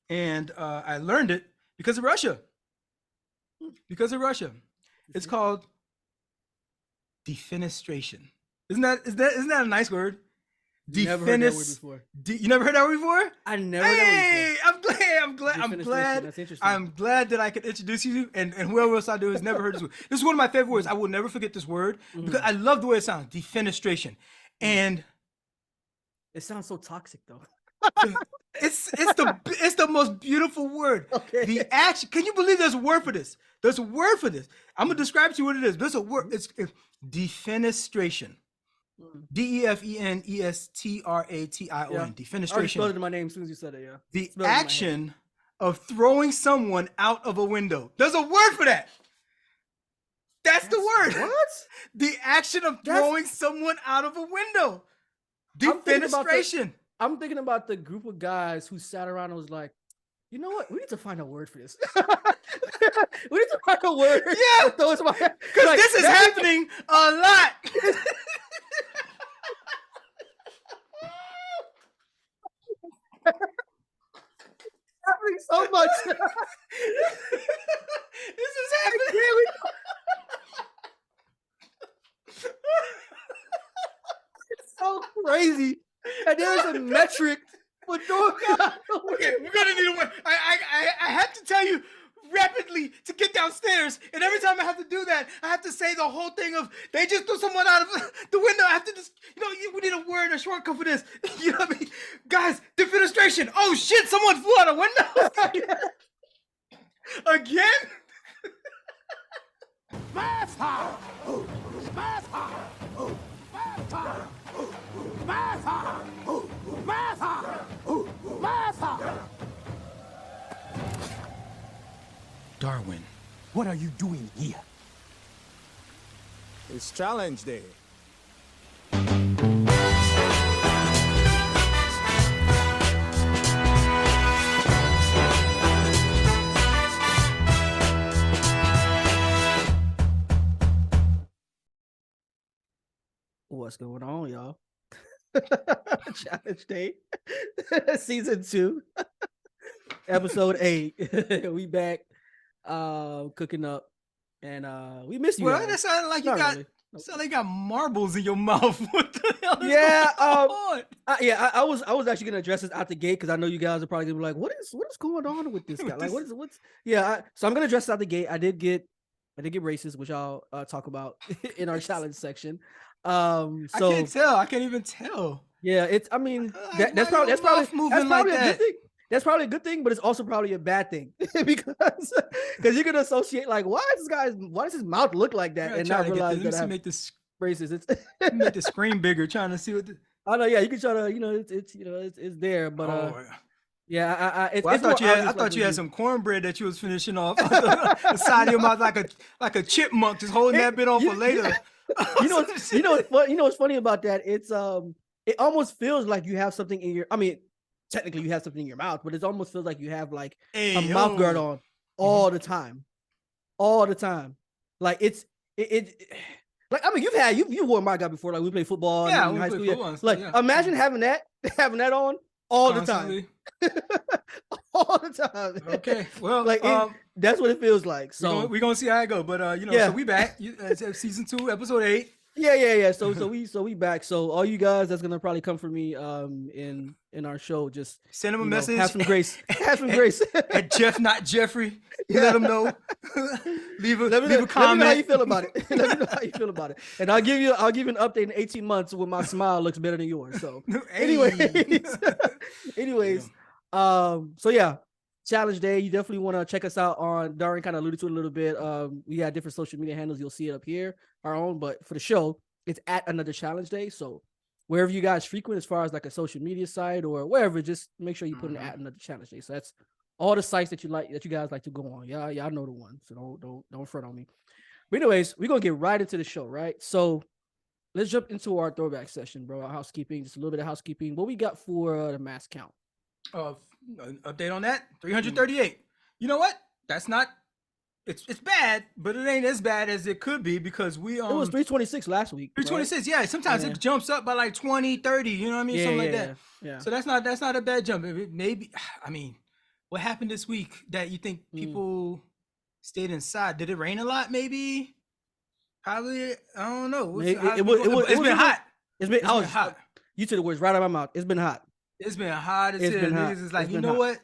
and I learned it because of Russia. Because of Russia. It's called defenestration. Isn't that a nice word? Never heard that word before. You never heard that word before? I never heard that word before. I'm glad. That's interesting. I'm glad that I could introduce you, and whoever else I do has never heard this word. This is one of my favorite words. I will never forget this word because I love the way it sounds. Defenestration, and it sounds so toxic though. it's the most beautiful word. Okay. The action. Can you believe there's a word for this? There's a word for this. I'm gonna describe to you what it is. There's a word. It's defenestration. Defenestration. Yeah. Defenestration. I spelled it in my name as soon as you said it. Yeah. The action of throwing someone out of a window. There's a word for that. That's the word. What? The action of throwing someone out of a window. Defenestration. I'm thinking about the group of guys who sat around and was like, you know what? We need to find a word for this. We need to find a word. Yeah. Because like, this is happening a lot. Happening so much. This is happening. It's so crazy. And there's a metric for doing that. Okay, we're gonna need a word. I have to tell you rapidly to get downstairs, and every time I have to do that, I have to say the whole thing of they just threw someone out of the window. I have to just, we need a word, a shortcut for this. You know what I mean? Guys, defenestration. Oh shit, someone flew out a window. Again? Smash time! Smash time! Smash time! Smash time! Smash time! Smash time! Darwin, what are you doing here? It's challenge day. What's going on, y'all? Challenge Day, Season 2, Episode 8. We back, cooking up, and we missed you. Well, guys. that sounded like you got marbles in your mouth. What the hell is going on? I was actually gonna address this out the gate because I know you guys are probably gonna be like, what is going on with this guy? Like, so I'm gonna address it out the gate. I did get racist, which I'll talk about in our challenge section. I can't tell. I can't even tell. Yeah, that's probably a good thing. That's probably a good thing, but it's also probably a bad thing because you're gonna associate like, why does his mouth look like that, and not realize that make this racist. It's make the screen bigger, trying to see what. I know, yeah, you can try to, it's there, but I thought you had some cornbread that you was finishing off the side of your mouth like a chipmunk, just holding that bit on for later. What's funny about that? It's it almost feels like you have something in your. I mean, technically you have something in your mouth, but it almost feels like you have like a mouth guard on all the time. Like like, I mean, you wore my guard before, like we played football in high school. Imagine having that on all constantly. The time. All the time. Okay. Well, like that's what it feels like. So we're gonna see how it go. But so we back. Season 2, episode 8. Yeah. So we back. So all you guys that's gonna probably come for me in our show, just send them a message. Have some grace. Have some grace. At Jeff, not Jeffrey. Let them know. leave a comment. Let me know how you feel about it. Let me know how you feel about it. And I'll give you an update in 18 months when my smile looks better than yours. So anyways, so yeah. Challenge Day. You definitely want to check us out on. Darwin kind of alluded to it a little bit. We got different social media handles. You'll see it up here, our own. But for the show, it's at Another Challenge Day. So wherever you guys frequent, as far as like a social media site or wherever, just make sure you put an at Another Challenge Day. So that's all the sites that you guys like to go on. Y'all know the one. So don't front on me. But anyways, we're gonna get right into the show, right? So let's jump into our throwback session, bro. Our housekeeping, just a little bit of housekeeping. What we got for the mass count? An update on that, 338. You know what? That's not. It's bad, but it ain't as bad as it could be because it was 326 last week. 326, right? Yeah. Sometimes it jumps up by like 20, 30. You know what I mean? Something like that. Yeah. So that's not a bad jump. Maybe. I mean, What happened this week that you think people stayed inside? Did it rain a lot? Maybe. Probably. I don't know. It's been hot. It's been hot. You took the words right out of my mouth. It's been hot. It's been hot as hell. Niggas is like, you know what?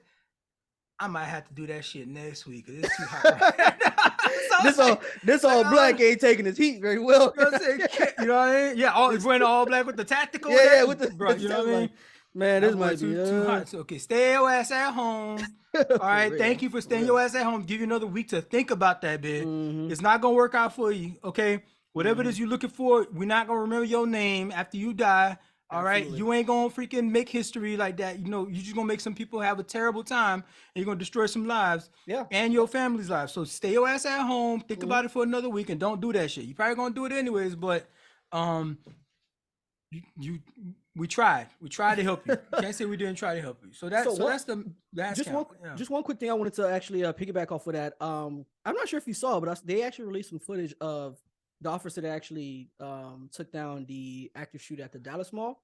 I might have to do that shit next week because it's too hot. Right this all black ain't taking his heat very well. You know what I'm saying? You know what I mean? Yeah, it's wearing all black with the tactical. Yeah, with the bro. You know what I mean? Man, this might be too hot. So, okay, stay your ass at home. All right, thank you for staying your ass at home. Give you another week to think about that, bitch. It's not gonna work out for you. Okay, whatever it is you're looking for, we're not gonna remember your name after you die. All right, you ain't gonna freaking make history like that. You know, you're just gonna make some people have a terrible time, and you're gonna destroy some lives, and your family's lives. So stay your ass at home, think about it for another week, and don't do that shit. You're probably gonna do it anyways, but we tried to help you. Can't say we didn't try to help you. So that's the last just one quick thing I wanted to actually piggyback off of that. I'm not sure if you saw, but they actually released some footage of the officer that actually took down the active shooter at the Dallas Mall,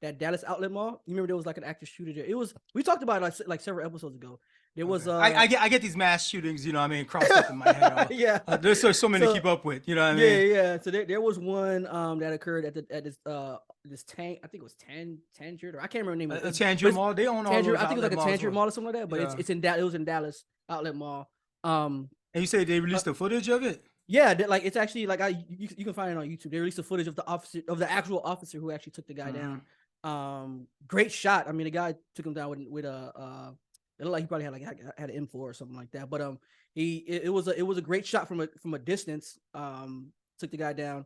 that Dallas Outlet Mall. You remember there was like an active shooter there. We talked about it like several episodes ago. There was I get these mass shootings, you know what I mean, crossed up in my head. Yeah, there's so many to keep up with, you know what I mean? Yeah. So there was one that occurred at this tank. I think it was Tanger, or I can't remember the name of it. Tanger Mall. They own all those. I think it was like a Tanger Mall or something like that. But it was in Dallas Outlet Mall. And you say they released the footage of it? Yeah, like it's actually like you can find it on YouTube. They released the footage of the actual officer who actually took the guy down. Great shot. I mean, the guy took him down with a it looked like he probably had an M4 or something like that. But it was a great shot from a distance. Took the guy down.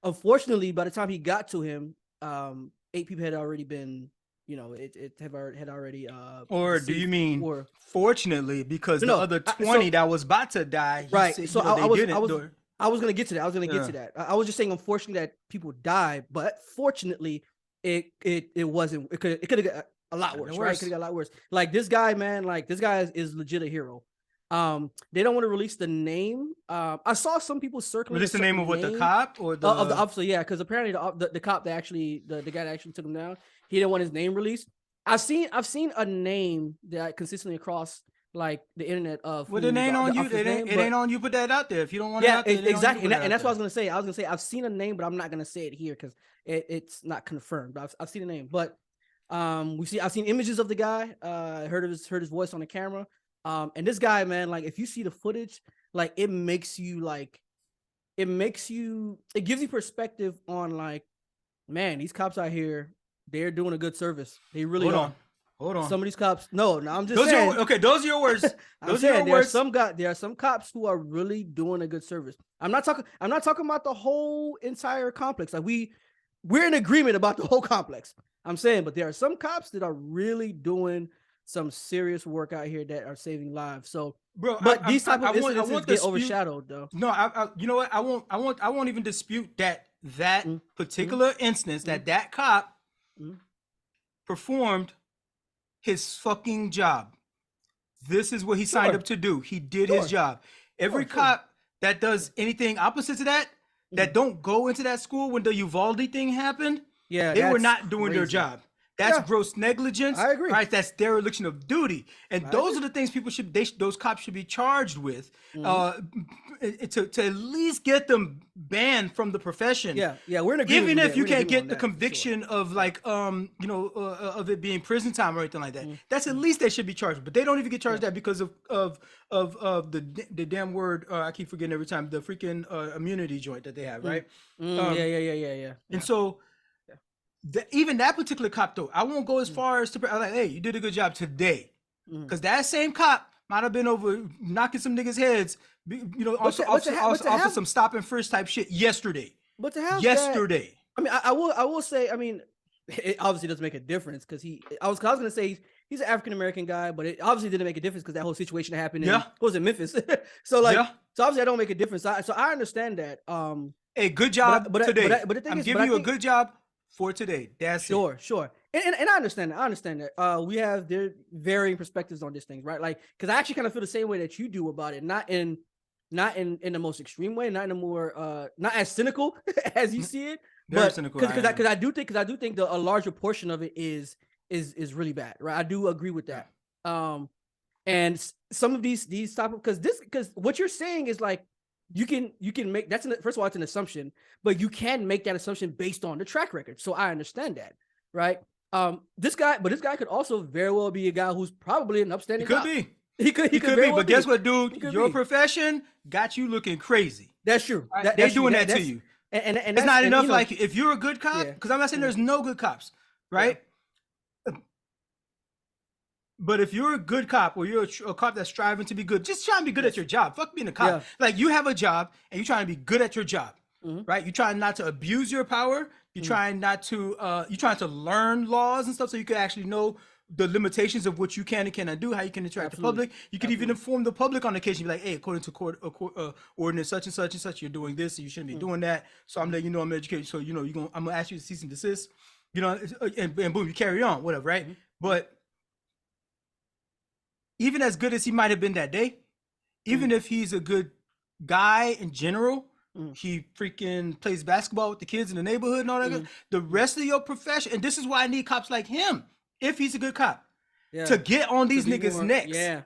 Unfortunately, by the time he got to him, 8 people had already been, you know, it had already. Or do you mean fortunately, because the other 20 that was about to die? Right. Said, so I was gonna get to that. I was just saying, unfortunately, that people died, but fortunately, it wasn't. It could have got a lot worse, right? It could have got a lot worse. Like this guy, man. Like this guy is legit a hero. They don't want to release the name. I saw some people circling. Release the name of what, the cop or the of the officer? Yeah, because apparently the cop that actually the guy that actually took him down, he didn't want his name released. I've seen a name that consistently across like the internet of. Well, it ain't on you. It ain't on you. Put that out there if you don't want it out there. Exactly, and that's what I was gonna say. I was gonna say I've seen a name, but I'm not gonna say it here because it's not confirmed. But I've seen a name, but I've seen images of the guy. Heard his voice on the camera. And this guy, man, like if you see the footage, like it gives you perspective on like, man, these cops out here, they're doing a good service. They really are. Hold on. Some of these cops, no, I'm just saying. Those are your words. There are some cops who are really doing a good service. I'm not talking about the whole entire complex. Like we're in agreement about the whole complex. I'm saying, but there are some cops that are really doing some serious work out here that are saving lives. So, bro, but these type of incidents get overshadowed, though. No, you know what? I won't even dispute that particular instance that cop performed his fucking job. This is what he signed up to do. He did his job. Every cop that does anything opposite to that don't go into that school when the Uvalde thing happened, they were not doing their job. That's gross negligence. I agree. Right? That's dereliction of duty. And those are the things those cops should be charged with to at least get them banned from the profession. Yeah, we're in agreement. Even if you can't get the conviction of like, of it being prison time or anything like that. That's at least they should be charged. But they don't even get charged that because of the damn word, I keep forgetting every time, the freaking immunity joint that they have, right? Yeah. And so, even that particular cop, though, I won't go as far as to like, hey, you did a good job today, because that same cop might have been over knocking some niggas' heads, off some stop and frisk type shit yesterday. But to have yesterday, I mean, I will say, I mean, it obviously doesn't make a difference because I was gonna say he's an African American guy, but it obviously didn't make a difference because that whole situation happened in Memphis. So obviously I don't make a difference. So I understand that. Hey, good job today. But the thing I'm giving you a good job for today. That's sure. And I understand that. I understand that. We have their varying perspectives on these things, right? Like, because I actually kind of feel the same way that you do about it. Not in the most extreme way, not in a more not as cynical as you see it. Very cynical. Because I do think a larger portion of it is really bad, right? I do agree with that. And some of these type of because what you're saying is like you can make first of all, it's an assumption, but you can make that assumption based on the track record. So I understand that, right? This guy could also very well be a guy who's probably an upstanding. He could be. He could be. But guess what, dude? Your profession got you looking crazy. That's true. They're doing that to you. And it's not enough. Like if you're a good cop, because I'm not saying there's no good cops, right? Yeah. But if you're a good cop, or you're a cop that's striving to be good, just try and be good at your job. Fuck being a cop. Yeah. Like you have a job and you're trying to be good at your job, right? You're trying not to abuse your power. You're trying not to. You're trying to learn laws and stuff so you can actually know the limitations of what you can and cannot do, how you can interact with the public. You can even inform the public on occasion, be like, hey, according to court ordinance such and such and such, you're doing this, and you shouldn't be doing that. So I'm letting you know I'm educated. So I'm gonna ask you to cease and desist. And boom, you carry on, whatever, right? But even as good as he might have been that day, even if he's a good guy in general, he freaking plays basketball with the kids in the neighborhood and all that. The rest of your profession, and this is why I need cops like him, if he's a good cop, to get on these niggas' necks. To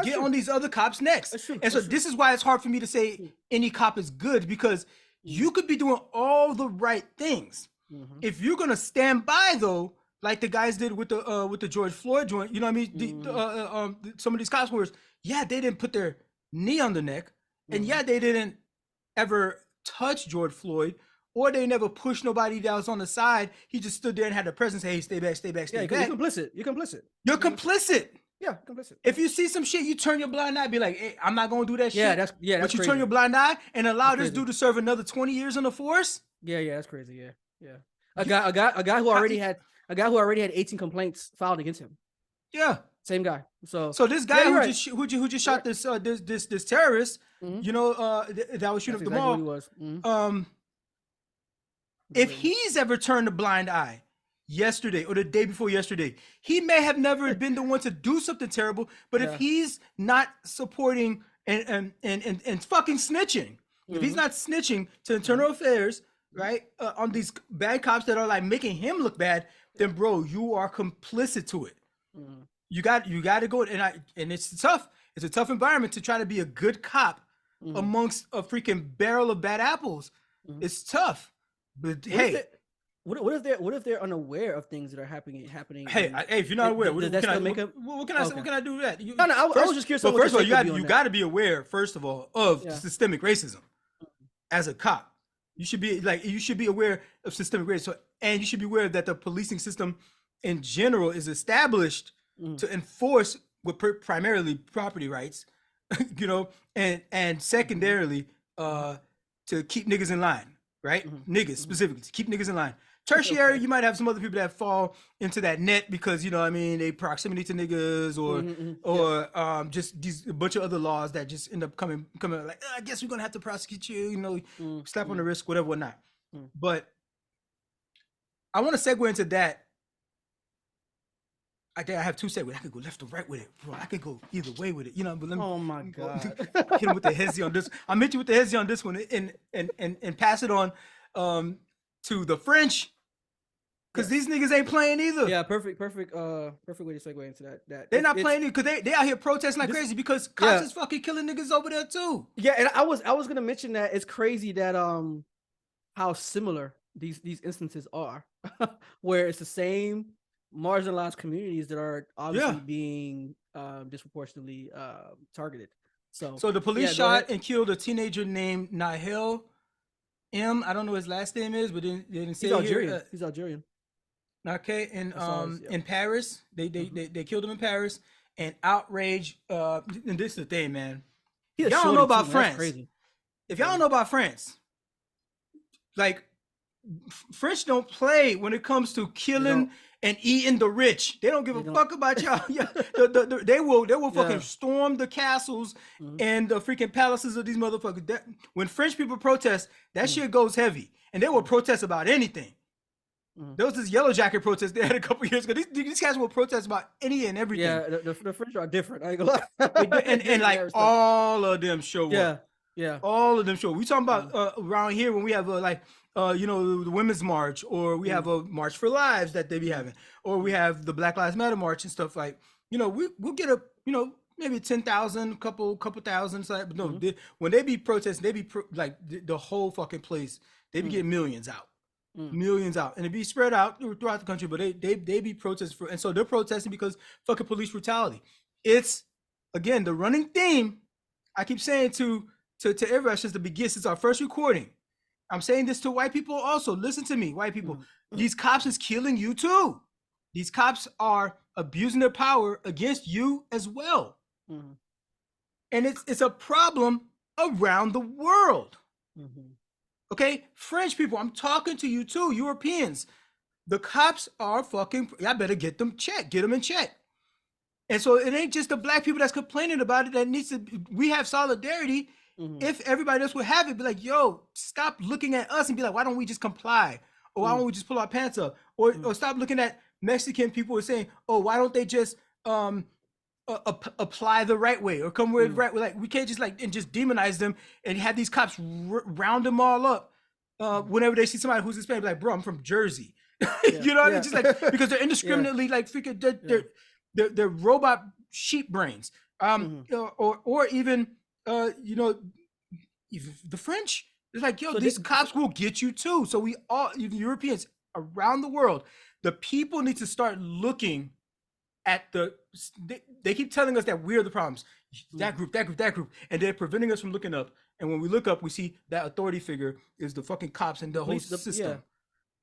get on these other cops' necks. And so this is why it's hard for me to say any cop is good, because you could be doing all the right things. If you're gonna stand by though, like the guys did with the George Floyd joint, you know what I mean? Some of these cops were, they didn't put their knee on the neck, and they didn't ever touch George Floyd, or they never pushed nobody that was on the side. He just stood there and had the presence. Hey, stay back, stay back, stay back. You're complicit. You're complicit. Yeah, complicit. If you see some shit, you turn your blind eye. Be like, hey, I'm not gonna do that shit. That's but you crazy. Turn your blind eye and allow this dude to serve another 20 years on the force. Yeah, that's crazy. Yeah. A guy who already had 18 complaints filed against him. Yeah. Same guy. So this guy who just shot this terrorist, that was shooting up the mall. He was. If he's ever turned a blind eye yesterday or the day before yesterday, he may have never been the one to do something terrible. But if he's not supporting and fucking snitching, if he's not snitching to internal affairs, right, on these bad cops that are like making him look bad, then bro, you are complicit to it. You got to go, and it's tough. It's a tough environment to try to be a good cop amongst a freaking barrel of bad apples. It's tough. But what if they're unaware of things that are happening? Hey, if you're not aware, what can I do that? I was just curious. But first of all, you got to be aware, first of all, of systemic racism as a cop. You should be aware of systemic racism, and you should be aware that the policing system in general is established to enforce primarily property rights, and secondarily to keep niggas in line. Right? Niggas specifically, to keep niggas in line. Tertiary, you might have some other people that fall into that net because, they proximity to niggas or just a bunch of other laws that just end up coming like, I guess we're going to have to prosecute you, slap on the wrist, whatnot. But I want to segue into that. I think I have two segues. I could go left or right with it, bro. I could go either way with it, but let me. Oh my God! Hit him with the hezzy on this. I met you with the hezzy on this one, and pass it on to the French, because these niggas ain't playing either. Yeah, perfect way to segue into that. They're not playing it because they out here protesting like crazy because cops is fucking killing niggas over there too. Yeah, and I was gonna mention that it's crazy that how similar these instances are, where it's the same marginalized communities that are obviously being disproportionately targeted. So the police shot and killed a teenager named Nihil M. I don't know what his last name is, but they didn't say Algerian. He's Algerian. Okay, and in Paris, they killed him in Paris, and outrage. And this is the thing, man. Y'all don't know about France. If y'all don't know about France, like French don't play when it comes to killing and eating the rich. They don't give a fuck about y'all. They will fucking storm the castles and the freaking palaces of these motherfuckers. When French people protest, that shit goes heavy, and they will protest about anything. There was this yellow jacket protest they had a couple years ago. These guys will protest about any and everything. Yeah, the French are different. I ain't gonna lie. and like all of them show up. Yeah. All of them show. We talking about around here when we have the Women's March, or we have a March for Lives that they be having, or we have the Black Lives Matter March and stuff like. we'll get a, maybe 10,000, couple thousand. So, but no, Mhm. when they be protesting, they be like the whole fucking place. They be getting millions out. Millions out, and it be spread out throughout the country, but they be protesting for, and so they're protesting because fucking police brutality. It's again the running theme. I keep saying to everyone since the beginning, since our first recording. I'm saying this to white people also. Listen to me, white people. These cops is killing you too. These cops are abusing their power against you as well, and it's a problem around the world. Okay, French people, I'm talking to you too, Europeans. The cops are fucking, I better get them checked, get them in check. And so it ain't just the black people that's complaining about it that needs to, we have solidarity. If everybody else would have it, be like, yo, stop looking at us and be like, why don't we just comply? Or why don't we just pull our pants up? Or stop looking at Mexican people and saying, oh, why don't they just apply the right way or come with right way? Like, we can't just and just demonize them and have these cops round them all up whenever they see somebody who's Hispanic, like, bro, I'm from Jersey. You know what I mean? Just like, because they're indiscriminately like freaking they're robot sheep brains. Or even even the French. It's like, yo, so these cops will get you too. So we all, even Europeans around the world, the people need to start looking at they keep telling us that we're the problems. That group, and they're preventing us from looking up. And when we look up, we see that authority figure is the fucking cops and the whole system,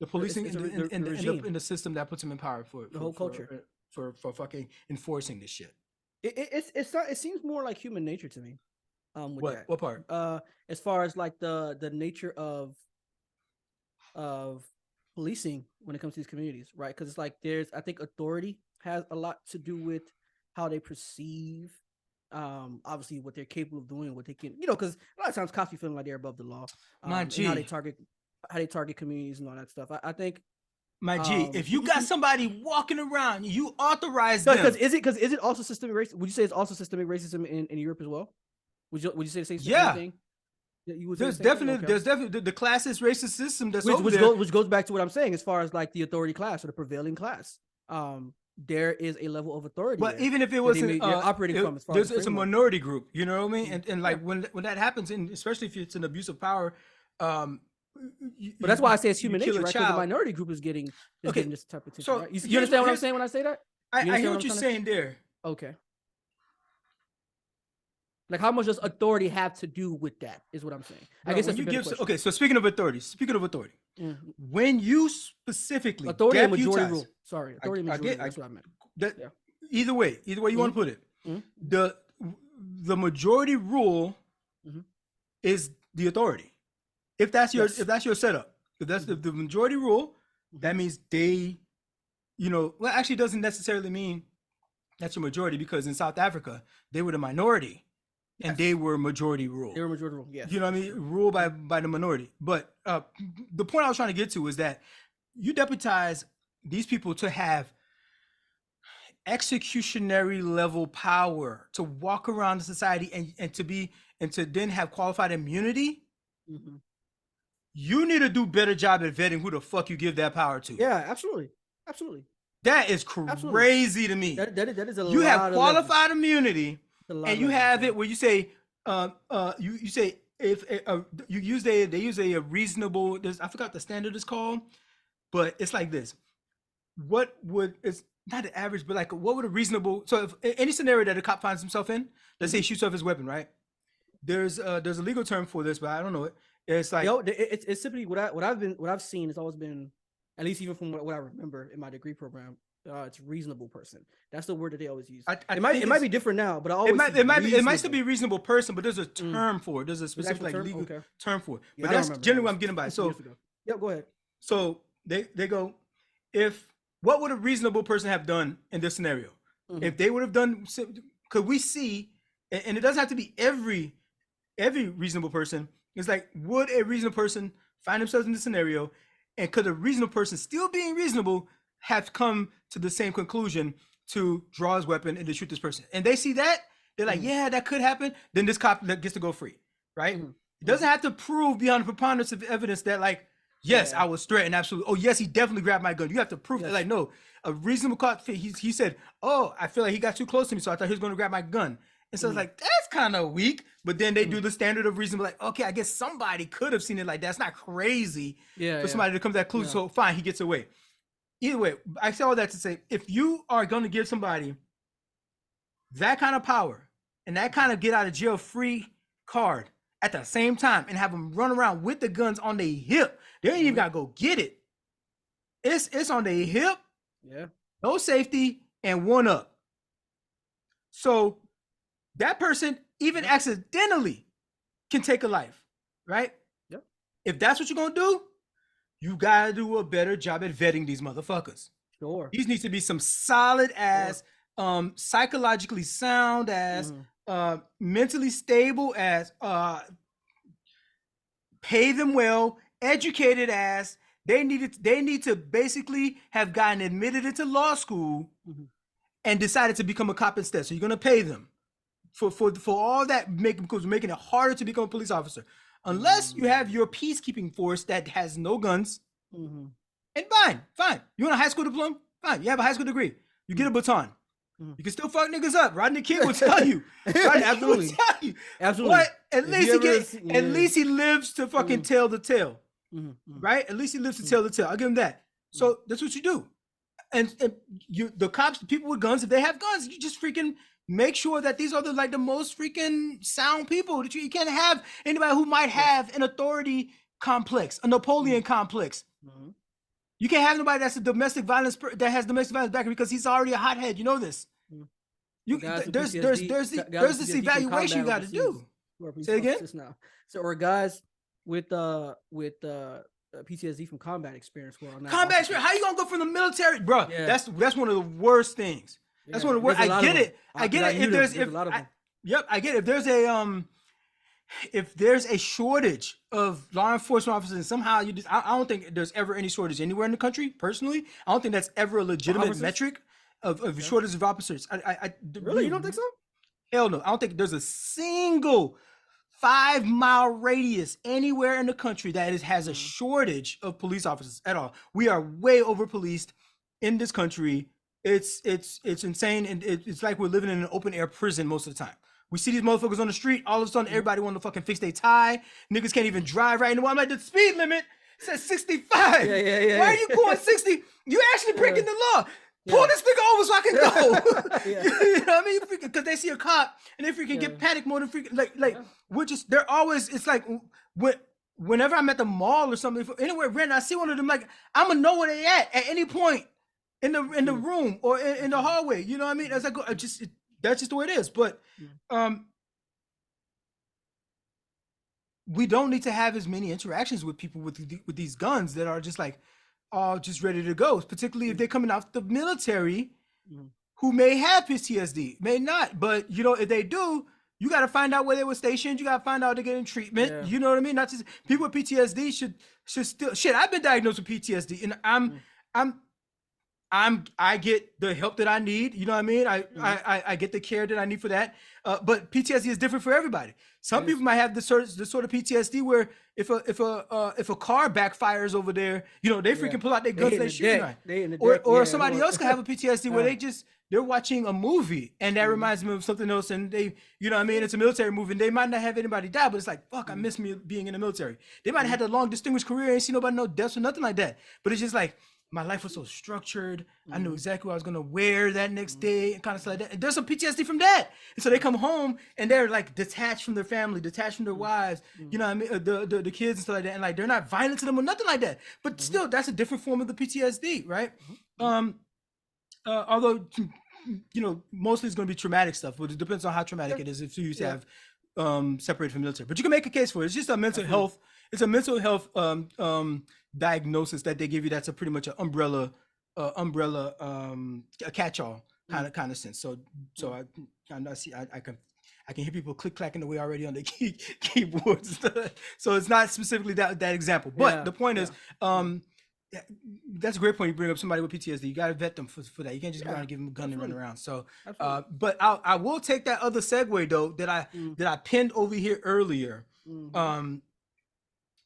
the policing in the system that puts them in power for the whole culture for fucking enforcing this shit. It seems more like human nature to me. What part? As far as like the nature of policing when it comes to these communities, right? Because it's like I think authority has a lot to do with how they perceive, obviously what they're capable of doing, what they can, because a lot of times cops be feeling like they're above the law. And how they target communities and all that stuff. I think. My G, if you got somebody walking around, you authorize them. Because is it also systemic racism? Would you say it's also systemic racism in Europe as well? Would you say the same thing? There's definitely the classist racist system that's over there. Which goes back to what I'm saying as far as like the authority class or the prevailing class. There is a level of authority. But even if it wasn't operating from, as far as it's a minority group, you know what I mean? And like when that happens, and especially if it's an abuse of power, but that's why I say it's human nature, right? Because the minority group is getting this type of thing. So right? You understand what I'm saying when I say that? I hear what you're saying there. Okay. Like, how much does authority have to do with that? Is what I'm saying. I guess that's a better question. Okay, so speaking of authority, when you specifically authority and majority rule. Sorry, authority and majority. That's what I meant. Either way you want to put it, the majority rule is the authority. If that's your setup, if that's the majority rule, that means they, well, actually, doesn't necessarily mean that's your majority, because in South Africa they were the minority. And they were majority rule. They were majority rule, yes. You know what I mean? Ruled by the minority. But the point I was trying to get to is that you deputize these people to have executionary level power to walk around the society and to then have qualified immunity. You need to do better job at vetting who the fuck you give that power to. Yeah, absolutely. That is crazy to me. That is a lot. You have qualified immunity. And you have it where you say, you say if you use they use a reasonable. I forgot the standard is called, but it's like this. It's not the average, but like what would a reasonable? So if any scenario that a cop finds himself in, let's say he shoots off his weapon, right? There's a legal term for this, but I don't know it. It's like it's simply what I've seen. It's always been, at least even from what I remember in my degree program. It's reasonable person. That's the word that they always use. It might be different now, but it might still be reasonable person, but there's a term for it. There's a specific legal term for it. But that's generally what I'm getting by. So go ahead. So they go, what would a reasonable person have done in this scenario? If they would have done, could we see, and it doesn't have to be every reasonable person. It's like, would a reasonable person find themselves in this scenario, and could a reasonable person, still being reasonable, have come to the same conclusion to draw his weapon and to shoot this person? And they see that, they're like, yeah, that could happen. Then this cop gets to go free, right? It doesn't have to prove beyond a preponderance of evidence that, like, Yes, Yeah. I was threatened. Absolutely. Oh, yes, he definitely grabbed my gun. You have to prove it. Yes. Like, no, a reasonable cause. He said, oh, I feel like he got too close to me, so I thought he was going to grab my gun. And so it's like, that's kind of weak. But then they do the standard of reasonable, like, okay, I guess somebody could have seen it like that. It's not crazy for somebody to come to that clue. So fine, he gets away. Either way, I say all that to say, if you are going to give somebody that kind of power and that kind of get out of jail free card at the same time and have them run around with the guns on their hip, they ain't even got to go get it. It's on their hip, no safety, and one up. So that person, even accidentally, can take a life, right? Yep. If that's what you're going to do, you got to do a better job at vetting these motherfuckers. Sure. These needs to be some solid ass, psychologically sound ass, mentally stable as, pay them well, educated as. They need to basically have gotten admitted into law school and decided to become a cop instead. So you're gonna pay them for all that, because we're making it harder to become a police officer. Unless you have your peacekeeping force that has no guns. And fine. You want a high school diploma? Fine. You have a high school degree. You get a baton. You can still fuck niggas up. Rodney King will tell you. Absolutely. Will tell you. Absolutely. But at least he lives to fucking tell the tale. Right? At least he lives to tell the tale. I'll give him that. So that's what you do. And the cops, the people with guns, if they have guns, you just freaking make sure that these are the most freaking sound people. That you can't have anybody who might have an authority complex, a Napoleon complex. You can't have nobody that's a domestic violence that has domestic violence background because he's already a hothead. You know this. There's this evaluation you got to do. Say again. Now. So, or guys with PTSD from combat experience. Combat experience. How you gonna go from the military, bro? Yeah. That's one of the worst things. That's one of the worst. I get it. I get it. I get it. If there's a shortage of law enforcement officers, and somehow I don't think there's ever any shortage anywhere in the country. Personally, I don't think that's ever a legitimate metric of shortage of officers. Really, you don't think so? Hell no. I don't think there's a single 5-mile radius anywhere in the country that has a shortage of police officers at all. We are way over policed in this country. It's insane, and it's like we're living in an open air prison most of the time. We see these motherfuckers on the street. All of a sudden, everybody want to fucking fix their tie. Niggas can't even drive right anymore. I'm like, the speed limit says 65. Why are you going 60? You actually breaking the law. Pull this nigga over so I can go. You know what I mean? Because they see a cop and they freaking get panicked more than freaking we're just, they're always, it's like whenever I'm at the mall or something, anywhere random, I see one of them, like, I'm gonna know where they at any point in the room or in the hallway. You know what I mean? As I go, that's just the way it is. But we don't need to have as many interactions with people with these guns that are just like all just ready to go, particularly if they're coming out the military who may have PTSD, may not. But if they do, you got to find out where they were stationed. You got to find out they're getting treatment. You know what I mean? Not just people with PTSD should still shit. I've been diagnosed with PTSD, and I get the help that I need. You know what I mean? I get the care that I need for that. But PTSD is different for everybody. Some people might have the sort of PTSD where if a car backfires over there, they freaking pull out their guns, they shoot right. Or somebody else can have a PTSD where they're watching a movie and that reminds them of something else, and they, it's a military movie and they might not have anybody die, but it's like, fuck, I miss me being in the military. They might have had a long distinguished career, ain't seen nobody no deaths or nothing like that. But it's just like, my life was so structured. I knew exactly what I was gonna wear that next day, and kind of stuff like that. And there's some PTSD from that. And so they come home and they're like detached from their family, detached from their wives, you know what I mean? The kids and stuff like that. And like, they're not violent to them or nothing like that. But still, that's a different form of the PTSD, right? Although, mostly it's gonna be traumatic stuff, but it depends on how traumatic it is if you used to have separated from the military. But you can make a case for it. It's just a mental health. It's a mental health diagnosis that they give you. That's a pretty much an umbrella, a catch-all kind of sense. So I can hear people click clacking away already on the keyboards. So it's not specifically that example. But the point is, that's a great point. You bring up somebody with PTSD. You got to vet them for that. You can't just go around and give them a gun and run around. So, but I will take that other segue though that I pinned over here earlier.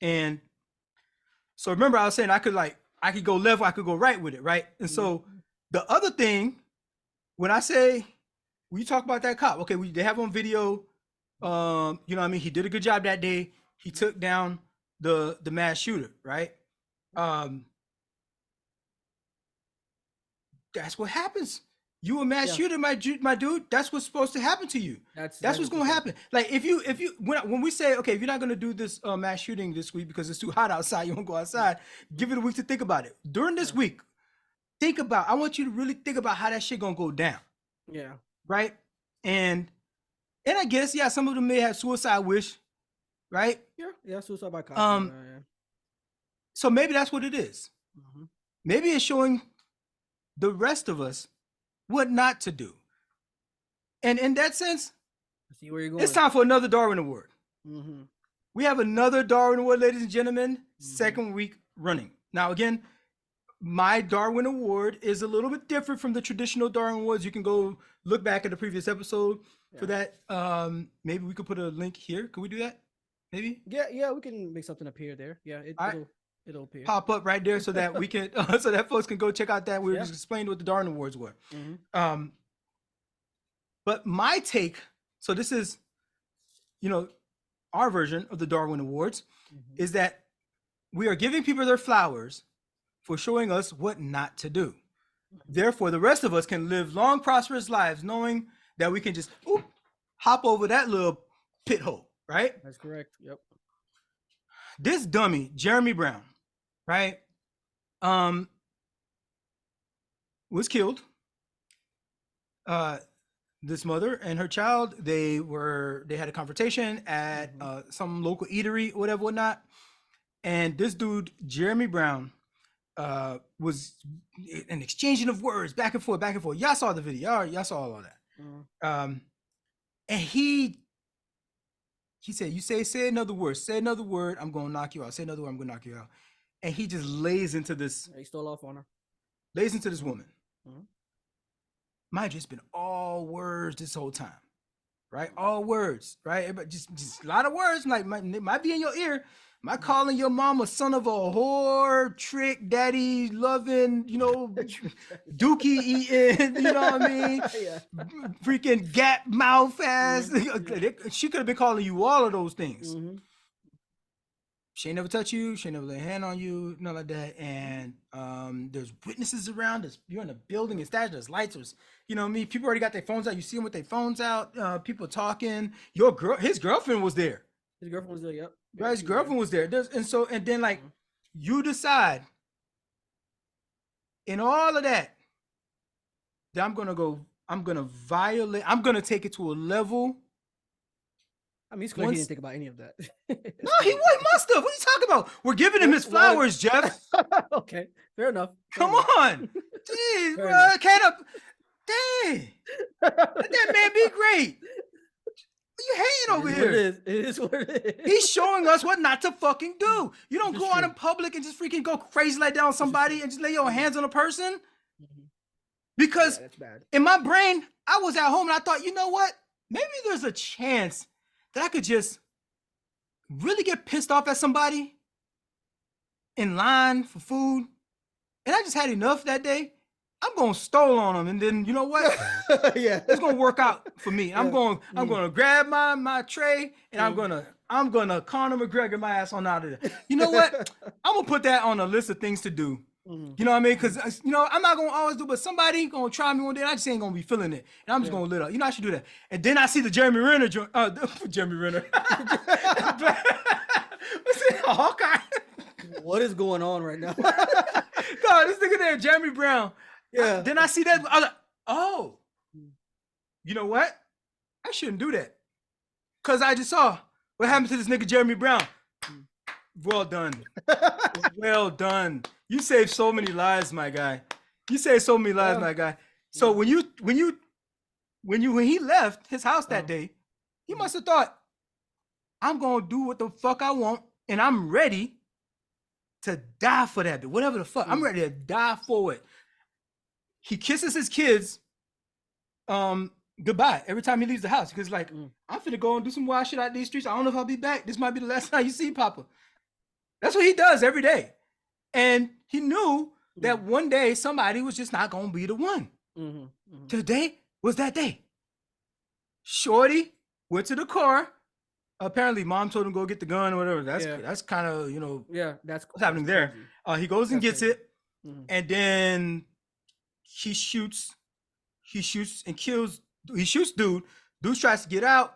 And So remember, I was saying I could go left, I could go right with it, right? And so the other thing, when you talk about that cop, okay, they have on video, you know what I mean? He did a good job that day. He took down the mass shooter, right? That's what happens. You a mass shooter, my dude. That's what's supposed to happen to you. That's what's gonna happen. Like if you when we say, okay, if you're not gonna do this mass shooting this week because it's too hot outside, you won't go outside. Give it a week to think about it. During this week, I want you to really think about how that shit gonna go down. Yeah. Right. And I guess some of them may have suicide wish, right? Yeah, suicide by cop. So maybe that's what it is. Maybe it's showing the rest of us what not to do. And in that sense, I see where you're going. It's time for another Darwin Award. We have another Darwin Award, ladies and gentlemen, second week running. Now, again, my Darwin Award is a little bit different from the traditional Darwin Awards. You can go look back at the previous episode for that. Maybe we could put a link here. Can we do that? Maybe? Yeah, we can make something appear there. Yeah, it'll appear. Pop up right there so that we can, so that folks can go check out that. We were just explaining what the Darwin Awards were. But my take, so this is, our version of the Darwin Awards, is that we are giving people their flowers for showing us what not to do. Therefore, the rest of us can live long, prosperous lives knowing that we can just hop over that little pit hole, right? That's correct. Yep. This dummy, Jeremy Brown, right, was killed. This mother and her child, they had a confrontation at some local eatery, whatnot. And this dude, Jeremy Brown, was an exchanging of words back and forth. Y'all saw the video. Y'all saw all of that. And he said, "You say another word. Say another word. I'm gonna knock you out. Say another word. I'm gonna knock you out." And he just lays into this. He stole off on her. Lays into this woman. Mind you, it's been all words this whole time, right? All words, right? But just a lot of words. Like it might be in your ear. Am I calling your mom a son of a whore, trick, daddy, loving, dookie eating, you know what I mean? Freaking gap mouth ass. She could have been calling you all of those things. She ain't never touch you. She ain't never lay a hand on you, nothing like that. And there's witnesses around. You're in a building. It's that. There's lights. There's, people already got their phones out. You see them with their phones out. People talking. His girlfriend was there. His girlfriend was there. Yep. Right, his girlfriend was there. And then like you decide in all of that I'm gonna violate. I'm gonna take it to a level. I mean, he's clear he didn't think about any of that. No, he must have. What are you talking about? We're giving him his flowers, Jeff. Okay, fair enough. Come on. Jeez, bro. Can't up. Dang. Let that man be great. You hating over here. It is what it is. He's showing us what not to fucking do. You don't go out in public and just freaking go crazy like that on somebody and just lay your hands on a person. Because that's bad. In my brain, I was at home and I thought, you know what? Maybe there's a chance that I could just really get pissed off at somebody in line for food. And I just had enough that day. I'm going to stole on them. And then, you know what? It's going to work out for me. I'm going to grab my tray and I'm going to Conor McGregor my ass on out of there. You know what? I'm going to put that on a list of things to do. You know what I mean? Because, I'm not going to always do, but somebody going to try me one day and I just ain't going to be feeling it. And I'm just going to lit up. I should do that. And then I see the Jeremy Renner, Jeremy Renner. What's it, Hawkeye? What is going on right now? No, this nigga there, Jeremy Brown. Yeah. Then I see that. I was like, oh, you know what? I shouldn't do that. Because I just saw what happened to this nigga, Jeremy Brown. Well done. Well done. You saved so many lives, my guy. You saved so many lives, my guy. So when he left his house that day, he must have thought, I'm going to do what the fuck I want. And I'm ready to die for that. Whatever the fuck. I'm ready to die for it. He kisses his kids goodbye every time he leaves the house because I'm finna go and do some wild shit out these streets. I don't know if I'll be back. This might be the last time you see Papa. That's what he does every day. And he knew that one day somebody was just not going to be the one. Today was that day. Shorty went to the car. Apparently, mom told him go get the gun or whatever. That's kind of, you know, that's what's happening there. He goes and gets it, and then he shoots and kills. He shoots dude. Dude tries to get out,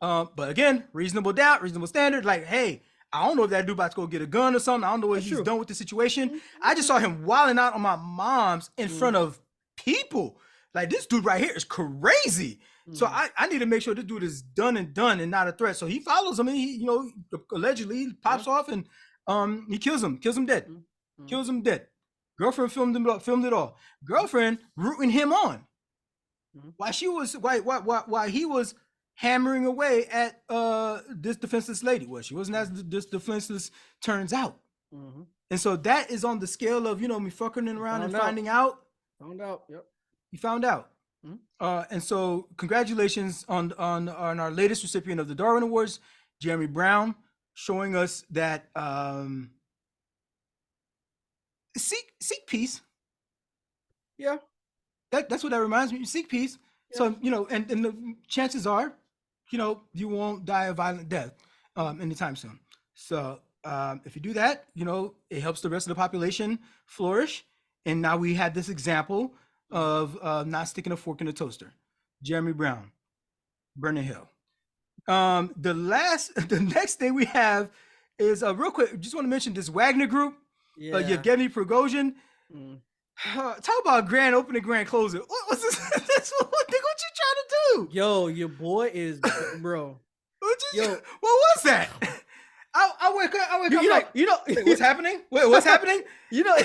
but again, reasonable doubt, reasonable standard. Like, hey, I don't know if that dude about to go get a gun or something. I don't know what he's done with the situation. I just saw him wilding out on my mom's in front of people. Like, this dude right here is crazy. So I need to make sure this dude is done and not a threat. So he follows him and he, you know, allegedly pops off and he kills him dead. Kills him dead. Girlfriend filmed it all. Girlfriend rooting him on. While he was hammering away at this defenseless lady. Well, she wasn't as this defenseless turns out. And so that is on the scale of, you know, me fucking around and finding out. Found out, yep. He found out. And so congratulations on our latest recipient of the Darwin Awards, Jeremy Brown, showing us that seek peace. Yeah. That's what that reminds me. Seek peace. Yeah. So, you know, and the chances are, you know, you won't die a violent death anytime soon. So if you do that, you know, it helps the rest of the population flourish. And now we had this example of not sticking a fork in the toaster. Jeremy Brown, burn in hell. The next thing we have is real quick. Just want to mention this Wagner group. Yevgeny Prigozhin. Talk about grand opening, grand closing. What's this? What you trying to do? Yo, your boy is bro. What was that? I wake up. Wait, what's happening? Wait, what's happening? You know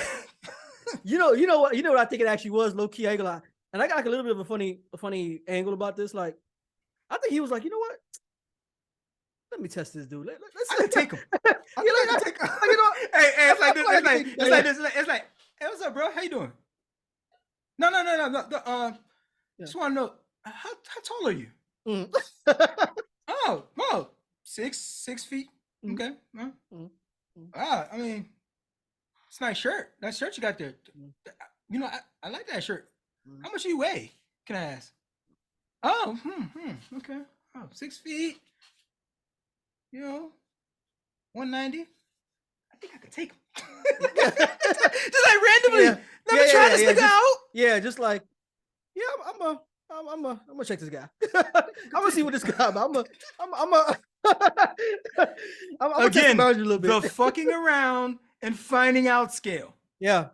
what I think it actually was, low key. I ain't gonna lie. And I got like a little bit of a funny angle about this. Like, I think he was like, you know what? Let me test this dude. Let's take him. Take him. You know, hey, it's like this. It's like, hey, what's up, bro? How you doing? No. Just want to know how tall are you? Oh, 6 feet. Okay. I mean, it's a nice shirt. That shirt you got there. You know, I like that shirt. How much do you weigh? Can I ask? Oh, okay. Oh, 6 feet. You know, 190. I think I could take him. Just like randomly. Never try to stick out. Yeah, just like, yeah, I'm gonna check this guy. I'm gonna see what this guy about. I'm again, a little bit. The fucking around and finding out scale. Yeah.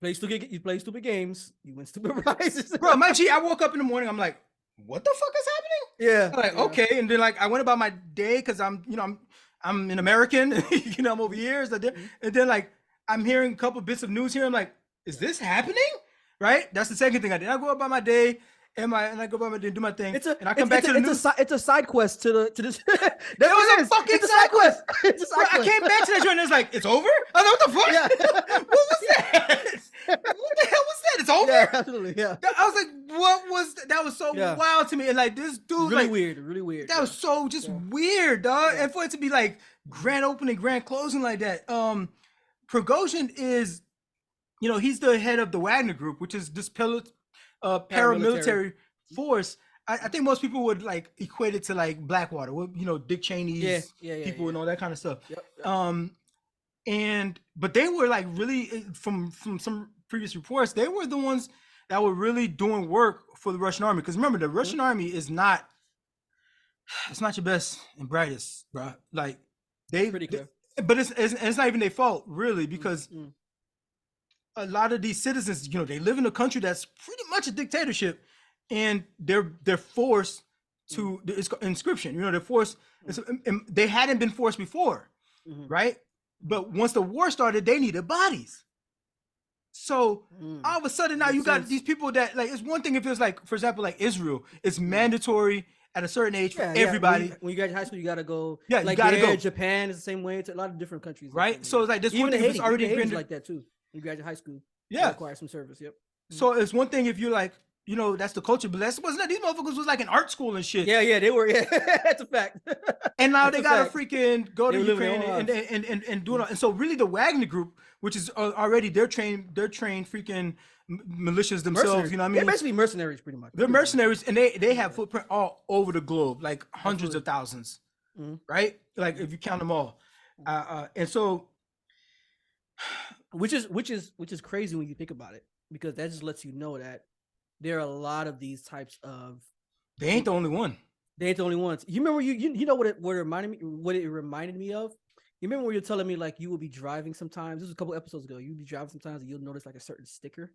You play stupid games. You win stupid prizes. Bro, my G, I woke up in the morning. I'm like, what the fuck is happening? Yeah. I'm like, okay. And then like I went about my day because I'm an American. You know, I'm over here. And then like I'm hearing a couple bits of news here. I'm like, is this happening? Right? That's the second thing I did. I go about my day and I go about my day, do my thing. And I come back to the news. It's a side quest to this. That was a fucking side quest. It's a side quest. I came back to that joint and it's like, it's over? I was like, what the fuck? Yeah. What was that? What the hell was that? It's over? Yeah, absolutely. Yeah. I was like, what was that? That was so wild to me. And like this dude, really weird. That was so just weird, dog. And for it to be like grand opening, grand closing like that. Prigozhin is, you know, he's the head of the Wagner group, which is this paramilitary force. I think most people would like equate it to like Blackwater, you know, Dick Cheney's people and all that kind of stuff. Yep. But they were like really from some previous reports, they were the ones that were really doing work for the Russian army. Because remember, the Russian army is not your best and brightest, bro. Like pretty clear. But it's not even their fault, really, because a lot of these citizens, you know, they live in a country that's pretty much a dictatorship, and they're forced to it's inscription. You know, they're forced. They hadn't been forced before, right? But once the war started, they needed bodies. So all of a sudden now you got these people that like, it's one thing if it's like, for example, like Israel, it's mandatory at a certain age for everybody. When you graduate high school, you gotta go. Yeah, like you gotta go. Japan is the same way. It's a lot of different countries, right? So it's like this even one thing if it's already Haiti like that too. When you graduate high school, you require some service. Yep. So it's one thing if you're like, you know, that's the culture. But that wasn't. These motherfuckers was like in art school and shit. Yeah, they were. Yeah, that's a fact. And now That's they a gotta fact. freaking go to They were living Ukraine their own and doing. And so really, the Wagner group, which is already they're trained freaking militias themselves. Mercenaries. You know what I They're mean? basically mercenaries, pretty much. They're mercenaries, and they have footprint all over the globe, like hundreds of thousands, right? Like if you count them all, and so, which is crazy when you think about it, because that just lets you know that there are a lot of these types of. they ain't the only one. They ain't the only ones. You remember you know what it reminded me of? You remember when you're telling me like you will be driving sometimes? This was a couple episodes ago. You'd be driving sometimes and you'll notice like a certain sticker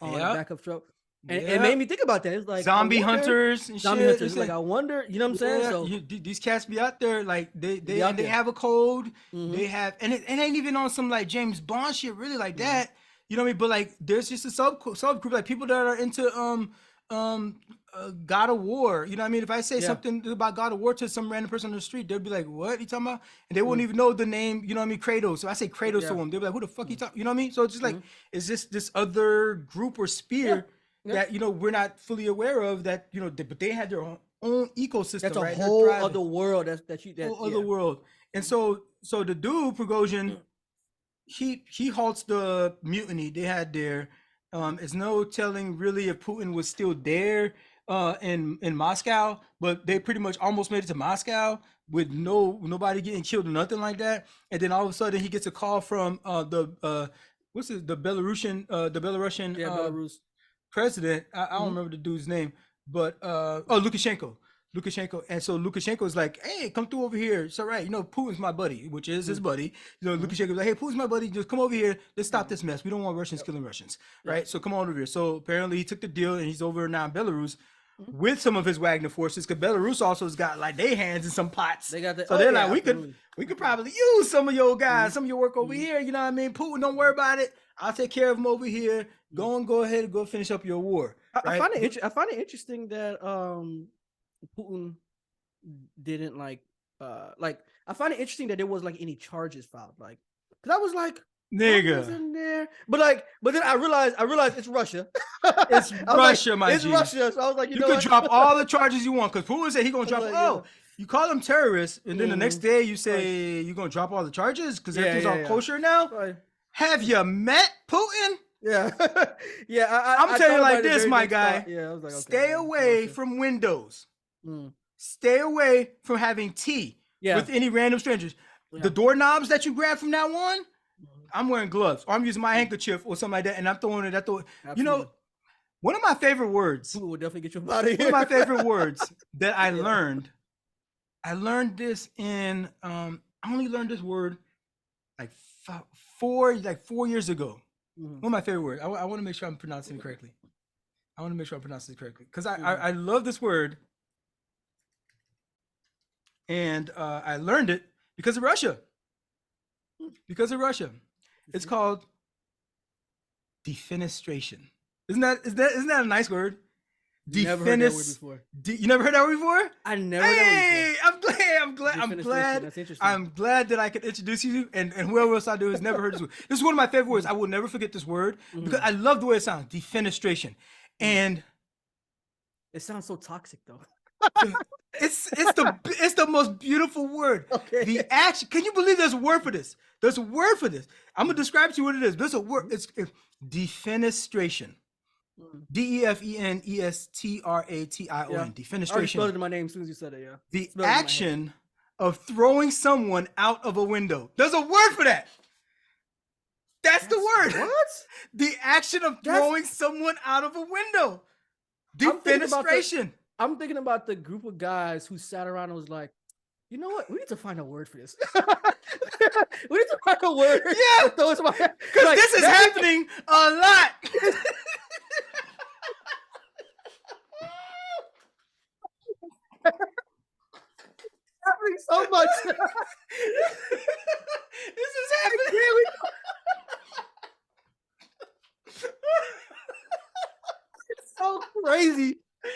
on the back of truck. And it made me think about that. It's like zombie hunters and zombie shit. hunters. It's like I wonder, you know what I'm saying? So these cats be out there, like they out there. have a code. They have, and it ain't even on some like James Bond shit, really like that. You know what I mean? But like, there's just a subgroup, like people that are into God of War. You know what I mean? If I say something about God of War to some random person on the street, they'll be like, "What you talking about?" And they won't even know the name. You know what I mean? Kratos. So I say Kratos to them, they'll be like, "Who the fuck you talking?" You know what I mean? So it's just like, it's just this other group or sphere that, you know, we're not fully aware of, that, you know, but they had their own ecosystem. that's a right? whole other world. Whole other world. And so the dude Prigozhin, he halts the mutiny they had there. It's no telling really if Putin was still there in Moscow, but they pretty much almost made it to Moscow with nobody getting killed or nothing like that. And then all of a sudden he gets a call from the Belarusian Belarus. president. I don't remember the dude's name, but Lukashenko. And so Lukashenko is like, "Hey, come through over here. It's all right. You know, Putin's my buddy," which is his buddy. You know, Lukashenko's like, "Hey, Putin's my buddy. Just come over here. Let's stop this mess. We don't want Russians killing Russians, right? So come on over here." So apparently he took the deal, and he's over now in Belarus with some of his Wagner forces, because Belarus also has got like their hands in some pots. They got so they're like, we could probably use some of your guys, some of your work over here. You know what I mean? Putin, don't worry about it. I'll take care of him over here. Go ahead and go finish up your war. I find it interesting that Putin didn't I find it interesting that there was like any charges filed, like, because I was like, nigga, in there, but then I realized it's Russia. It's Russia, my It's G. Russia. So I was like, you know could what? drop all the charges you want, because Putin said he gonna drop. like, you call them terrorists, and then the next day you say you're gonna drop all the charges because everything's all kosher now. Right. Have you met Putin? Yeah, I'm telling you like about it this, very my next guy. thought. Yeah, I was like, okay, stay away from windows. Stay away from having tea with any random strangers. The doorknobs that you grab from now on, I'm wearing gloves, or I'm using my handkerchief or something like that, and I'm throwing it at the. You know, one of my favorite words. People will definitely get you out of here. One of my favorite words that I learned. I learned this in. I only learned this word like 4 years ago. One of my favorite words. I want to make sure I'm pronouncing it correctly. Because I love this word, and I learned it because of Russia. It's called defenestration. Isn't that a nice word? Never heard that word before. You never heard that word before? I never heard that word before. I'm glad that I could introduce you, and whoever else I do has never heard this word. This is one of my favorite words. I will never forget this word because I love the way it sounds. Defenestration. And it sounds so toxic though. It's the most beautiful word. Okay. The action. Can you believe there's a word for this? There's a word for this. I'm gonna describe to you what it is. There's a word. It's defenestration. Defenestration. Defenestration. I already spelled it in my name as soon as you said it. Yeah. The action of throwing someone out of a window. There's a word for that. That's the word. What? The action of throwing someone out of a window. Defenestration. I'm thinking about the group of guys who sat around and was like, you know what? We need to find a word for this. We need to find a word. Yeah. Because this is happening a lot. Happening so much. This is happening. It's so crazy.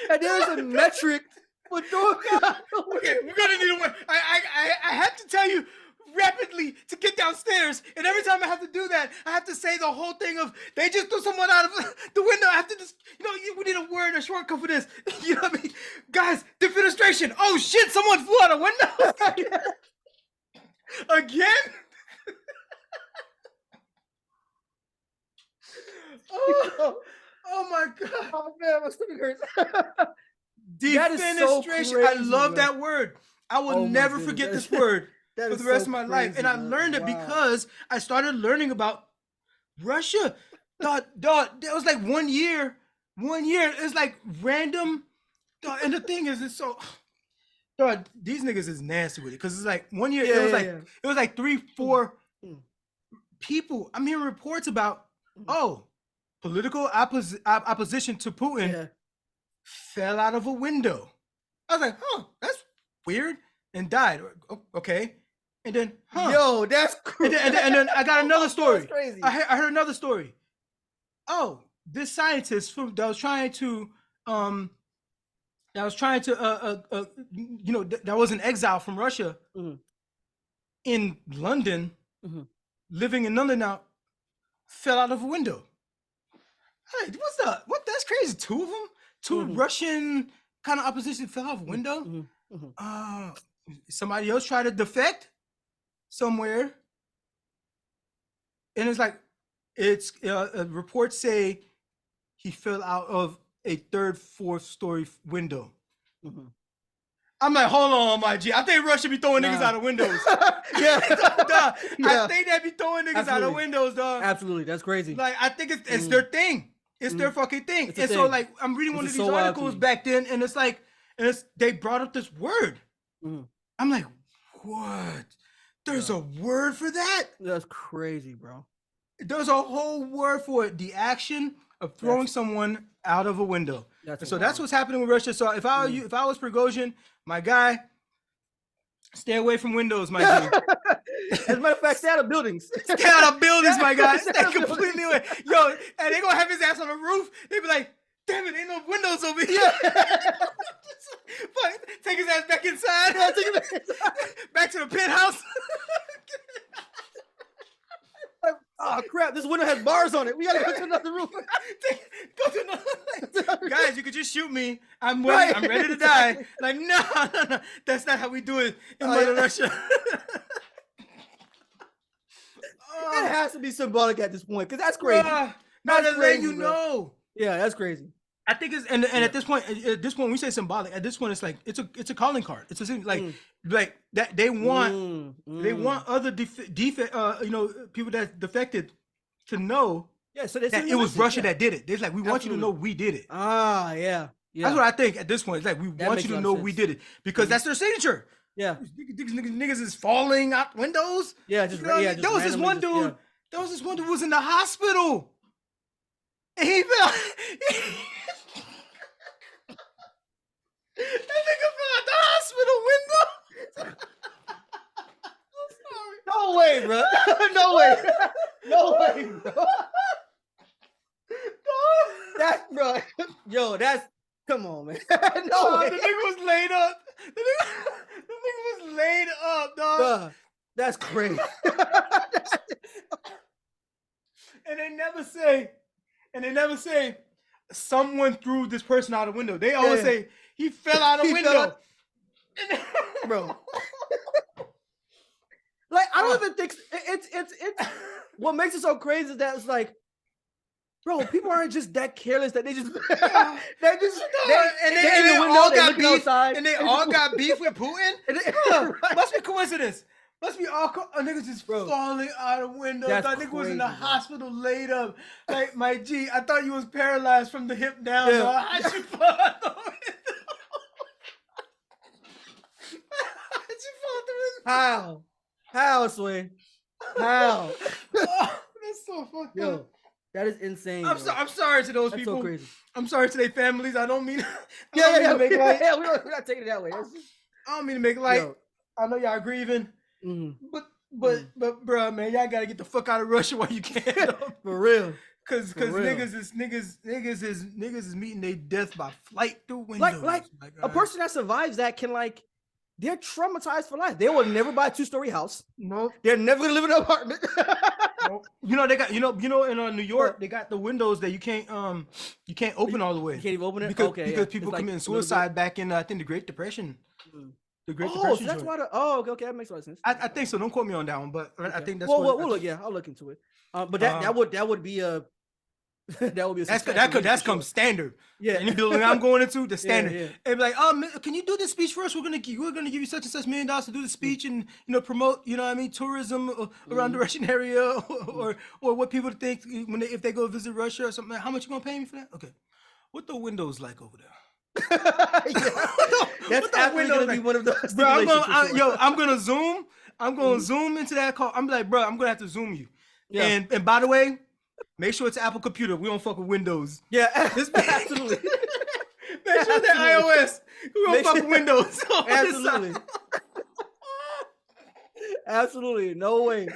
And there's a metric for doing that. Okay, we're gonna need a word. I have to tell you rapidly to get downstairs, and every time I have to do that, I have to say the whole thing of they just threw someone out of the window. I have to just, we need a word, a shortcut for this. You know what I mean? Guys, defenestration. Oh shit, someone flew out a window. Again? Oh my god. Oh man, my stomach hurts. Defenestration. So I love that word. I will never goodness. forget this word for the rest of my life. And I man. learned it because I started learning about Russia. Dog, that was like 1 year. 1 year. It's like random. Dog, and the thing is, it's so. Dog, these niggas is nasty with it because it's like 1 year. It was like 3-4 people. I'm hearing reports about. Political opposition to Putin fell out of a window. I was like, that's weird, and died. Okay, and then, yo, that's crazy. And then I got another story. That's crazy. I heard another story. This scientist that was trying to that was in exile from Russia in London, living in London now, fell out of a window. Hey, what? That's crazy. Two of them? Two Russian kind of opposition fell off a window? Somebody else tried to defect somewhere. And it's like, reports say he fell out of a 3rd, 4th story window. I'm like, hold on, my G. I think Russia be throwing niggas out of windows. I think they be throwing niggas out of windows, dog. Absolutely, that's crazy. Like, I think it's their thing. It's their fucking thing. And so, like, I'm reading one of these articles back then, and it's like, they brought up this word. I'm like, what? There's a word for that? That's crazy, bro. There's a whole word for it. The action of throwing someone out of a window. So that's what's happening with Russia. So if I was Prigozhin, my guy, stay away from windows, my G. As a matter of fact, stay out of buildings. Stay out of buildings, my guy. Stay completely away. Yo, and they gonna have his ass on the roof. They be like, damn it, ain't no windows over here. Take his ass back inside. Back to the penthouse. Oh crap, this window has bars on it. We gotta go to another room. Go to another. Guys, you could just shoot me. I'm ready. I'm ready to die. Like, no. That's not how we do it in Mother Russia. It has to be symbolic at this point, because that's crazy. Not to let you know. Yeah, that's crazy. I think it's at this point when we say symbolic, at this point it's like it's a calling card. It's a like that they want other people that defected to know so that it was Russia that did it. They're like, we want you to know we did it. Yeah. That's what I think at this point. It's like, we want you to know we did it because that's their signature. Yeah, niggas is falling out windows. Yeah, there was this one dude. There was this one dude who was in the hospital. And he fell. That nigga fell out the hospital window. I'm sorry. No way, bro. No way. No way, bro. That's bro. Yo, that's come on, man. No way. The nigga was laid up. The nigga was laid up, dog. Bruh, that's crazy. And they never say someone threw this person out a window. They always say he fell out a window. Bro. Like, I don't even think it's what makes it so crazy is that it's like, bro, people aren't just that careless that they all got beef, and they all got beef with Putin. Must be coincidence. Must be all niggas just falling out of windows. That nigga was in the hospital laid up. Like, my G, I thought you was paralyzed from the hip down. How'd you fall out the window? How'd you fall out the window? How, Sway? How? That's so fucked up. That is insane. I'm sorry to those people. So crazy. I'm sorry to their families. I don't mean. We're not taking it that way. I don't mean to make it light. I know y'all grieving, but bro, man, y'all gotta get the fuck out of Russia while you can. For real. Cause niggas is meeting their death by flight through windows. Like a person that survives that can like they're traumatized for life. They will never buy a 2-story house. No. They're never gonna live in an apartment. You know they got in New York they got the windows that you can't open all the way. You can't even open it because okay, because yeah. people It's like committing a little suicide back in I think the Great Depression. The Great Oh, Depression. so that's joint. why okay, that makes a lot of sense. I think so. Don't quote me on that one, but I think that's well, what. we'll look. Yeah, I'll look into it. But that would be a that would be a that's come standard. Yeah, any building I'm going into, the standard. Yeah. It'd be like, can you do this speech for us? We're gonna give you such and such $1 million to do the speech and promote tourism around the Russian area or what people think if they go visit Russia or something. How much you gonna pay me for that? Okay, what the windows like over there? That's absolutely gonna be one of those. Bro, I'm gonna zoom. I'm gonna zoom into that call. I'm like, bro, I'm gonna have to zoom you. Yeah. And by the way, make sure it's an Apple computer. We don't fuck with Windows. Yeah, absolutely. Make sure that iOS. We don't fuck with Windows. Absolutely. Absolutely. No way.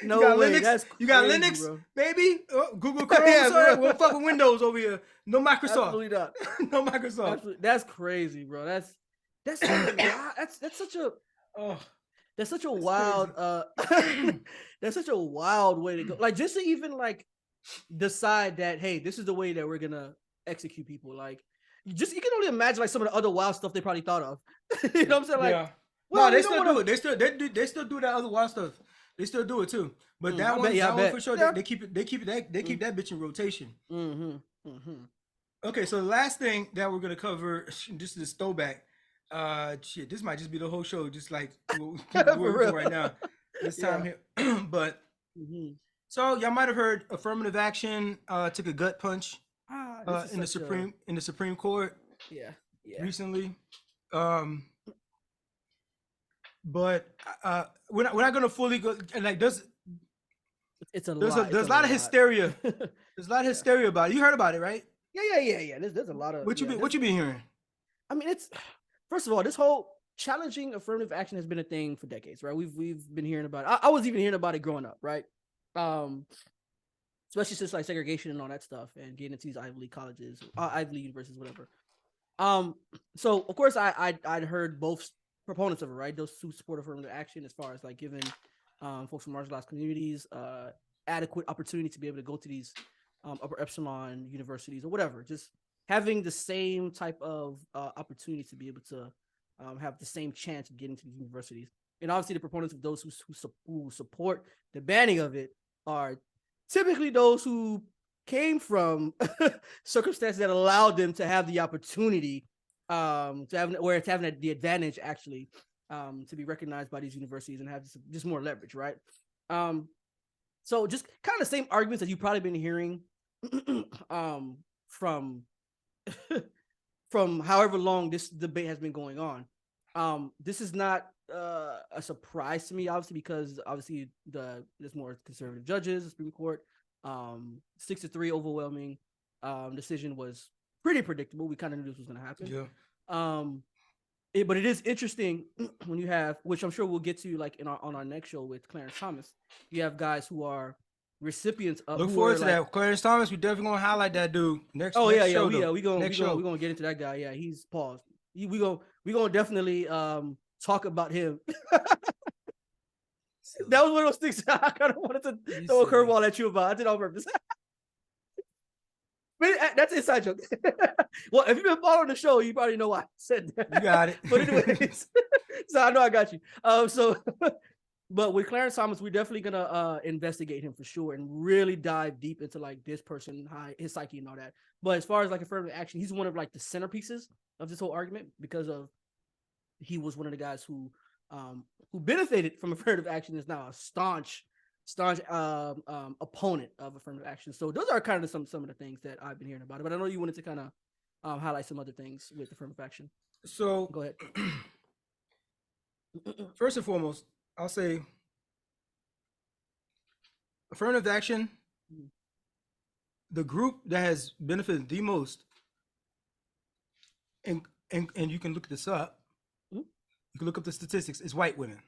No way. Linux, you got crazy, Linux, bro. Baby. Google Chrome. Sorry, we don't fuck with Windows over here. No Microsoft. Absolutely not. No Microsoft. Absolutely. That's crazy, bro. That's such a that's such a wild that's such a wild way to go. Like just to even like decide that hey, this is the way that we're gonna execute people. Like you can only imagine like some of the other wild stuff they probably thought of. You know what I'm saying? Like, yeah. well, no, they still do it. They still do that other wild stuff. They still do it too. But that one for sure. Yeah. They keep that bitch in rotation. Okay, so the last thing that we're gonna cover, just this throwback. This might just be the whole show, just like we're right now. This time here, but so y'all might have heard affirmative action took a gut punch in the Supreme Court. Yeah. Recently, but we're not gonna fully go like there's a lot of hysteria. There's a lot of hysteria about it. You heard about it, right? Yeah. There's a lot of what you been hearing? I mean, it's first of all, this whole challenging affirmative action has been a thing for decades, right? We've been hearing about it. I was even hearing about it growing up, right? Especially since like segregation and all that stuff, and getting into these Ivy League colleges, Ivy League universities, whatever. So of course I'd heard both proponents of it, right? Those who support affirmative action, as far as like giving folks from marginalized communities adequate opportunity to be able to go to these upper epsilon universities or whatever, just having the same type of opportunity to be able to have the same chance of getting to these universities. And obviously the proponents of those who support the banning of it are typically those who came from circumstances that allowed them to have the opportunity to have the advantage actually to be recognized by these universities and have just more leverage, right? So just kind of the same arguments that you've probably been hearing from however long this debate has been going on. This is not a surprise to me, obviously, because obviously there's more conservative judges, the Supreme Court. 6-3 overwhelming decision was pretty predictable. We kind of knew this was going to happen. Yeah. But it is interesting when you have, which I'm sure we'll get to like on our next show with Clarence Thomas. You have guys who are recipients of. Look forward to that. Clarence Thomas, we definitely gonna highlight that dude next. Show, we gonna get into that guy. Yeah, he's paused. We gonna definitely talk about him. That was one of those things I kind of wanted to throw a curveball at you about. I did it on purpose. But that's an inside joke. Well, if you've been following the show, you probably know why I said that. You got it. But anyways, so I know I got you. But with Clarence Thomas, we're definitely gonna investigate him for sure and really dive deep into like this person, his psyche and all that. But as far as like affirmative action, he's one of like the centerpieces of this whole argument because of he was one of the guys who benefited from affirmative action, is now a staunch opponent of affirmative action. So those are kind of some of the things that I've been hearing about it. But I know you wanted to kind of highlight some other things with affirmative action. So go ahead. First and foremost, I'll say affirmative action, the group that has benefited the most, and you can look this up. You can look up the statistics. Is white women.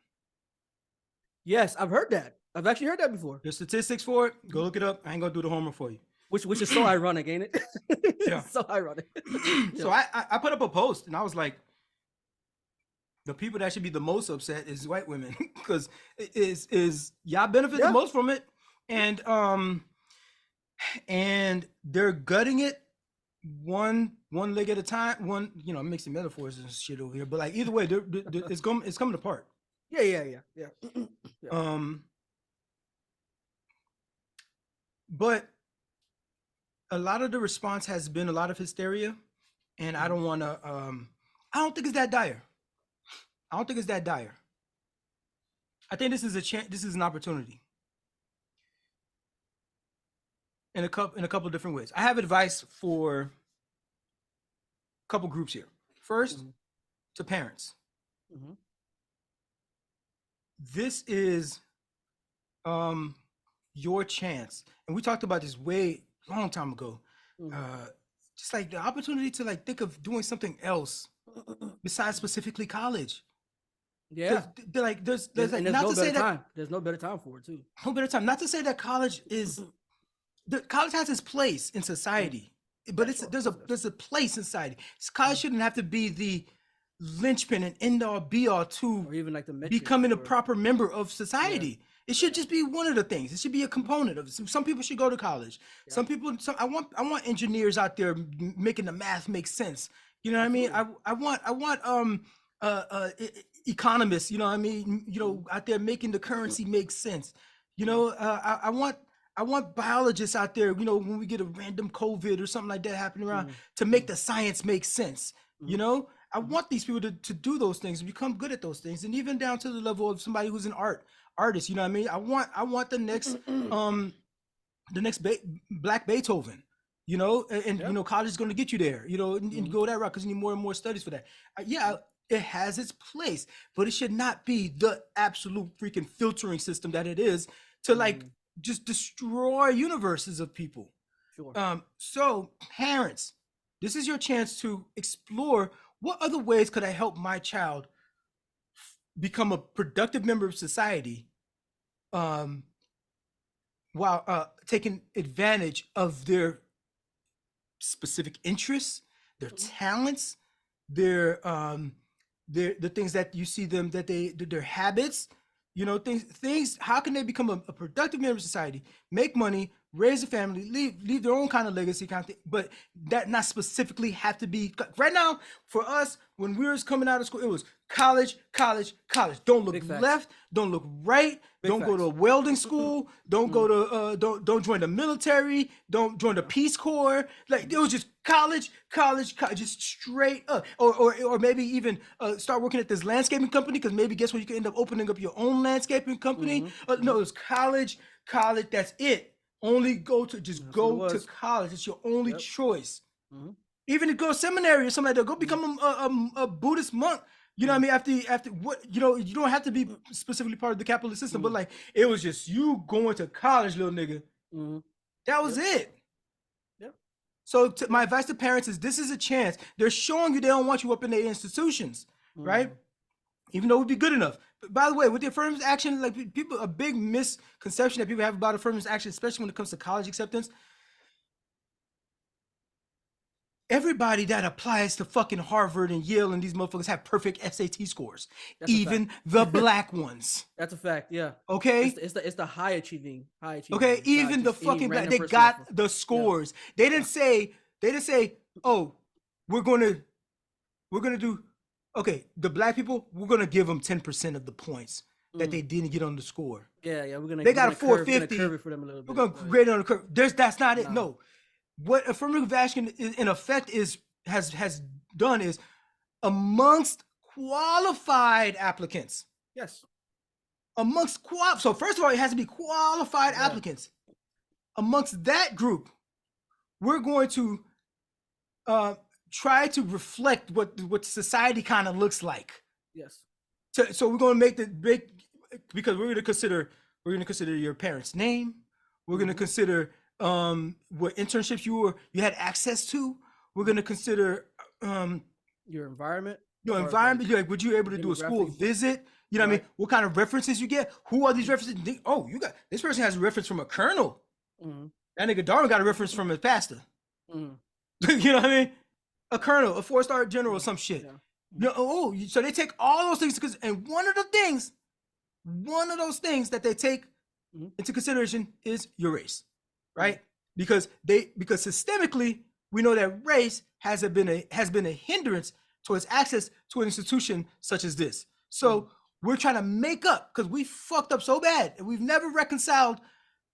Yes, I've heard that. I've actually heard that before. There's statistics for it. Go look it up. I ain't gonna do the homework for you. Which is so ironic, ain't it? Yeah, so ironic. So I put up a post and I was like, The people that should be the most upset is white women because is y'all benefit the most from it, and they're gutting it one leg at a time. I'm mixing metaphors and shit over here, but like either way, it's coming apart. Yeah. But a lot of the response has been a lot of hysteria, and I don't want to. I don't think it's that dire. I think this is a chance. This is an opportunity. In a couple of different ways. I have advice for a couple groups here. First, to parents. This is your chance, and we talked about this long time ago. Just like the opportunity to like think of doing something else besides specifically college. Yeah, there's no better time. There's no better time for it too. No better time. Not to say that college is. College has its place in society, but there's a place in society. College shouldn't have to be the linchpin and end all be all to or even like the becoming a proper member of society. It should just be one of the things. It should be a component of it. Some people should go to college. Some people. I want engineers out there making the math make sense. You know what I mean? I want economists. You know what I mean? Out there making the currency make sense. I want biologists out there, when we get a random COVID or something like that happening around to make the science make sense. I want these people to do those things and become good at those things. And even down to the level of somebody who's an artist, you know what I mean? I want the next, Black Beethoven, college is going to get you there, and go that route because you need more and more studies for that. It has its place, but it should not be the absolute freaking filtering system that it is to just destroy universes of people. Sure. So parents, this is your chance to explore what other ways could I help my child become a productive member of society, while taking advantage of their specific interests, their talents, the things that you see them their habits. Things. How can they become a productive member of society, make money, raise a family, leave their own kind of legacy kind of thing, but that not specifically have to be right now. For us, when we was coming out of school, it was college. Don't look left, don't look right, don't go to a welding school, don't go to don't join the military, don't join the Peace Corps. Like it was just college, just straight up. Or maybe even start working at this landscaping company, because maybe guess what, you can end up opening up your own landscaping company. No, it was college. That's it. Only go to college. It's your only choice. Even to go to seminary or something like that, go become a Buddhist monk. You know what I mean? After what, you don't have to be specifically part of the capitalist system, but like it was just you going to college, little nigga. That was it. Yep. So my advice to parents is this is a chance. They're showing you they don't want you up in their institutions, right? Even though it would be good enough. But by the way, with the affirmative action, like people, a big misconception that people have about affirmative action, especially when it comes to college acceptance. Everybody that applies to fucking Harvard and Yale and these motherfuckers have perfect SAT scores. Even the black ones. That's a fact, yeah. Okay? It's the high achieving. Okay, even the fucking black, they got the scores. Yeah. They didn't say, oh, we're gonna do, okay, the black people, we're gonna give them 10% of the points that they didn't get on the score. Yeah, they got a 450. We're gonna curve it for them a little bit. We're gonna grade it on the curve. That's not it. No. What affirmative action in effect has done is amongst qualified applicants. Yes. So first of all, it has to be qualified applicants. Amongst that group, we're going to try to reflect what society kind of looks like. Yes. So we're going to because we're going to consider your parents' name. We're going to consider what internships you had access to. We're going to consider your environment. Like, would you able to do a school visit? You know what I mean? What kind of references you get? Who are these references? Oh, you got this person has a reference from a colonel. That nigga Darwin got a reference from a pastor. You know what I mean? A colonel, a 4-star general, or some shit. No, so they take all those things because, and one of those things that they take into consideration is your race, right? Because systemically we know that race has been a hindrance towards access to an institution such as this. So we're trying to make up because we fucked up so bad and we've never reconciled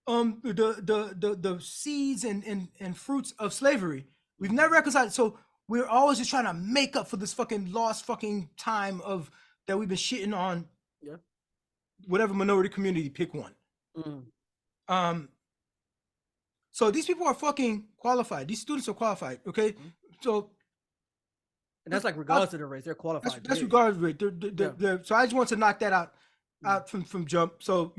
the seeds and fruits of slavery. We've never reconciled it. So we're always just trying to make up for this fucking lost fucking time of that we've been shitting on whatever minority community, pick one. So these people are fucking qualified. These students are qualified, okay? So and that's like regardless of the race, they're qualified. That's regardless of race. So I just want to knock that out from jump. So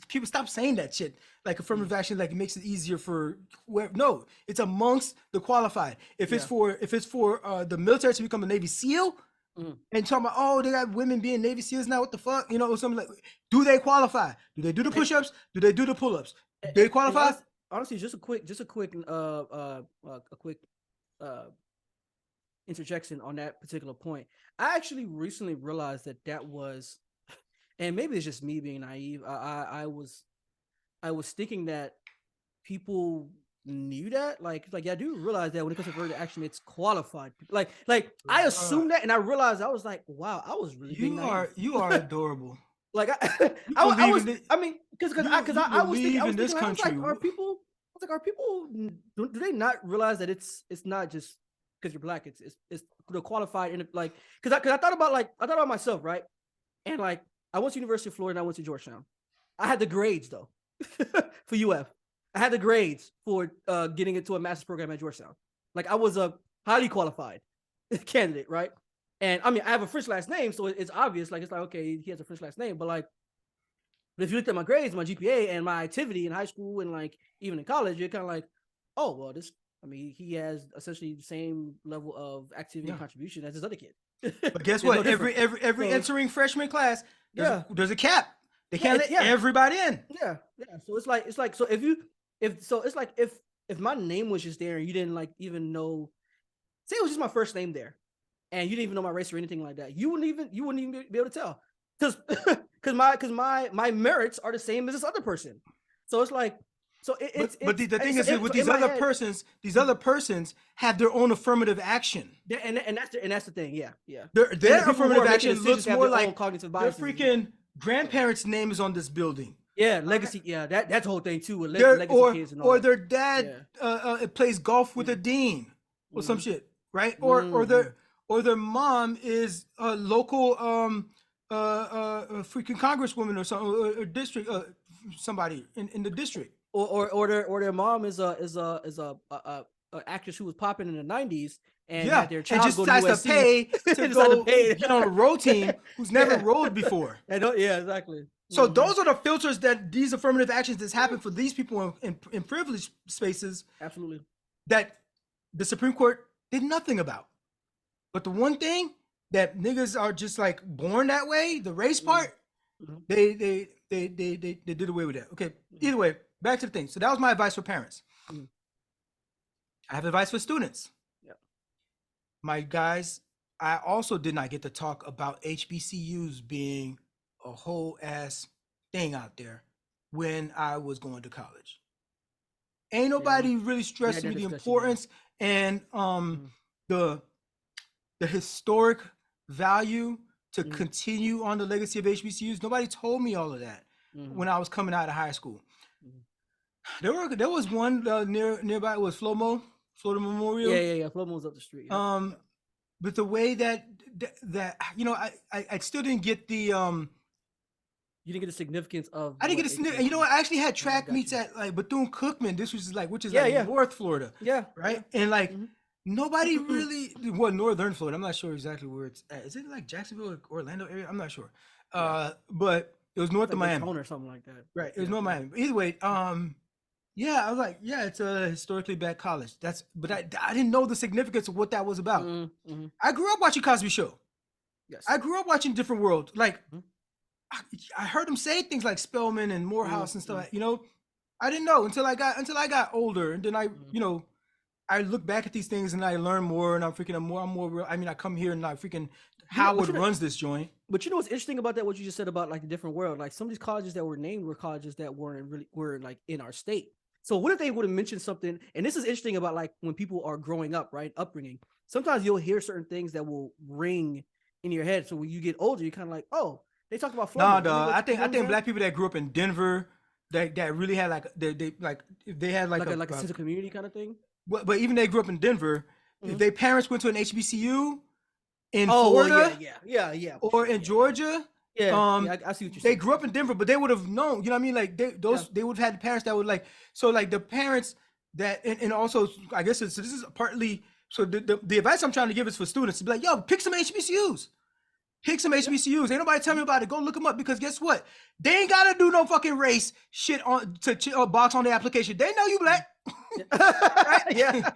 people stop saying that shit. Like affirmative action, like it makes it easier for whoever. No, it's amongst the qualified. If it's for the military to become a Navy SEAL, and talking about they got women being Navy SEALs now, what the fuck, or something like. Do they qualify? Do they do the push-ups? Do they do the pull-ups? Do they qualify? Honestly, just a quick interjection on that particular point. I actually recently realized that was, and maybe it's just me being naive. I was thinking that people knew that, like I do realize that when it comes to affirmative action, it's qualified. Like I assumed that, and I realized I was like, wow, I was really being naive. You are adorable. Like I was thinking, are people do they not realize that it's not just because you're black, it's the qualified, and like because I thought about myself, right? And like I went to University of Florida and I went to Georgetown. I had the grades though for UF. I had the grades for getting into a master's program at Georgetown. Like I was a highly qualified candidate, right? And I mean, I have a French last name, so it's obvious. Like it's like, okay, he has a French last name, but if you looked at my grades, my GPA, and my activity in high school and like even in college, you're kind of like, oh well, he has essentially the same level of activity and contribution as this other kid. But guess what? Every entering freshman class, there's a cap. They can't let everybody in. Yeah. So it's like so if my name was just there and you didn't like even know, say it was just my first name there, and you didn't even know my race or anything like that, you wouldn't even be able to tell, because my merits are the same as this other person. So it's like, so the thing is with these other persons have their own affirmative action. And that's the thing. Yeah. Their affirmative action looks more like cognitive their biases. freaking grandparents' name is on this building. Yeah, legacy. Yeah, that's the whole thing too. With legacy kids and all or that. Their dad plays golf with a dean or some shit, right? Or their mom is a local freaking congresswoman or something, or district somebody in the district. Or their mom is a actress who was popping in the 90s and had their child just go to has to pay to go get on a road team who's never rode before. Exactly. So those are the filters that these affirmative actions that's happened for these people in privileged spaces. Absolutely. That the Supreme Court did nothing about. But the one thing that niggas are just like born that way, the race part, they did away with that. Okay. Either way, back to the thing. So that was my advice for parents. I have advice for students. Yep. My guys, I also did not get to talk about HBCUs being a whole ass thing out there when I was going to college. Ain't nobody really stressed me the importance and the historic value to continue on the legacy of HBCUs. Nobody told me all of that when I was coming out of high school. There was one nearby. It was Florida Memorial. Yeah. Flomo's up the street. Yeah. But the way that I still didn't get the you didn't get the significance of. I didn't get the significance. You know what? I actually had track meets at like Bethune-Cookman. This was like, which is North Florida. Yeah. Right. And like nobody really. Well, Northern Florida. I'm not sure exactly where it's at. Is it like Jacksonville or Orlando area? I'm not sure. But it was north of Miami or something like that. Right. It was north of Miami. Either way, yeah, I was like, yeah, it's a historically black college. But I didn't know the significance of what that was about. I grew up watching Cosby Show. Yes. I grew up watching Different World. Like, I heard him say things like Spelman and Morehouse and stuff. I didn't know until I got older, and then I look back at these things and I learn more, and I'm more real. I mean, I come here and I freaking Howard runs this joint. But you know what's interesting about that? What you just said about like the different world, like some of these colleges that were named were colleges that were like in our state. So what if they would have mentioned something? And this is interesting about like when people are growing up, right? Upbringing. Sometimes you'll hear certain things that will ring in your head. So when you get older, you're kind of like, oh, they talked about Florida. No, I think black people that grew up in Denver that really had like they had like a sense of community kind of thing. But even they grew up in Denver, if their parents went to an HBCU in Florida, yeah, or in Georgia, I see what you're saying. They grew up in Denver, but they would have known, you know what I mean? Like they would have had parents that would like, so like the parents that, and also I guess this is partly, so the advice I'm trying to give is for students to be like, yo, pick some HBCUs. Pick some HBCUs. Ain't nobody tell me about it. Go look them up, because guess what? They ain't gotta do no fucking race shit on to box on the application. They know you black. Right? Yeah.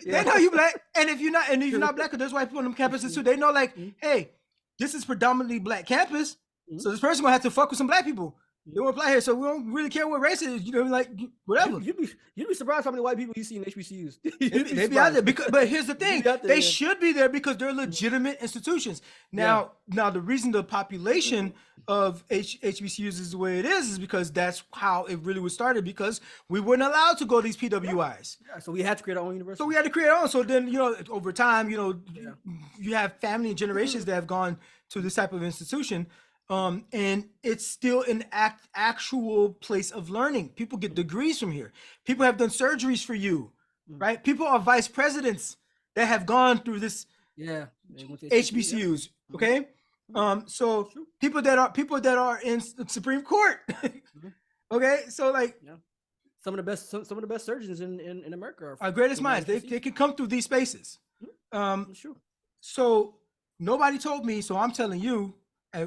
They know you black. And if you're not black, because there's white people on them campuses too, they know like, hey, this is predominantly black campus. So this person gonna have to fuck with some black people. They won't apply here, so we don't really care what race it is. You know, like whatever. You'd be surprised how many white people you see in HBCUs. They be out there but here's the thing: they should be there because they're legitimate institutions. Now the reason the population of HBCUs is the way it is because that's how it really was started. Because we weren't allowed to go to these PWIs. Yeah, so we had to create our own university. So we had to create our own. So then over time, you have family and generations that have gone to this type of institution. And it's still an actual place of learning. People get degrees from here. People have done surgeries for you, right? People are vice presidents that have gone through this HBCUs. Okay. So people that are in the Supreme Court. Okay. So like some of the best surgeons in America are greatest minds. They can come through these spaces. So nobody told me, so I'm telling you,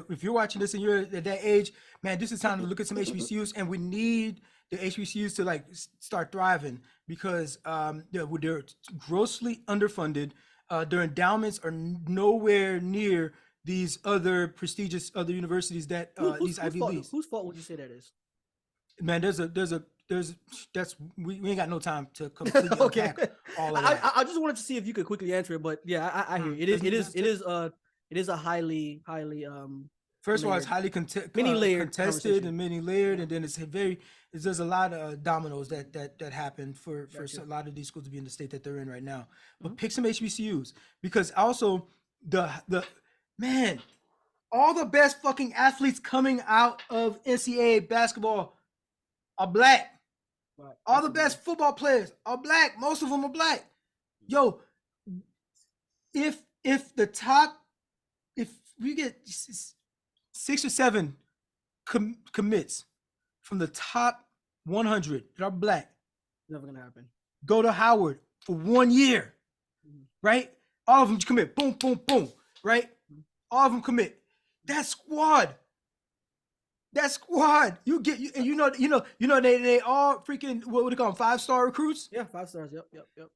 if you're watching this and you're at that age, man, this is time to look at some HBCUs, and we need the HBCUs to like start thriving because they're grossly underfunded. Their endowments are nowhere near these other prestigious other universities that these Ivy Leagues. Whose fault would you say that is? Man, we ain't got no time to completely unpack all of that. I just wanted to see if you could quickly answer it, but yeah, I hear you. It is a highly first of all, it's highly many layered contested and many layered, and then there's a lot of dominoes that happen for a lot of these schools to be in the state that they're in right now. But pick some HBCUs, because also all the best fucking athletes coming out of NCAA basketball are black. Right. All the best football players are black. Most of them are black. Yo, if we get 6 or 7 commits from the top 100 that are black, never gonna happen. Go to Howard for 1 year, right? All of them commit. Boom, boom, boom, right? All of them commit. That squad. You get they all freaking what would they call them? 5-star recruits? Yeah, 5 stars. Yep.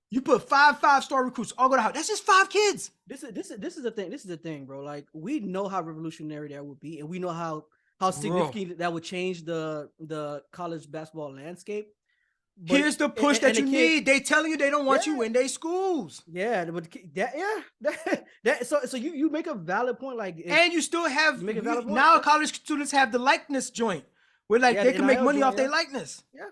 You put 5-star recruits all go to Howard. That's just 5 kids. This is the thing. This is the thing, bro. Like we know how revolutionary that would be, and we know how significant that would change the college basketball landscape. But, here's the push that you need. They telling you they don't want you in their schools. Yeah, but so you make a valid point. Like, and you still have now college students have the likeness joint where like they can make money off their likeness. Yeah.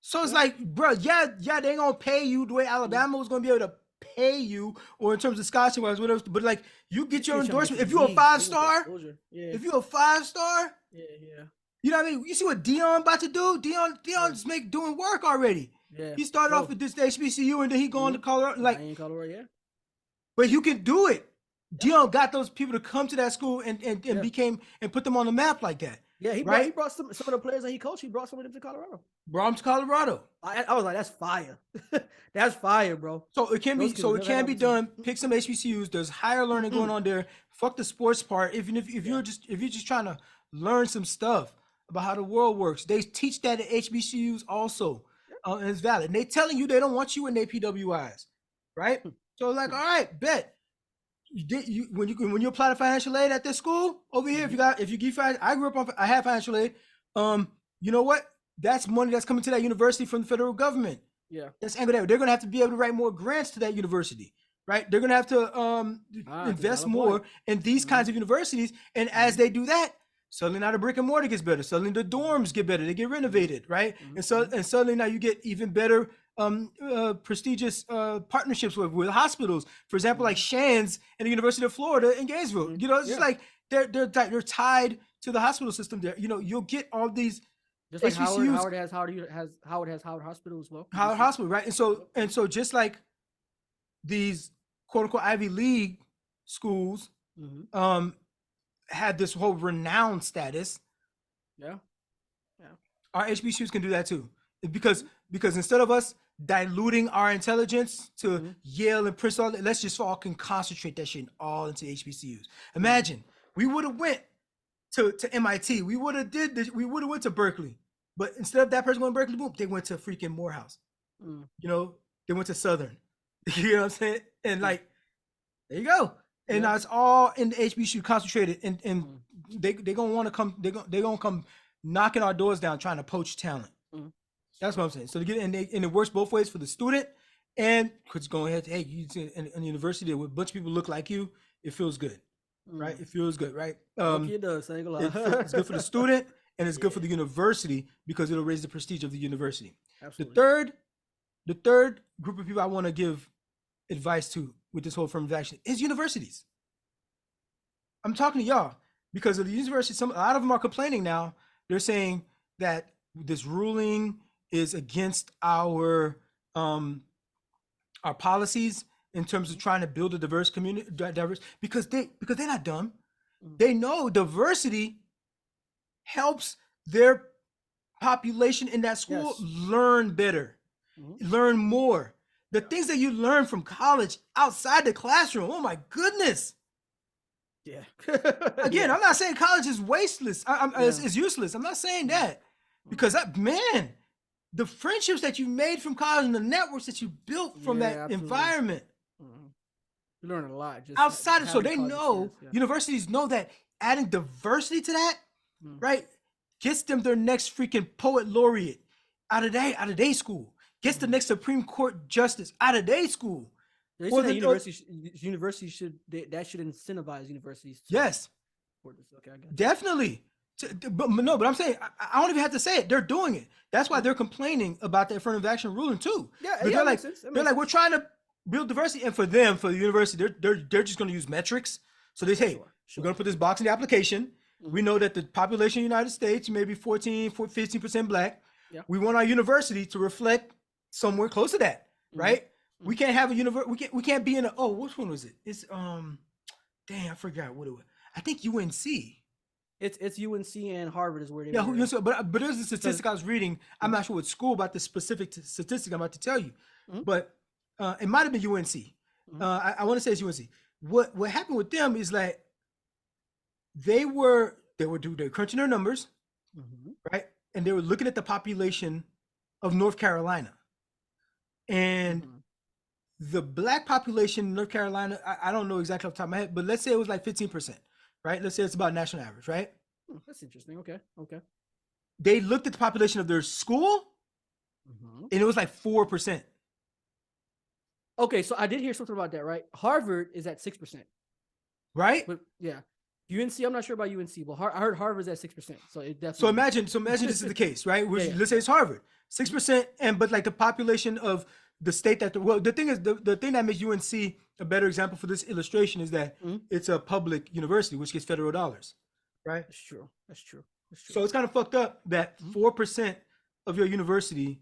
So it's like, bro, they ain't gonna pay you the way Alabama was gonna be able to pay you, or in terms of scholarship wise, whatever. But like, you get your endorsement if you're a 5-star. If you're a 5-star. Yeah. You know what I mean? You see what Dion about to do? Dion's doing work already. Yeah. He started off with this HBCU and then he going to Colorado. Like, Colorado, but you can do it. Dion got those people to come to that school and became and put them on the map like that. Yeah, he brought some of the players that he coached. He brought some of them to Colorado. Brought them to Colorado. I was like, that's fire. That's fire, bro. So it can be done. Pick some HBCUs. There's higher learning going on there. Fuck the sports part. If you're just trying to learn some stuff about how the world works, they teach that at HBCUs also, and it's valid. And they telling you they don't want you in their PWIs, right? So like, all right, bet. When you apply to financial aid at this school over here, if you give I grew up on, I had financial aid. You know what? That's money that's coming to that university from the federal government. Yeah, that's angled. They're gonna have to be able to write more grants to that university. right? They're gonna have to invest valid more point. in these kinds of universities, and as they do that, suddenly now the brick and mortar gets better. Suddenly the dorms get better. They get renovated, right? And suddenly now you get even better prestigious partnerships with hospitals. For example, like Shands and the University of Florida in Gainesville. You know, it's just like they're tied to the hospital system there. You know, you'll get all these just like HBCUs. Howard has Howard Hospital as well. Howard Hospital, right? And so just like these quote unquote Ivy League schools had this whole renowned status. Yeah. Our HBCUs can do that too. Because instead of us diluting our intelligence to Yale and Princeton, let's just all can concentrate that shit all into HBCUs. Imagine we would have went to MIT. We would have went to Berkeley. But instead of that person going to Berkeley, boom, they went to freaking Morehouse. You know, they went to Southern. You know what I'm saying? And like, there you go. And now it's all in the HBCU concentrated, and they gonna want to come. They gonna come knocking our doors down, trying to poach talent. That's what I'm saying. So to get and it works both ways for the student, and because going ahead, hey, you in a university with a bunch of people look like you, it feels good, right? It feels good, right? It does. It's good for the student, and it's good for the university because it'll raise the prestige of the university. Absolutely. The third group of people I want to give advice to with this whole affirmative action is universities. I'm talking to y'all because of the university. A lot of them are complaining now. They're saying that this ruling is against our policies in terms of trying to build a diverse community, because they're not dumb. They know diversity helps their population in that school learn better, learn more. The things that you learn from college outside the classroom, oh my goodness. Yeah. Again, I'm not saying college is wasteless. It's useless. I'm not saying that. Because the friendships that you made from college and the networks that you built from that environment. You learn a lot. Just outside of, so they know, universities know that adding diversity to that, right, gets them their next freaking poet laureate out of their school. Gets the next Supreme Court justice out of their school. They said that universities should incentivize universities. Yes, okay, I got definitely. But I'm saying I don't even have to say it. They're doing it. That's why they're complaining about the affirmative action ruling too. They're like, we're trying to build diversity, and for them, for the university, they're just going to use metrics. So they say, we're going to put this box in the application. We know that the population of the United States may be 15% black. We want our university to reflect somewhere close to that, right? We can't have a university. We can't be in a. Which one was it? It's I forgot what it was. I think UNC. It's UNC and Harvard is where they. Yeah, but there's a statistic I was reading. I'm not sure what school about the specific statistic I'm about to tell you, but it might have been UNC. I want to say it's UNC. What happened with them is like they were crunching their numbers, right? And they were looking at the population of North Carolina. And the black population in North Carolina, I don't know exactly off the top of my head, but let's say it was like 15%, right? Let's say it's about national average, right? That's interesting. Okay. They looked at the population of their school, and it was like 4%. Okay, so I did hear something about that, right? Harvard is at 6%. Right? But yeah. UNC, I'm not sure about UNC, but I heard Harvard's at 6%. So it definitely. So imagine this is the case, right? Let's say it's Harvard, 6%, but like the population of the state that the thing is the thing that makes UNC a better example for this illustration is that it's a public university which gets federal dollars, right? That's true. So it's kind of fucked up that 4% of your university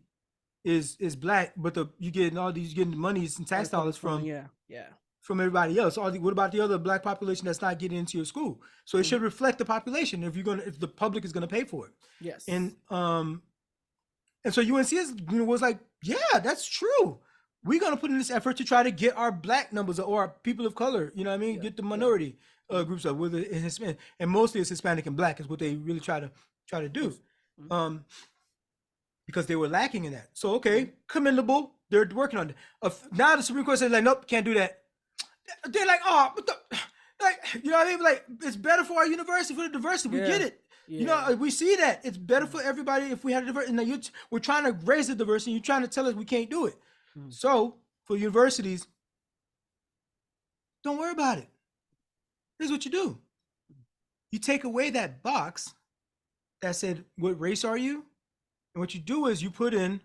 is black, but you're getting monies and tax dollars from from everybody else. What about the other black population that's not getting into your school? So it should reflect the population if the public is gonna pay for it. Yes. And so UNC was like, yeah, that's true. We're gonna put in this effort to try to get our black numbers or our people of color, you know what I mean? Get the minority groups up with it, Hispanic, and mostly it's Hispanic and black is what they really try to do. Because they were lacking in that. So commendable. They're working on it. Now the Supreme Court says like, nope, can't do that. They're like, you know what I mean? Like, it's better for our university for the diversity. We get it. You know, we see that it's better for everybody if we had a diversity. And we're trying to raise the diversity. You're trying to tell us we can't do it. So for universities, Don't worry about it. Here's what you do. You take away that box that said, what race are you? And what you do is you put in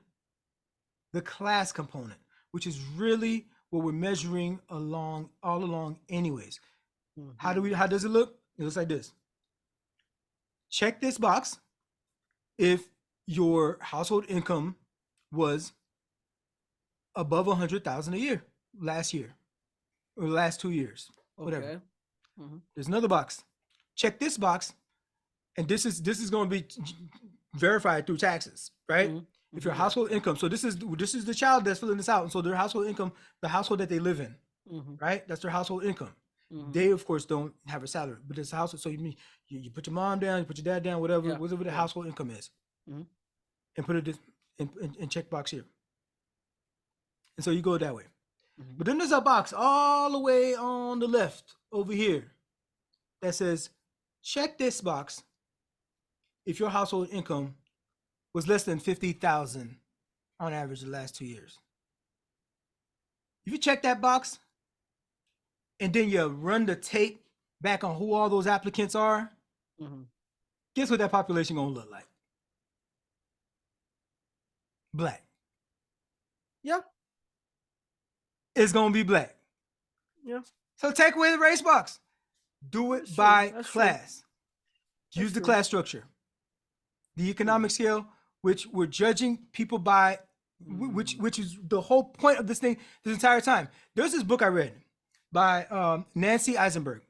the class component, which is really what we're measuring all along anyways. Mm-hmm. How does it look? It looks like this. Check this box if your household income was above 100,000 a year last year or the last 2 years, whatever. Okay. Mm-hmm. There's another box. Check this box, and this is going to be verified through taxes, right? Mm-hmm. If your household income, so this is the child that's filling this out, and so their household income, the household that they live in, right? That's their household income. They of course don't have a salary, but it's a household. So you put your mom down, you put your dad down, whatever the household income is, and put it in check box here. And so you go that way. But then there's a box all the way on the left over here that says, check this box if your household income was less than 50,000 on average the last 2 years. If you check that box and then you run the tape back on who all those applicants are, guess what that population gonna look like? Black. Yeah. It's gonna be black. Yeah. So take away the race box. Do it That's by true. That's class. true. Use the true. class structure. The economic scale, which we're judging people by, which is the whole point of this thing this entire time. There's this book I read by Nancy Eisenberg.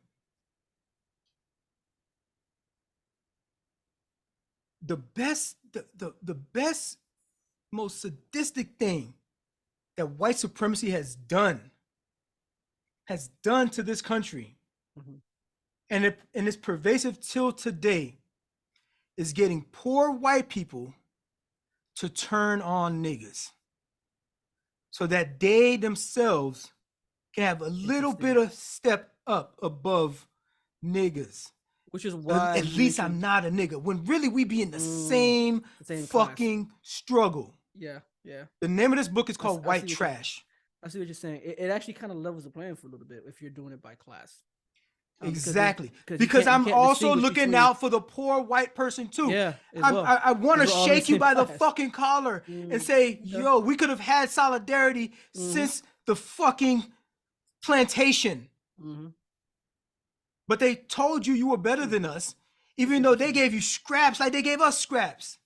The best, most sadistic thing that white supremacy has done to this country, and it's pervasive till today, is getting poor white people to turn on niggas so that they themselves can have a little bit of step up above niggas. Which is why at least I'm not a nigga, when really we be in the same fucking struggle. Yeah, yeah. The name of this book is called White Trash. I see what you're saying. It actually kind of levels the playing field a little bit if you're doing it by class. Exactly, because I'm also looking out for the poor white person too. Yeah, I want to shake you by the fucking collar and say, yo, we could have had solidarity since the fucking plantation. But they told you were better than us, even though they gave you scraps like they gave us scraps.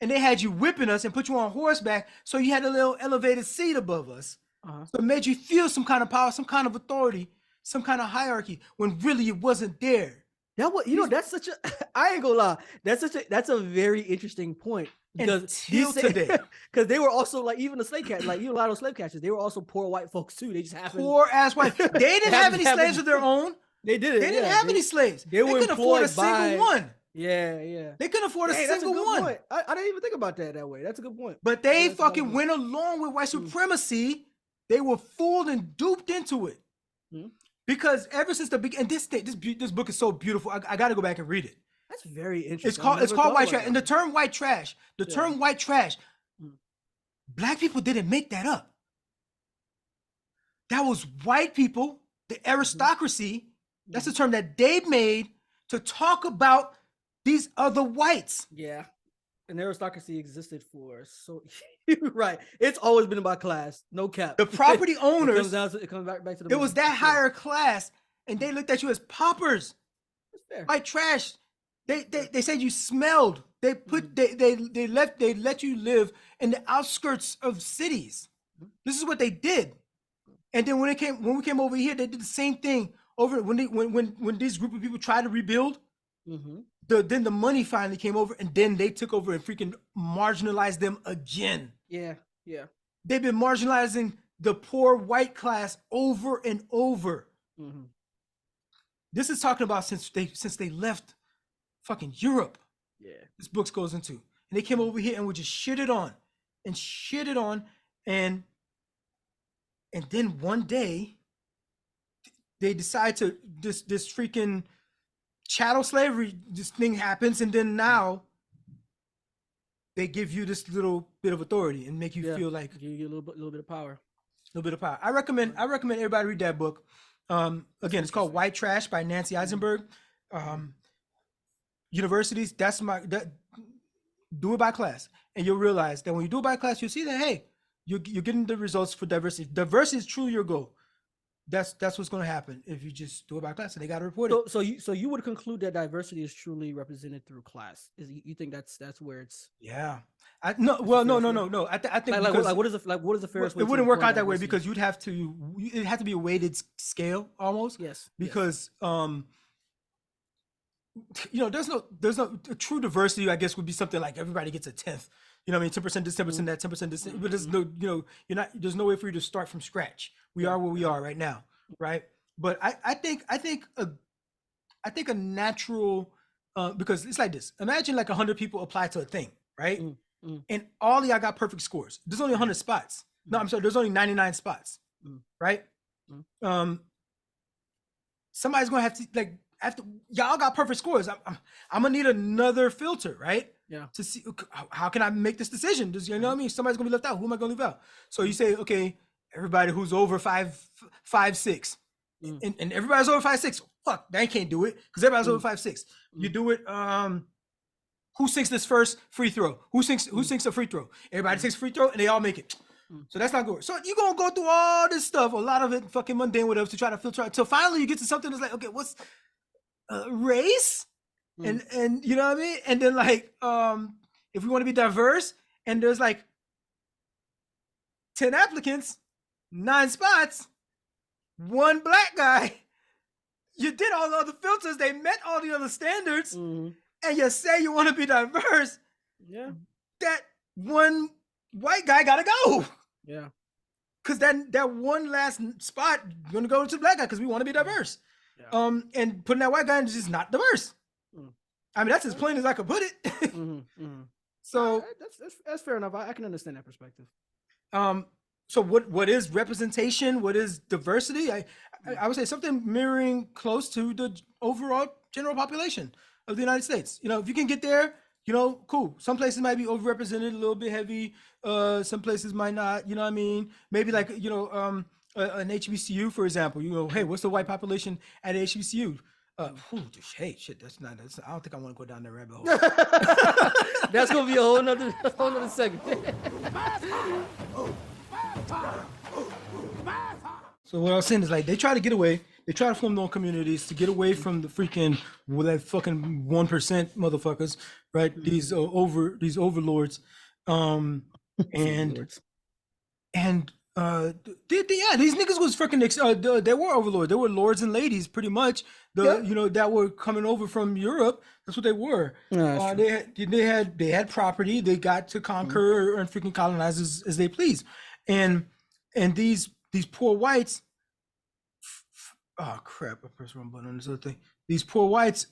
And they had you whipping us and put you on horseback, so you had a little elevated seat above us. So it made you feel some kind of power, some kind of authority, some kind of hierarchy, when really it wasn't there. That's such a, I ain't gonna lie, that's a very interesting point. Because today, because they were also like, even the slave catchers, like even a lot of slave catchers, they were also poor white folks too. They just happened poor ass white. They didn't have any slaves of their own. They didn't. They didn't have any slaves. They couldn't afford a single one. Yeah. They couldn't afford a single one. Point. I didn't even think about that way. That's a good point. But they fucking went along with white supremacy. They were fooled and duped into it. Because ever since the beginning, and this book is so beautiful. I got to go back and read it. That's very interesting. It's called White Trash. And the term white trash, term white trash, black people didn't make that up. That was white people, the aristocracy. That's the term that they made to talk about these other whites. Yeah. And aristocracy existed for right. It's always been about class. No cap. The property owners. It comes back to the. It was that higher class, and they looked at you as paupers. White trash. They said you smelled. They let you live in the outskirts of cities. This is what they did. And then when we came over here, they did the same thing over when this group of people tried to rebuild. Then the money finally came over, and then they took over and freaking marginalized them again. Yeah. They've been marginalizing the poor white class over and over. This is talking about since they left fucking Europe. Yeah. This book goes into. And they came over here and would just shit it on. And then one day they decide to this freaking chattel slavery, this thing happens, and then now they give you this little bit of authority and make you feel like you get a little bit of power. I recommend everybody read that book. Again, it's called White Trash by Nancy Eisenberg. Universities, do it by class, and you'll realize that when you do it by class, you'll see that hey, you're getting the results for diversity. Diversity is truly your goal. That's what's going to happen if you just do it by class, and they got to report it. So you would conclude that diversity is truly represented through class? You think that's where it's? Yeah. No. I think what is the fairest way? It wouldn't work out that way because it'd have to be a weighted scale almost. Yes. Because there's no true diversity. I guess would be something like everybody gets a 10th. You know what I mean? 10% this, 10% that, 10% this. But there's no, there's no way for you to start from scratch. We are where we are right now, right? But I think a natural because it's like this. Imagine like 100 people apply to a thing, right? And all of y'all got perfect scores. There's only 100 spots. No, I'm sorry. There's only 99 spots, right? Somebody's gonna have to like after y'all got perfect scores. I'm gonna need another filter, right? Yeah. To see how can I make this decision? Does you know what I mean? Somebody's gonna be left out. Who am I gonna leave out? So you say, okay, everybody who's over 5'6", and everybody's over 5'6". Fuck, they can't do it because everybody's over 5'6". You do it. Who sinks this first free throw? Who sinks a free throw? Everybody takes a free throw and they all make it. So that's not good. So you're gonna go through all this stuff, a lot of it fucking mundane, whatever, to try to filter out until finally you get to something that's like, okay, what's race? And you know what I mean? And then like if we want to be diverse and there's like 10 applicants, 9 spots, 1 black guy, you did all the other filters, they met all the other standards, and you say you want to be diverse. Yeah. That 1 white guy gotta go. Yeah. Cause that 1 last spot gonna go to the black guy because we want to be diverse. Yeah. And putting that white guy in is just not diverse. I mean, that's as plain as I could put it. So that's fair enough. I can understand that perspective. So what is representation? What is diversity? I would say something mirroring close to the overall general population of the United States. If you can get there, cool. Some places might be overrepresented, a little bit heavy. Some places might not. You know what I mean? Maybe like an HBCU, for example. Hey, what's the white population at HBCU? Hey, shit. That's I don't think I want to go down that rabbit hole. That's gonna be a whole nother segment. So what I was saying is like they try to get away. They try to form their own communities to get away from the fucking 1% motherfuckers, right? These overlords, these niggas was freaking they were overlords. They were lords and ladies, pretty much. That were coming over from Europe. That's what they were. They had property. They got to conquer and freaking colonize as they please, and these poor whites. Oh crap! I pressed the wrong button on this other thing. These poor whites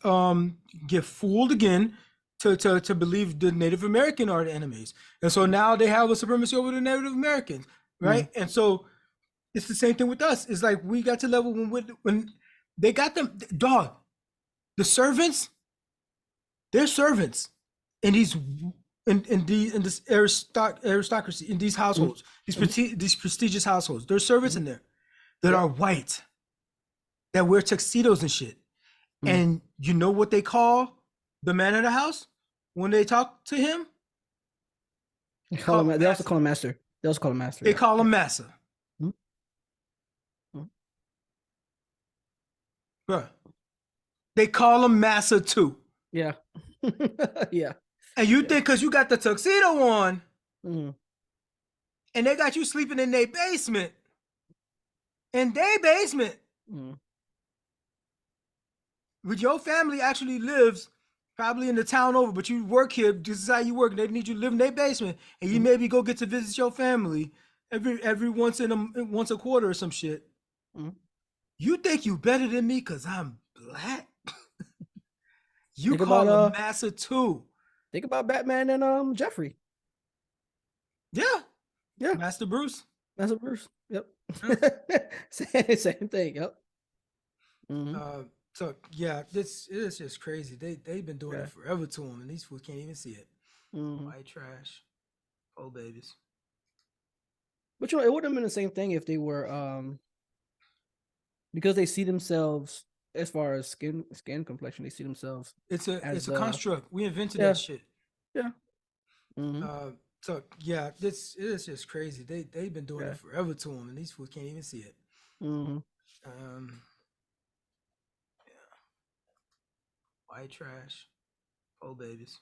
get fooled again to believe the Native American are the enemies, and so now they have a supremacy over the Native Americans, right? And so it's the same thing with us. It's like we got to level when they got them, dog. The servants, they're servants in this aristocracy, in these households, these prestigious households. There's servants in there that are white, that wear tuxedos and shit. And you know what they call the man of the house when they talk to him? They also call him master. They call him massa. Bruh. They call him massa too. Yeah. Yeah. And you think because you got the tuxedo on and they got you sleeping in their basement. With your family actually lives probably in the town over, but you work here. This is how you work. They need you to live in their basement, and you maybe go get to visit your family every once a quarter or some shit. You think you better than me because I'm black? You think call him massa too. Think about Batman and Jeffrey. Yeah. Master Bruce. Yep. Same thing. Yep. So yeah, this is just crazy. They've been doing it forever to them, and these fools can't even see it. White trash, old babies. But it wouldn't have been the same thing if they were because they see themselves as far as skin complexion, they see themselves. It's a as, construct. We invented yeah. that shit. Yeah. Mhm. So yeah, this is just crazy. They've been doing Yeah. it forever to them, and these fools can't even see it. Mhm. Yeah. White trash. Old babies.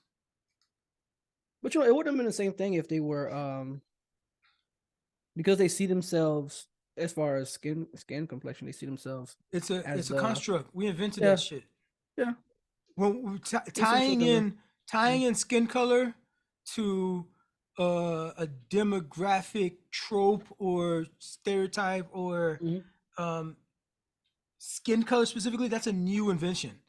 But it wouldn't have been the same thing if they were because they see themselves as far as skin complexion, they see themselves. It's a as, construct. We invented yeah. that shit. Yeah. When we tying in skin color to a demographic trope or stereotype or skin color specifically, that's a new invention.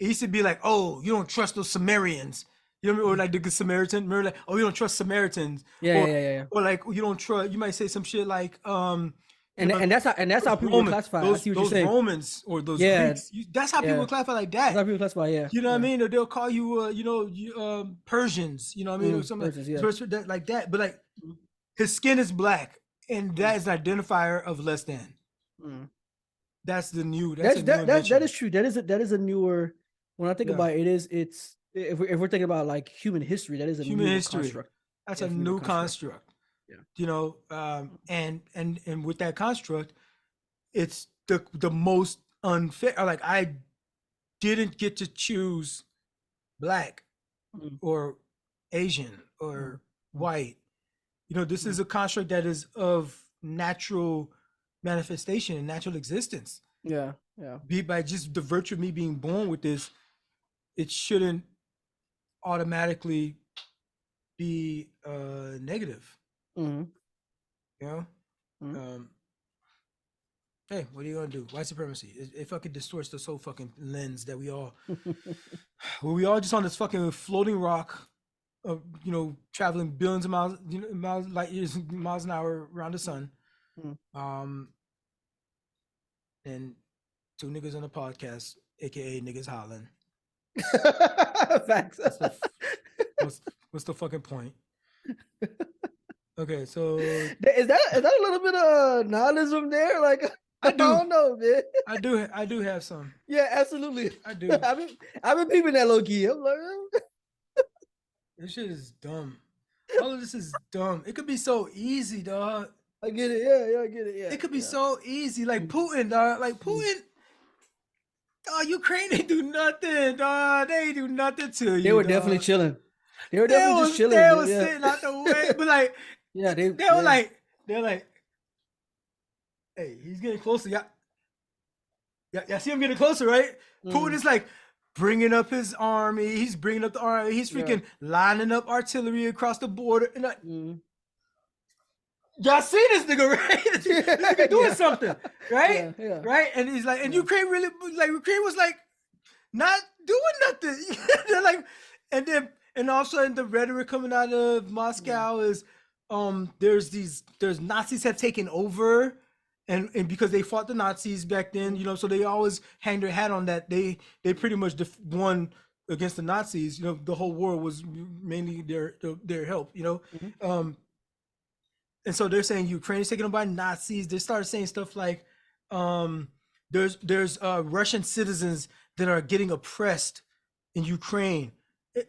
It used to be like, oh, you don't trust those Sumerians. You know, or like the Good Samaritan. Remember, like, oh, you don't trust Samaritans. Yeah. Or like, you don't trust. You might say some shit like, and that's how people were classified. I see what you're saying. Romans or those Greeks. That's how people classify like that. That's how people classify. Yeah. You know what I mean? Or they'll call you, Persians. You know what I mean? Or something Persians, like that. But like, his skin is black, and that is an identifier of less than. That's the new. That is true. That is a newer. When I think about it, it's if we're thinking about like human history, that is a human new history. Construct. That's a new construct. Yeah. You know, and with that construct, it's the most unfair. Like, I didn't get to choose black or Asian or white. You know, this is a construct that is of natural manifestation and natural existence. Yeah. By just the virtue of me being born with this, it shouldn't automatically be negative. You know? Hey, what are you gonna do? White supremacy. It fucking distorts this whole fucking lens that we all just on this fucking floating rock of, traveling billions of miles, light years, miles an hour around the sun. And two niggas on a podcast, aka niggas hollering. Facts. What's the fucking point? Okay, so is that a little bit of nihilism there? Like, I don't know, man. I do have some. Yeah, absolutely. I do. I've been peeping that low key. I'm like, this shit is dumb. All of this is dumb. It could be so easy, dog. I get it. Yeah, I get it. Yeah. It could be so easy. Like Putin, dog. Like Putin. Dog, Ukraine ain't do nothing, dog. They ain't do nothing to you. They were dog. Definitely chilling. They were definitely just chilling. They were sitting out the way, but like, they're like, hey, he's getting closer. Y'all see him getting closer, right? Putin is like bringing up his army. He's bringing up the army. He's freaking lining up artillery across the border. And like, y'all see this nigga, right? This nigga doing something, right? Yeah. Right? And he's like, and Ukraine really, like, Ukraine was like not doing nothing. They're like, and all of a sudden the rhetoric coming out of Moscow is, there's Nazis have taken over. And because they fought the Nazis back then, so they always hang their hat on that. They pretty much won against the Nazis. The whole war was mainly their help. And so they're saying Ukraine is taken over by Nazis. They started saying stuff like, there's Russian citizens that are getting oppressed in Ukraine,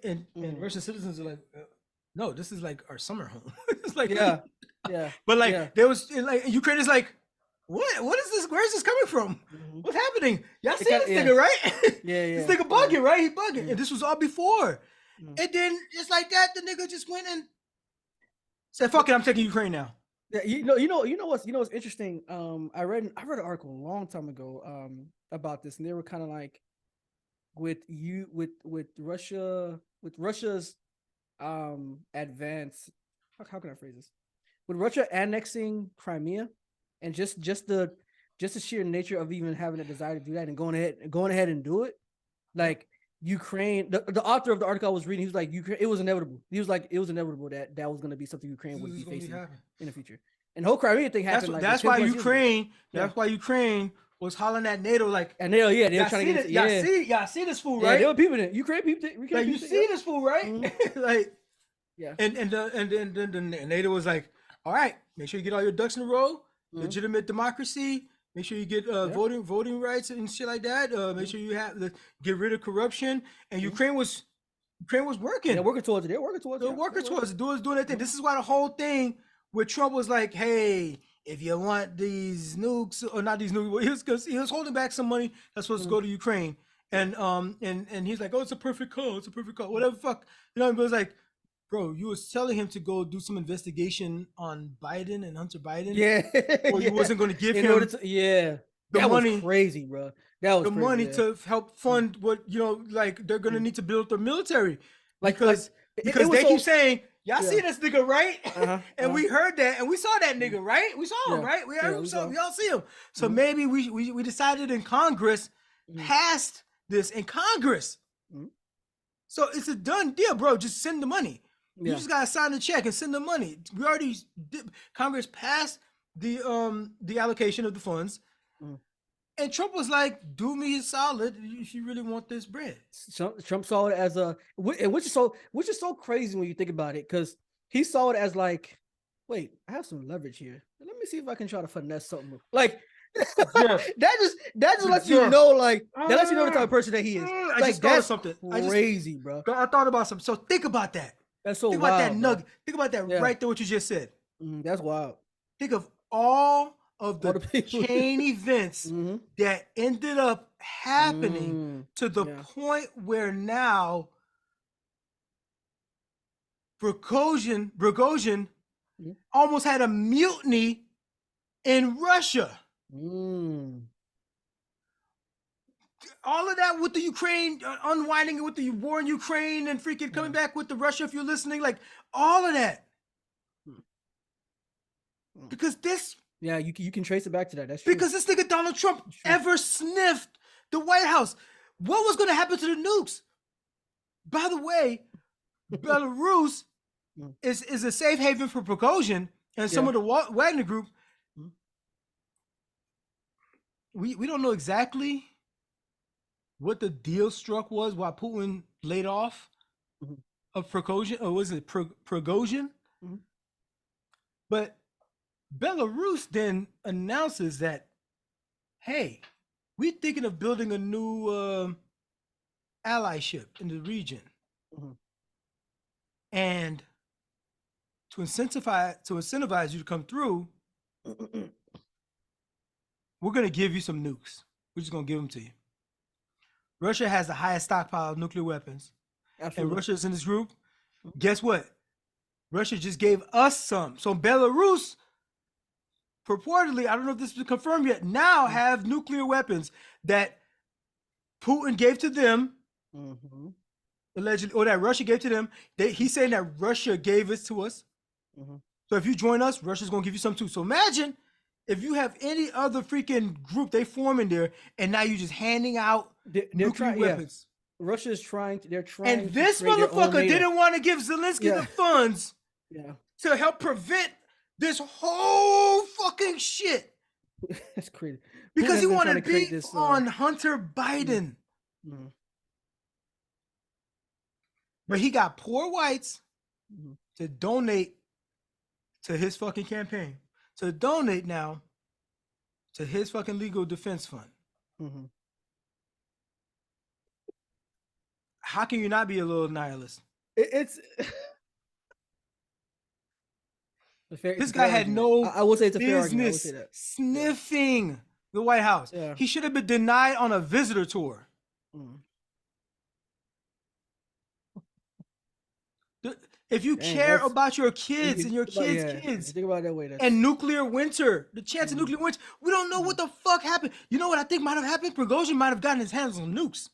and Russian citizens are like, no, this is like our summer home. It's like, yeah. But like there was like Ukraine is like, what is this? Where is this coming from? What's happening? Y'all see this nigga, right? This nigga bugging, right? He bugging. And this was all before. And then just like that, the nigga just went and said, fuck it, I'm taking Ukraine now. Yeah, what's interesting. I read an article a long time ago about this, and they were kind of like with Russia's advance. How can I phrase this? With Russia annexing Crimea, and just the sheer nature of even having a desire to do that and going ahead and do it, like Ukraine. The author of the article I was reading, he was like, Ukraine, it was inevitable. He was like, it was inevitable that was going to be something Ukraine would be facing in the future. And the whole Crimea thing happened. That's why Ukraine. That's why Ukraine was hollering at NATO like. And they were trying to get it. Y'all see this fool, right? Yeah, they were peeping it. Ukraine peeped it. Like, you see this fool, right? Like, yeah. And then NATO was like, all right, make sure you get all your ducks in a row. Legitimate democracy. Make sure you get voting rights and shit like that. Make sure you have get rid of corruption. And Ukraine was working. They're working towards it. They're working towards it. They're working towards it. Doing that thing. This is why the whole thing with Trump was like, hey, if you want these nukes or not these nukes, he was holding back some money that's supposed to go to Ukraine. And he's like, oh, it's a perfect call. It's a perfect call. Whatever, fuck. You know, but it's like, bro, you was telling him to go do some investigation on Biden and Hunter Biden. Yeah. Or you wasn't going to give him the that money. Was crazy, bro. That was the crazy, money to help fund what, you know, like they're going to need to build their military. Because they keep saying, y'all see this nigga, right? And we heard that and we saw that nigga, right? We saw him, right? We heard him, so y'all see him. So maybe we decided in Congress, passed this in Congress. So it's a done deal, bro. Just send the money. You just gotta sign the check and send the money. We already Congress passed the allocation of the funds, and Trump was like, "Do me a solid if you really want this bread." Trump saw it as which is so crazy when you think about it, because he saw it as like, wait, I have some leverage here. Let me see if I can try to finesse something. Like that just lets you know, like that lets you know the type of person that he is. I like just thought of something. Crazy, bro. I thought about something. So think about that. That's so think wild, about that nugget. Bro. Think about that right there, what you just said. That's wild. Think of all of the chain events that ended up happening to the point where now Prigozhin almost had a mutiny in Russia. All of that with the Ukraine, unwinding it with the war in Ukraine and freaking coming back with the Russia, if you're listening, like all of that. Because this... Yeah, you can trace it back to that. That's true. Because this nigga Donald Trump ever sniffed the White House. What was going to happen to the nukes? By the way, Belarus is a safe haven for Prigozhin and some of the Wagner group. We don't know exactly what the deal struck was while Putin laid off of Prigozhin, or was it Prigozhin? But Belarus then announces that, hey, we're thinking of building a new allyship in the region. And to incentivize you to come through, we're going to give you some nukes. We're just going to give them to you. Russia has the highest stockpile of nuclear weapons. And Russia's in this group. Guess what? Russia just gave us some. So Belarus, purportedly, I don't know if this has been confirmed yet, now have nuclear weapons that Putin gave to them, allegedly, or that Russia gave to them. He's saying that Russia gave it to us. So if you join us, Russia's going to give you some too. So imagine if you have any other freaking group they form in there, and now you're just handing out nuclear weapons. Russia's trying. They're trying. And this motherfucker didn't want to give Zelensky the funds Yeah. to help prevent this whole fucking shit. That's crazy. Because he wanted to beat on Hunter Biden. Mm-hmm. But he got poor whites to donate to his fucking campaign. To donate now to his fucking legal defense fund. Mm-hmm. How can you not be a little nihilist? It's this guy had no I will say it's a fair argument. I will business say that. sniffing the White House. Yeah. He should have been denied on a visitor tour. Mm. If you care about your kids and your kids' kids, think about it that way. And nuclear winter, the chance of nuclear winter, we don't know what the fuck happened. You know what I think might have happened? Prigozhin might have gotten his hands on nukes.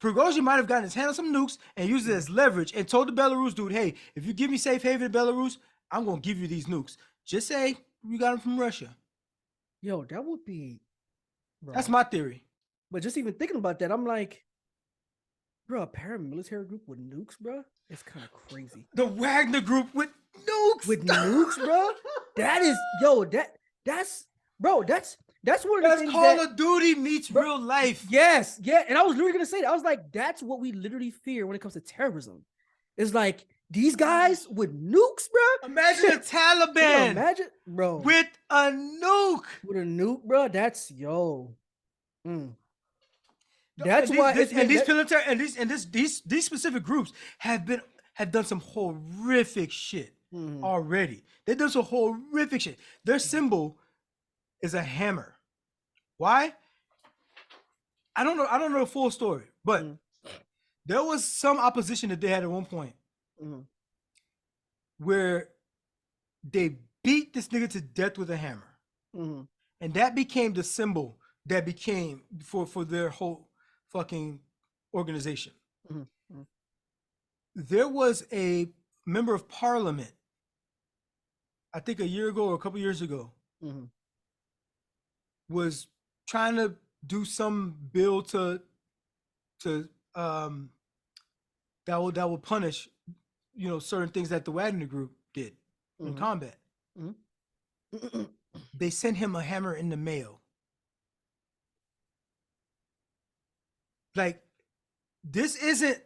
Prigozhin might have gotten his hands on some nukes and used it as leverage and told the Belarus dude, hey, if you give me safe haven in Belarus, I'm going to give you these nukes. Just say we got them from Russia. Yo, that would be... Bro. That's my theory. But just even thinking about that, I'm like, bro, a paramilitary group with nukes, bro? It's kind of crazy. The Wagner group with nukes. With nukes, bro? That is, yo, that's one of the things Call of Duty meets real life. Yes, yeah. And I was literally going to say that. I was like, that's what we literally fear when it comes to terrorism. It's like, These guys with nukes, bro. Imagine the Taliban Yeah, imagine, bro, with a nuke. with a nuke, bro. That's yo. Mm. No, That's and why these, it's these military and these specific groups have done some horrific shit already. They've done some horrific shit. Their symbol is a hammer. Why? I don't know the full story, but there was some opposition that they had at one point where they beat this nigga to death with a hammer, and that became the symbol that became for their whole fucking organization. There was a member of parliament, I think a year ago or a couple years ago, was trying to do some bill to that would punish, certain things that the Wagner group did in combat. They sent him a hammer in the mail. Like, this isn't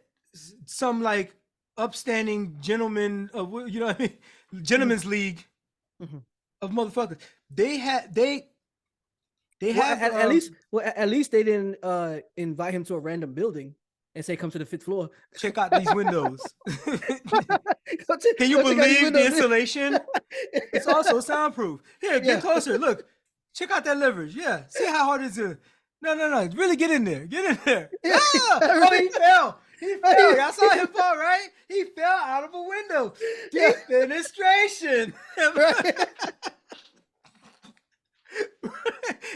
some like upstanding gentleman of, what I mean, gentleman's league of motherfuckers. At least they didn't invite him to a random building and say come to the 5th floor. Check out these windows. Can you believe the insulation? It's also soundproof. Here, get closer. Look, check out that leverage. Yeah, see how hard it is. No. Really get in there. Get in there. Yeah. Oh, he fell. Y'all saw him fall, right? He fell out of a window. Defenestration.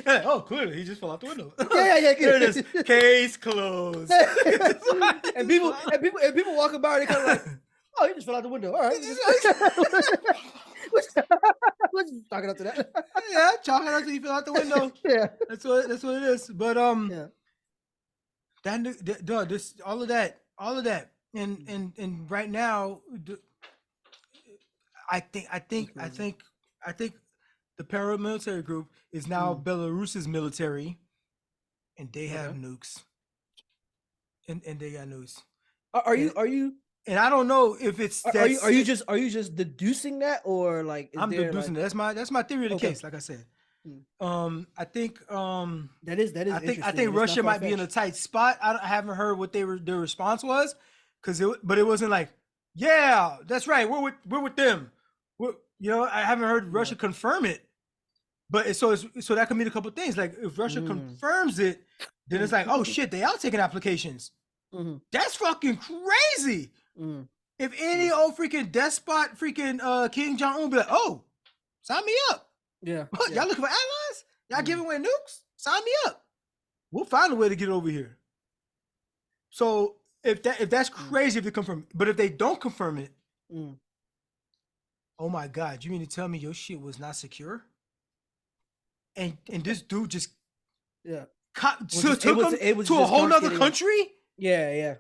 Oh, clearly he just fell out the window. Yeah. There it is. Case closed. and people walking by, they kind of like, oh, he just fell out the window. All right. What's talking up to that? Yeah, chalking up to he fell out the window. Yeah, that's what it is. But all of that, and right now, I think the paramilitary group is now Belarus's military, and they have nukes, and they got nukes. Are you? And I don't know if it's. Are you just deducing that, or like? I'm deducing that. That's my theory of the case. Like I said, I think that is. I think Russia might be in a tight spot. I haven't heard what their response was, but it wasn't like, yeah, that's right. We're with them. I haven't heard Russia confirm it. But so that could mean a couple of things. Like if Russia confirms it, then it's like, oh shit, they are taking applications. That's fucking crazy. If any old freaking despot, freaking King Jong-un be like, oh, sign me up. Yeah. What, y'all looking for allies? Y'all giving away nukes? Sign me up. We'll find a way to get over here. So if that's crazy if they confirm, but if they don't confirm it, oh my God, you mean to tell me your shit was not secure? And this dude just took him to a whole nother country? Yeah.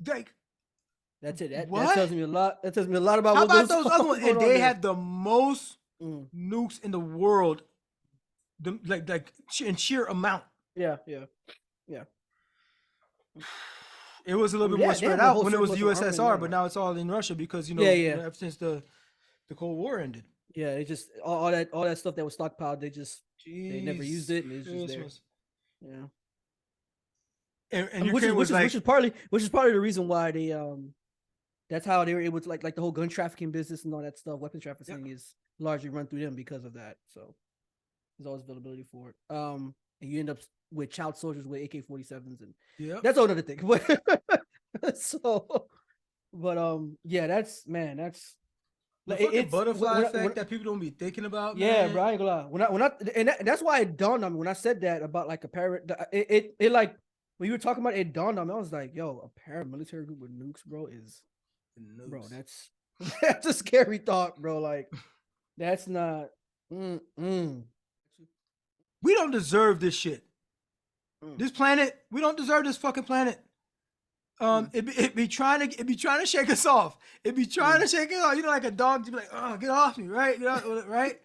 Like, that's it. That tells me a lot. That tells me a lot about how what about those other ones? And they have the most nukes in the world, like in sheer amount. Yeah. It was a little bit more spread out when it was the USSR, but now it's all in Russia because ever since the Cold War ended. Yeah, it just all that stuff that was stockpiled, they never used it, and it's just there. Yeah. And which is partly the reason why they that's how they were able to like the whole gun trafficking business and all that stuff. Weapon trafficking is largely run through them because of that. So there's always availability for it. And you end up with child soldiers with AK-47s, and that's another thing. That's like it's butterfly effect that people don't be thinking about. Yeah, man. bro, I ain't gonna lie. And that's why it dawned on me when I said that about like a it like when you were talking about it dawned on me. I was like, yo, a paramilitary group with nukes, bro, bro, that's a scary thought, bro. Like that's not. We don't deserve this shit. This planet, we don't deserve this fucking planet. It be trying to shake us off. It be trying to shake us off. Like a dog to be like, oh, get off me, right? Right?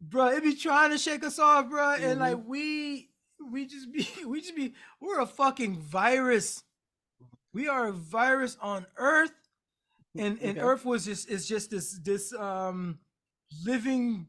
Bro, it be trying to shake us off, bro. And like we're a fucking virus. We are a virus on Earth. and Okay. Earth was just this living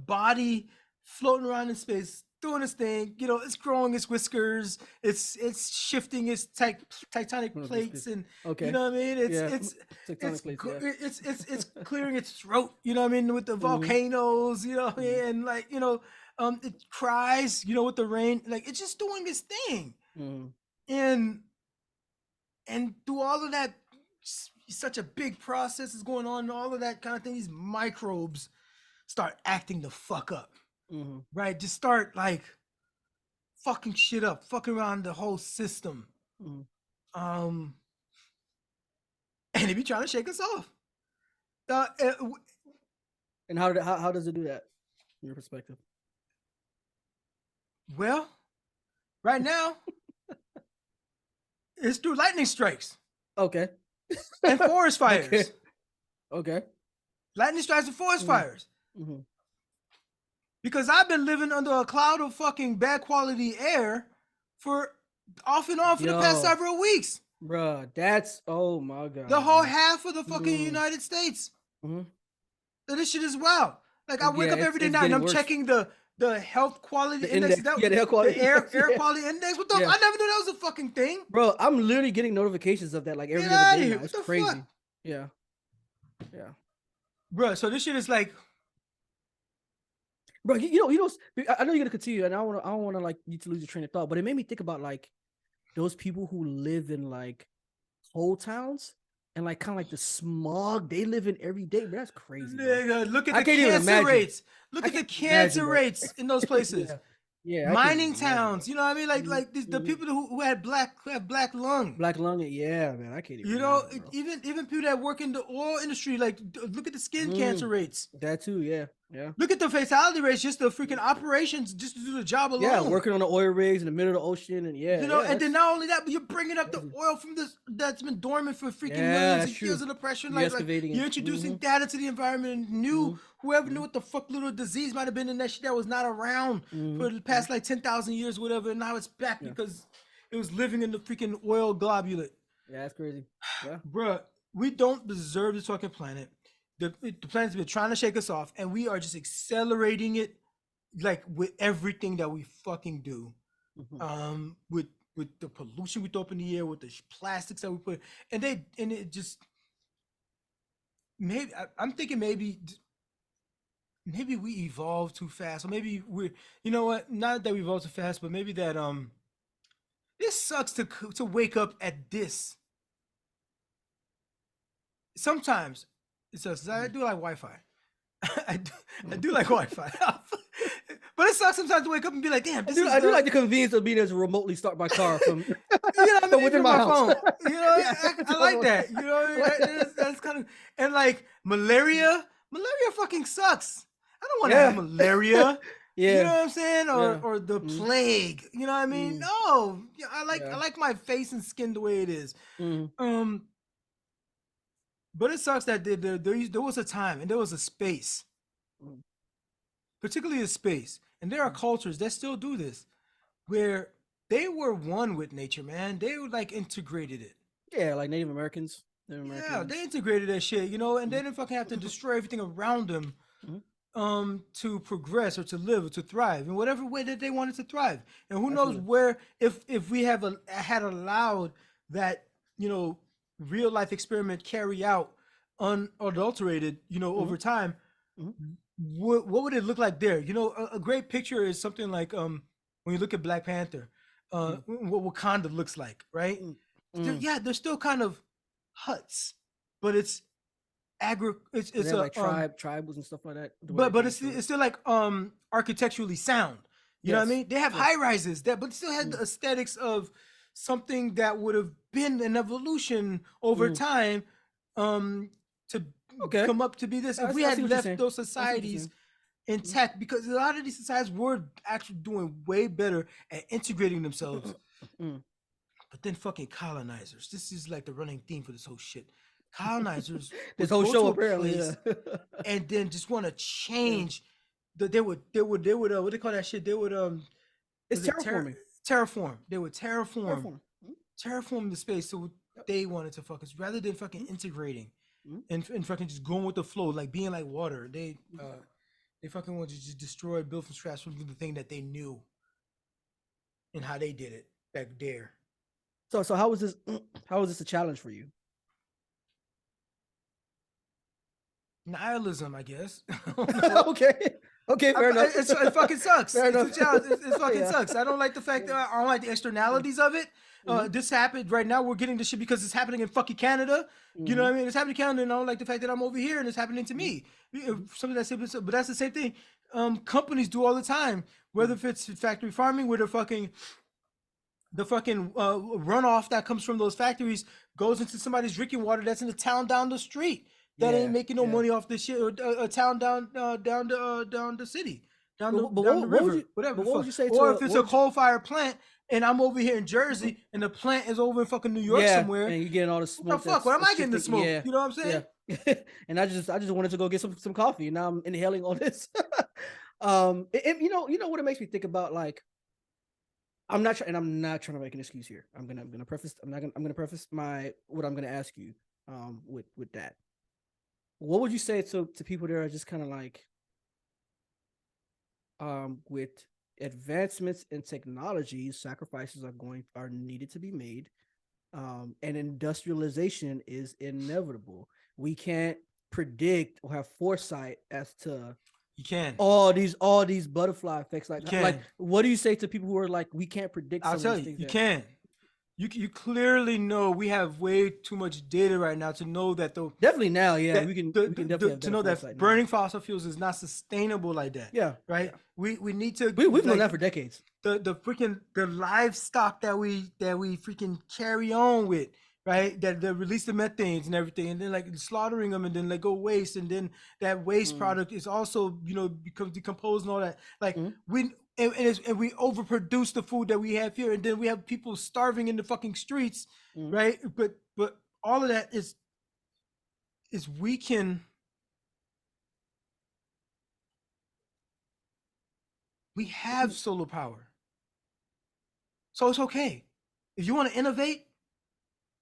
body floating around in space, doing its thing. You know, it's growing its whiskers, it's shifting its tectonic Growing its plates, whiskers. and Okay. you know what I mean. Yeah. It's Tectonic plates, yeah. it's clearing its throat. You know what I mean, with the volcanoes. You know what I mean, and like it cries. You know, with the rain, like it's just doing its thing, and through all of that, such a big process is going on, and all of that kind of thing. These microbes start acting the fuck up, right? Just start like fucking shit up, fucking around the whole system, and they be trying to shake us off. And how does it do that, from your perspective? Well, right now, it's through lightning strikes. Okay. And forest fires. Okay. Lightning strikes and forest fires. Because I've been living under a cloud of fucking bad quality air for off and on for the past several weeks. Bruh, that's, oh my God. The whole half of the fucking United States. So this shit is wild. Like I wake up every day now and I'm checking the health quality index. The health quality the air quality index. What the? I never knew that was a fucking thing. Bro, I'm literally getting notifications of that like every Get other outta day here. now. It's What the crazy. fuck? Yeah. Bro, so this shit is like, bro, I know you're gonna continue, and I don't want to like you to lose your train of thought, but it made me think about like those people who live in like coal towns and like kind of like the smog they live in every day. Bro, that's crazy. nigga, look at I the can't even cancer imagine. rates. Look at the cancer rates in those places. Yeah, Mining towns, you know what I mean? Like the people who have black lung. Black lung, yeah, man, I can't even. You know, imagine, bro. even people that work in the oil industry, like look at the skin cancer rates. That too, yeah. Look at the fatality rates, just the freaking operations, just to do the job alone. Yeah, working on the oil rigs in the middle of the ocean, and and then not only that, but you're bringing up the oil from this that's been dormant for freaking millions of years of depression. Like you're introducing data to the environment, and whoever knew what the fuck little disease might have been in that shit that was not around for the past like 10,000 years, whatever. And now it's back because it was living in the freaking oil globulate. Yeah, that's crazy. Yeah, bruh, we don't deserve this fucking planet. The planet's been trying to shake us off, and we are just accelerating it, like with everything that we fucking do. With the pollution we throw up in the air, with the plastics that we put, and it just maybe I'm thinking maybe we evolved too fast, or maybe we're, you know what? Not that we evolved too fast, but maybe that this sucks to wake up at this. Sometimes. So I do like Wi-Fi. I do like Wi-Fi. But it sucks sometimes to wake up and be like, damn, I do like the convenience of being able to remotely start my car from, from within my house. phone. You know, I like that. You know, that's kind of, and like malaria fucking sucks. I don't want to have malaria. You know what I'm saying? Or the plague. You know what I mean? No. I like my face and skin the way it is. But it sucks that there was a time and there was a space, particularly a space, and there are cultures that still do this, where they were one with nature, man. They were like integrated it. Yeah, like Native Americans. Yeah, they integrated that shit, you know, and they didn't fucking have to destroy everything around them to progress or to live or to thrive in whatever way that they wanted to thrive. And who knows where, if we had allowed that, you know, real life experiment carry out unadulterated, you know, over time, what would it look like there? You know, a great picture is something like when you look at Black Panther, what Wakanda looks like, right? They're still kind of huts, but it's like tribals and stuff like that. But it's still like architecturally sound. You know what I mean? They have high rises but it still had the aesthetics of something that would have been an evolution over time to come up to be this. If we had left those societies intact, because a lot of these societies were actually doing way better at integrating themselves. But then fucking colonizers. This is like the running theme for this whole shit. Colonizers this whole show apparently and then just want to change they would what they call that shit? They would it's terraforming. Terraform. They would terraform the space. So they wanted to fuck us, rather than fucking integrating and fucking just going with the flow, like being like water. They fucking wanted to just destroy, build from scratch from the thing that they knew and how they did it back there. So how was this? How was this a challenge for you? Nihilism, I guess. Okay, fair enough. It fucking sucks. Fair It's a enough. challenge. It fucking Yeah. sucks. I don't like the fact that I don't like the externalities of it. This happened right now. We're getting this shit because it's happening in fucking Canada. You know what I mean? It's happening in Canada, and I don't like the fact that I'm over here and it's happening to me. Something that's simple, but that's the same thing. Companies do all the time. Whether if it's factory farming, where the fucking runoff that comes from those factories goes into somebody's drinking water that's in the town down the street that ain't making no money off this shit, or a town down the city, down the river, whatever. But what would you say? Or if it's a coal-fired plant and I'm over here in Jersey and the plant is over in fucking New York somewhere, and you're getting all the smoke. What the fuck? Where am I getting the smoke? Yeah. You know what I'm saying? Yeah. And I just wanted to go get some coffee, and now I'm inhaling all this. You know what it makes me think about, like, I'm not trying to make an excuse here. I'm gonna preface what I'm gonna ask you with that. What would you say to people that are just kind of like, with advancements in technology, sacrifices are needed to be made, and industrialization is inevitable. We can't predict or have foresight as to all these butterfly effects. Like what do you say to people who are like, we can't predict? I'll tell you, you can. You clearly know we have way too much data right now to know that definitely now, we can definitely to know that burning fossil fuels is not sustainable like that. Yeah, right. Yeah. We need to. We've known that for decades. The livestock that we freaking carry on with, right? That release the methanes and everything, and then like slaughtering them, and then let go waste, and then that waste product is also becomes decomposed and all that. Like and we overproduce the food that we have here, and then we have people starving in the fucking streets, right? But all of that is we have solar power, so it's okay. If you want to innovate,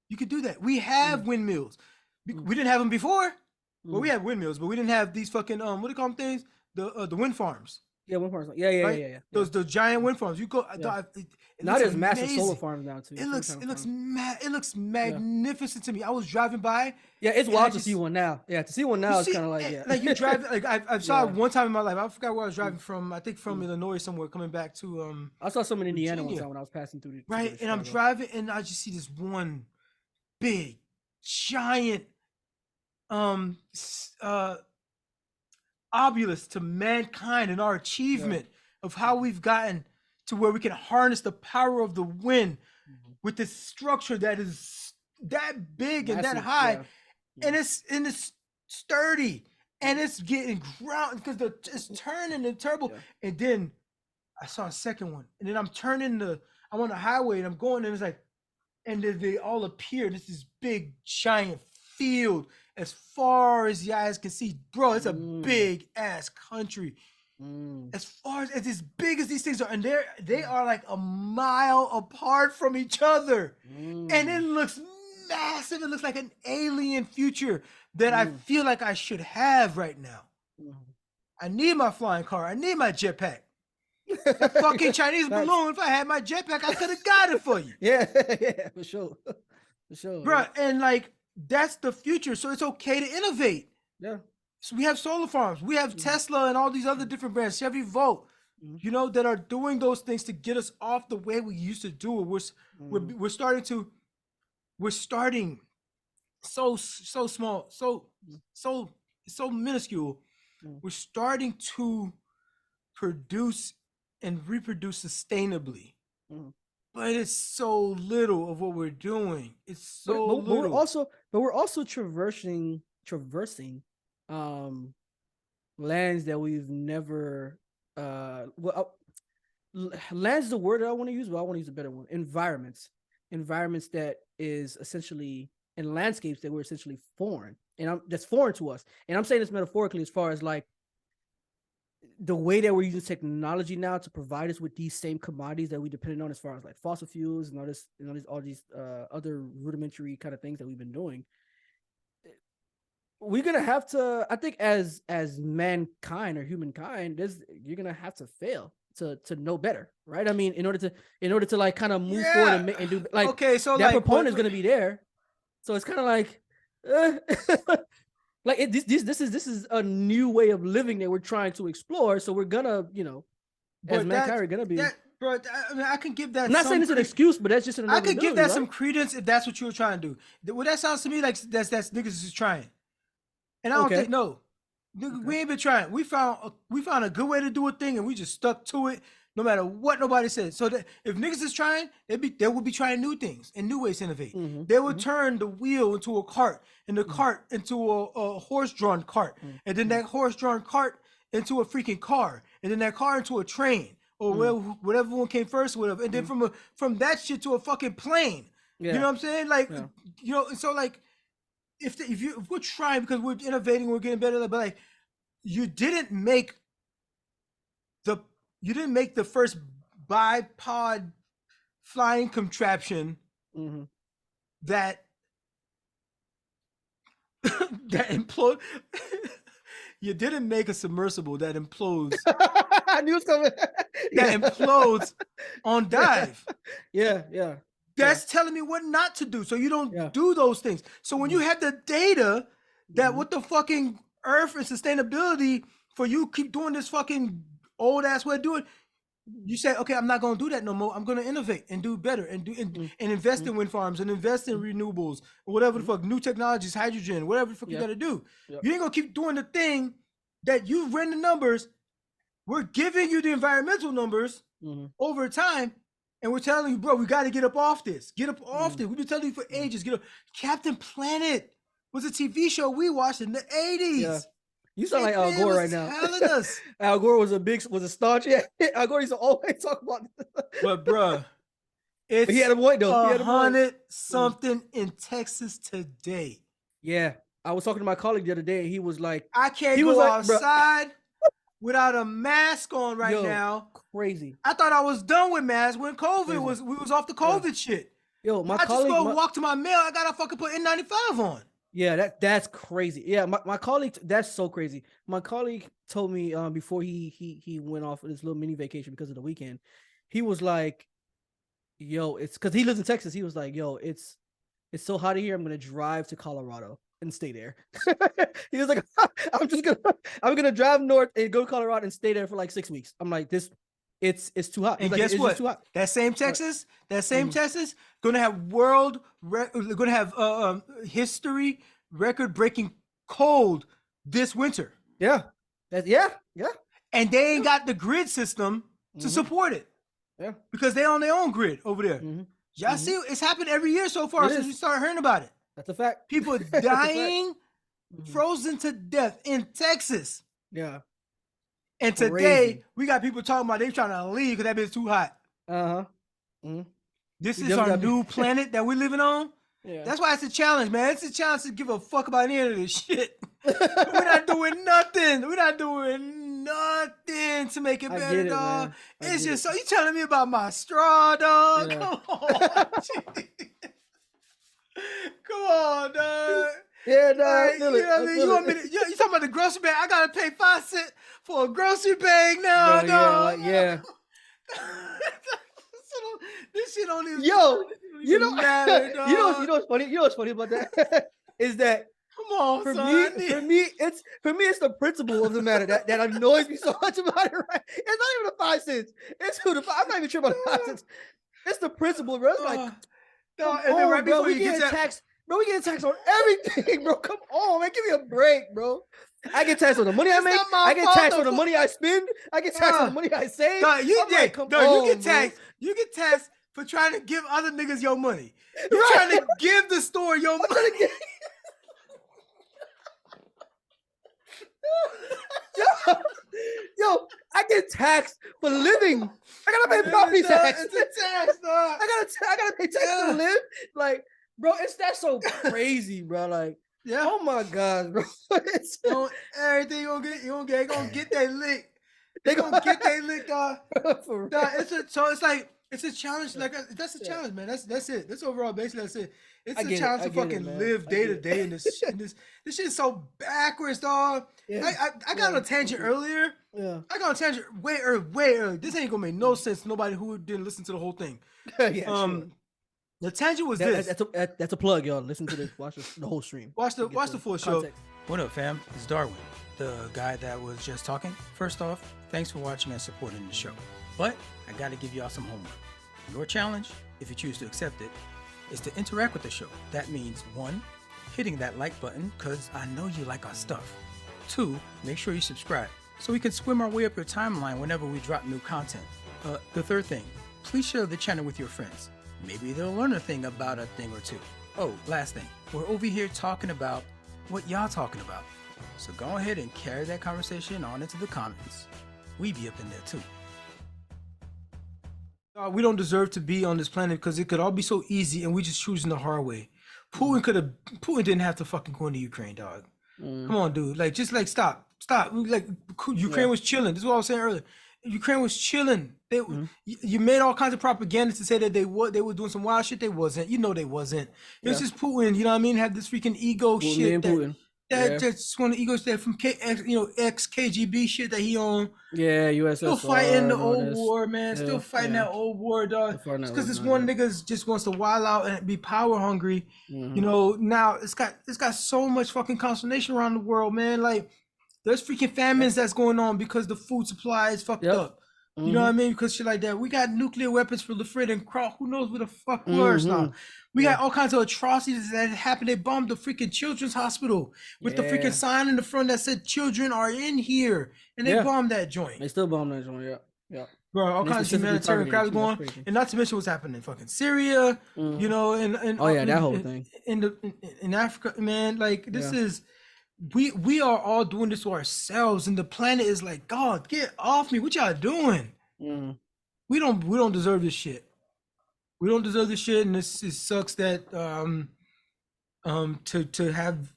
you could do that. We have windmills. We didn't have them before. Well, we had windmills, but we didn't have these fucking what do you call them things? The wind farms. Yeah, wind farms. Yeah. Those giant wind farms. You go. Not as massive solar farms now too. It looks magnificent to me. I was driving by. Yeah, it's wild to see one now. Yeah, to see one now is kind of like like you drive. Like I saw it one time in my life. I forgot where I was driving from. I think from Illinois somewhere, coming back to I saw some in Indiana one time when I was passing through. And I'm driving, and I just see this one big, giant, obelisk to mankind and our achievement of how we've gotten to where we can harness the power of the wind with this structure that is that big and that high, and it's sturdy, and it's getting ground because it's turning the turbo. And then I saw a second one, and then I'm on the highway, and I'm going, and it's like, and then they all appear. This is big giant field as far as the eyes can see, bro. It's a big ass country. As far as big as these things are, and they are like a mile apart from each other, and it looks massive. It looks like an alien future that I feel like I should have right now. I need my flying car. I need my jetpack. That fucking Chinese balloon. If I had my jetpack, I could have got it for you. Yeah, for sure, bro. And like, that's the future. So it's okay to innovate. Yeah. So we have solar farms. We have Tesla and all these other different brands, Chevy Volt, that are doing those things to get us off the way we used to do it. We're starting so small, so minuscule. We're starting to produce and reproduce sustainbly. But it's so little of what we're doing. It's so little. But we're also traversing lands that we've never lands is the word that I want to use, but I want to use a better one. Environments that is essentially, and landscapes that were essentially foreign, and that's foreign to us. And I'm saying this metaphorically, as far as like, the way that we're using technology now to provide us with these same commodities that we depended on, as far as like fossil fuels and all these other rudimentary kind of things that we've been doing, we're gonna have to, I think, as mankind or humankind, you're gonna have to fail to know better, right? I mean, in order to like kind of move forward and do like, okay, so that like, proponent is gonna be there, so it's kind of like like this is a new way of living that we're trying to explore, so we're gonna, as mankind, we're gonna be that, bro. I mean, I can give that. I'm not saying it's an excuse, but that's just an I could give that right? some credence if that's what you were trying to do. Well, that sounds to me like that's niggas is trying, and I don't think no. Nigga, we ain't been trying. We found a good way to do a thing, and we just stuck to it, no matter what nobody said. So that if niggas is trying, they will be trying new things and new ways to innovate. They would turn the wheel into a cart, and the cart into a horse-drawn cart, and then that horse-drawn cart into a freaking car, and then that car into a train, or whatever one came first, whatever, and then from that shit to a fucking plane. You know what I'm saying? Like, so like, if we're trying because we're innovating, we're getting better, but like, you didn't make the first bipod flying contraption that implode. You didn't make a submersible that implodes. I knew it was coming. That implodes on dive. Yeah. That's telling me what not to do. So you don't do those things. So when you have the data that what the fucking earth and sustainability for you keep doing this fucking old ass way of doing, you say, okay, I'm not gonna do that no more. I'm gonna innovate and do better and invest in wind farms and invest in renewables or whatever the fuck, new technologies, hydrogen, whatever the fuck you gotta do. You ain't gonna keep doing the thing that you've written the numbers. We're giving you the environmental numbers over time. And we're telling you, bro, we got to get up off this. Get up off this. We've been telling you for ages. Get up. Captain Planet was a TV show we watched in the 80s. Yeah. You sound like Al Gore right now. Telling us. Al Gore was a staunch. Yeah. Al Gore used to always talk about this. But, bro, it's he had a point, though. 100 something in Texas today. Yeah. I was talking to my colleague the other day, and he was like, I can't go outside without a mask on now. Crazy. I thought I was done with masks when COVID we was off the COVID shit. Yo, I just go walk to my mail. I gotta fucking put N95 on. Yeah, that's crazy. Yeah, my colleague, that's so crazy. My colleague told me before he went off on this little mini vacation because of the weekend. He was like, "Yo, it's because he lives in Texas." He was like, "Yo, it's so hot here. I'm gonna drive to Colorado and stay there." He was like, I'm gonna drive north and go to Colorado and stay there for like 6 weeks. I'm like, it's too hot. And like, guess what? Too hot. That same Texas, Texas, gonna have history record-breaking cold this winter. Yeah. And they ain't got the grid system to support it. Yeah. Because they on their own grid over there. Y'all see, it's happened every year so far since we started hearing about it. That's a fact. People dying, frozen to death in Texas. Yeah. And today, we got people talking about they trying to leave because that bit's too hot. This is our new planet that we're living on. Yeah. That's why it's a challenge, man. It's a challenge to give a fuck about any of this shit. We're not doing nothing. We're not doing nothing to make it better, dog. It's just so you telling me about my straw, dog. Yeah. Come on. Come on, dog. Yeah, no, you want me to, you talking about the grocery bag? I gotta pay 5 cents for a grocery bag now, dog. Yeah. This shit don't even. Matter, dog. You know what's funny? You know what's funny about that is that. Come on, for me, it's the principle of the matter that annoys me so much about it. Right? It's not even the 5 cents. It's 2 to 5. I'm not even sure about the 5 cents. It's the principle, bro. It's like, and then right before we get taxed. Bro, we get taxed on everything, bro. Come on, man. Give me a break, bro. I get taxed on the money I make. I get taxed on the money I spend. I get taxed on the money I save. You get taxed for trying to give other niggas your money. You're trying to give the store your money. Yo, I get taxed for living. I gotta pay property tax. It's a tax, dog. I gotta pay tax to live. Like, bro, that's so crazy, bro. Like, oh my God, bro. Everything you gonna get that lick. They gonna get their lick, dog. For real. Nah, it's a challenge. Like that's a challenge, man. That's it. That's overall basically that's it. It's I a get it, challenge I to get it, fucking man. live I day get to it. day in this this shit is so backwards, dog. Yeah. I got on a tangent earlier. Yeah. I got on a tangent way early. This ain't gonna make no sense to nobody who didn't listen to the whole thing. Yeah, sure. The tangent was this. That's a plug, y'all. Listen to this. Watch the whole stream. Watch the full show. Context. What up, fam? It's Darwin, the guy that was just talking. First off, thanks for watching and supporting the show. But I gotta give y'all some homework. Your challenge, if you choose to accept it, is to interact with the show. That means 1, hitting that like button, because I know you like our stuff. 2, make sure you subscribe, so we can swim our way up your timeline whenever we drop new content. The third thing, please share the channel with your friends. Maybe they'll learn a thing about a thing or two. Oh, last thing, we're over here talking about what y'all talking about. So go ahead and carry that conversation on into the comments. We be up in there too. We don't deserve to be on this planet because it could all be so easy and we just choosing the hard way. Putin didn't have to fucking go into Ukraine, dog. Come on, dude. Like, just like stop. Like, Ukraine was chilling. This is what I was saying earlier. Ukraine was chilling. You made all kinds of propaganda to say that they were doing some wild shit. They wasn't. You know they wasn't. It was just Putin. You know what I mean? Had this freaking ego Putin shit. Putin. That's one of the egos that from ex KGB shit that he owned. Yeah, USSR. Still fighting the old war, man. Still fighting that old war, dog. Because this one nigga just wants to wild out and be power hungry. You know, now it's got so much fucking consternation around the world, man. Like, there's freaking famines that's going on because the food supply is fucked up. You know what I mean? Because shit like that. We got nuclear weapons for Lafrid and Kraut. Who knows where the fuck worse now? We got all kinds of atrocities that happened. They bombed the freaking children's hospital with the freaking sign in the front that said children are in here. And they bombed that joint. They still bomb that joint, yeah. Bro, all kinds of humanitarian crap going on. And not to mention what's happening in fucking Syria, you know, and that whole thing. In Africa, man, like this is we are all doing this to ourselves, and the planet is like, God, get off me. What y'all doing? We don't deserve this shit. We don't deserve this shit, and it sucks that to have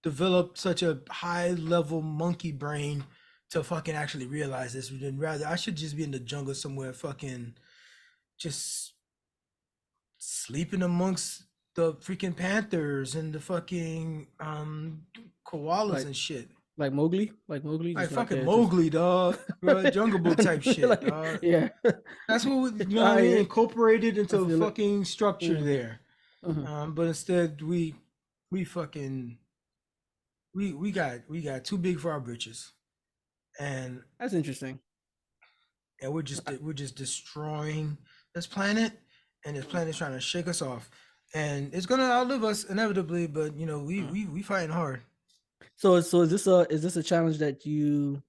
developed such a high level monkey brain to fucking actually realize this. Rather, I should just be in the jungle somewhere, fucking just sleeping amongst the freaking panthers and the fucking koalas and shit. Like Mowgli? Like fucking Mowgli, dog. Bro, Jungle Book type shit, dog. Yeah. That's what we, you know what I mean? Incorporated into a fucking structure there. But instead we got too big for our britches. And that's interesting. And we're just destroying this planet, and this planet's trying to shake us off. And it's gonna outlive us inevitably, but you know, we fighting hard. So is this a challenge that you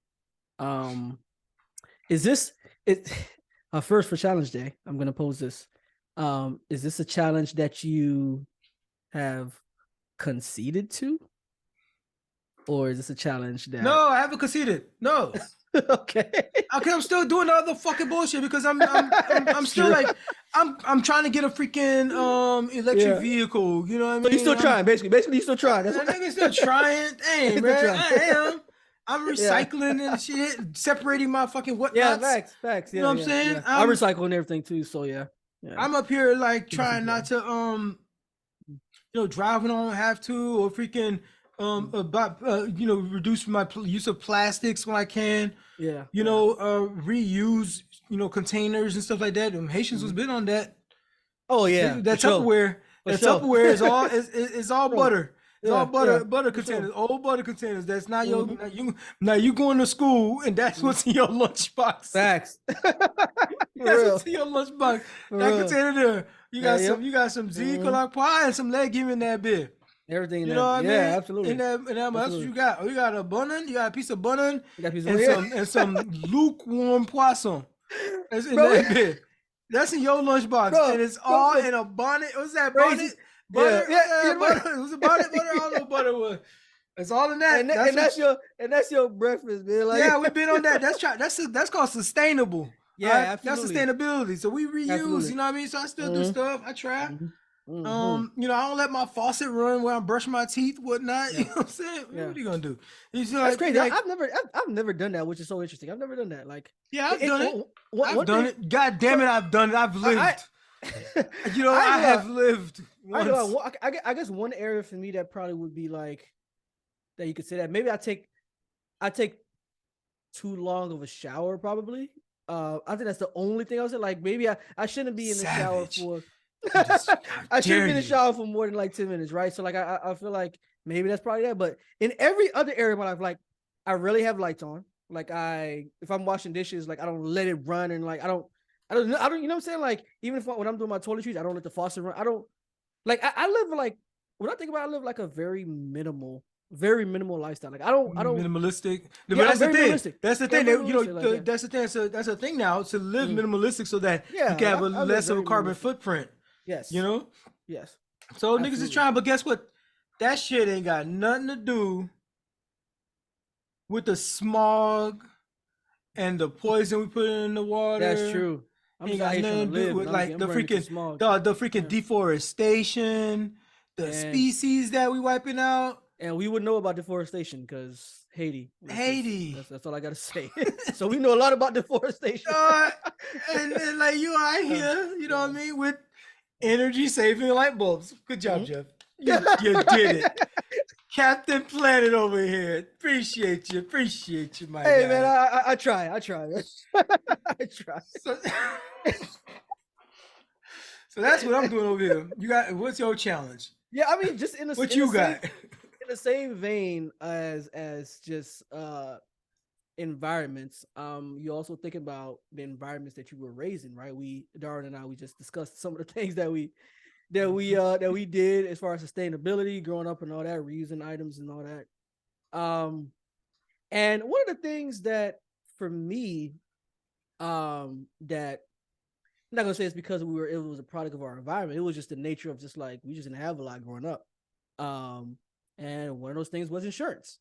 is this it first for challenge day? I'm gonna pose this. Is this a challenge that you have conceded to? Or is this a challenge that No, I haven't conceded. No. Okay. I'm still doing the other fucking bullshit because I'm still like I'm trying to get a freaking electric vehicle. You know what I mean? So you still trying, basically you still trying. That nigga still trying. Hey, man, I am. I'm recycling and shit, separating my fucking whatnots. Yeah, facts. You know what I'm saying? Yeah. I recycle and everything too. So yeah. I'm up here like trying not to drive when I don't have to, or freaking reduce my use of plastics when I can. Yeah. Reuse, containers and stuff like that. Haitians was big on that. Oh yeah. That Tupperware. That Tupperware is all butter. It's all butter containers, old butter containers. That's not your. Now you going to school and that's what's in your lunchbox. Facts. That's what's in your lunchbox. That container there. You got some Zeke pie and some legume in that bit. Everything, you know what I mean? Yeah, absolutely. And that's what you got. Oh, you got a bun. You got a piece of bun. And some lukewarm poisson. That's in that bit. That's in your lunchbox, and it's all in a bonnet. What's that bonnet? Butter. Butter. It was a bonnet butter. I don't know what butter was. It's all in that. And that's your breakfast, man. Like, yeah, we've been on that. That's called sustainable. Yeah, absolutely. That's sustainability. So we reuse. Absolutely. You know what I mean? So I still do stuff. I try. You know, I don't let my faucet run while I'm brushing my teeth, whatnot. Yeah. You know what I'm saying? Yeah. What are you gonna do? You see, That's crazy. like- I've never done that, which is so interesting. I've never done that. Like, yeah, I've done it. One I've done thing- it. God damn it, I've done it. I've lived. You know, I I have lived. I, ain't gonna Once. lie, I guess one area for me that probably would be like that you could say that maybe I take too long of a shower probably. I think that's the only thing I was saying. Like maybe I shouldn't be in the shower Savage. for Just, how I shouldn't dare be in the you. shower for more than like 10 minutes, right? So like I feel like maybe that's probably that. But in every other area of my life, like I really have lights on. Like if I'm washing dishes, like I don't let it run and like I don't you know what I'm saying? Like even if when I'm doing my toiletries, I don't let the faucet run. I don't like I live like when I think about it, I live like a very minimal lifestyle. Like I don't minimalistic. Yeah, But that's the I'm very thing. minimalistic. That's the Yeah, thing. I'm You know, minimalistic, like, yeah. that's the thing. So that's a thing now to live minimalistic so that Yeah, you can have I a live less of a very carbon minimalistic. footprint. Yes. You know. Yes. So niggas Absolutely. is trying, but guess what? That shit ain't got nothing to do with the smog and the poison we put in the water. That's true. I'm Ain't just out got here trying to nothing to do live. with and like I'm the burning to freaking smog. the freaking deforestation, the And- species that we wiping out. And we would know about deforestation because Haiti. Haiti. That's all I gotta say. So we know a lot about deforestation. And like you out here, you know what I mean, with energy saving light bulbs. Good job, Jeff. You did it. Captain Planet over here. Appreciate you, my guy. Hey man, I try. Man. I try. So that's what I'm doing over here. You got what's your challenge? Yeah, I mean, just What you got? In the same vein as just environments. You also think about the environments that you were raised in, right? Darwin and I, we just discussed some of the things that we did as far as sustainability, growing up and all that, reusing items and all that. And one of the things that for me, that I'm not gonna say it's because it was a product of our environment. It was just the nature of just like we just didn't have a lot growing up. And one of those things was insurance,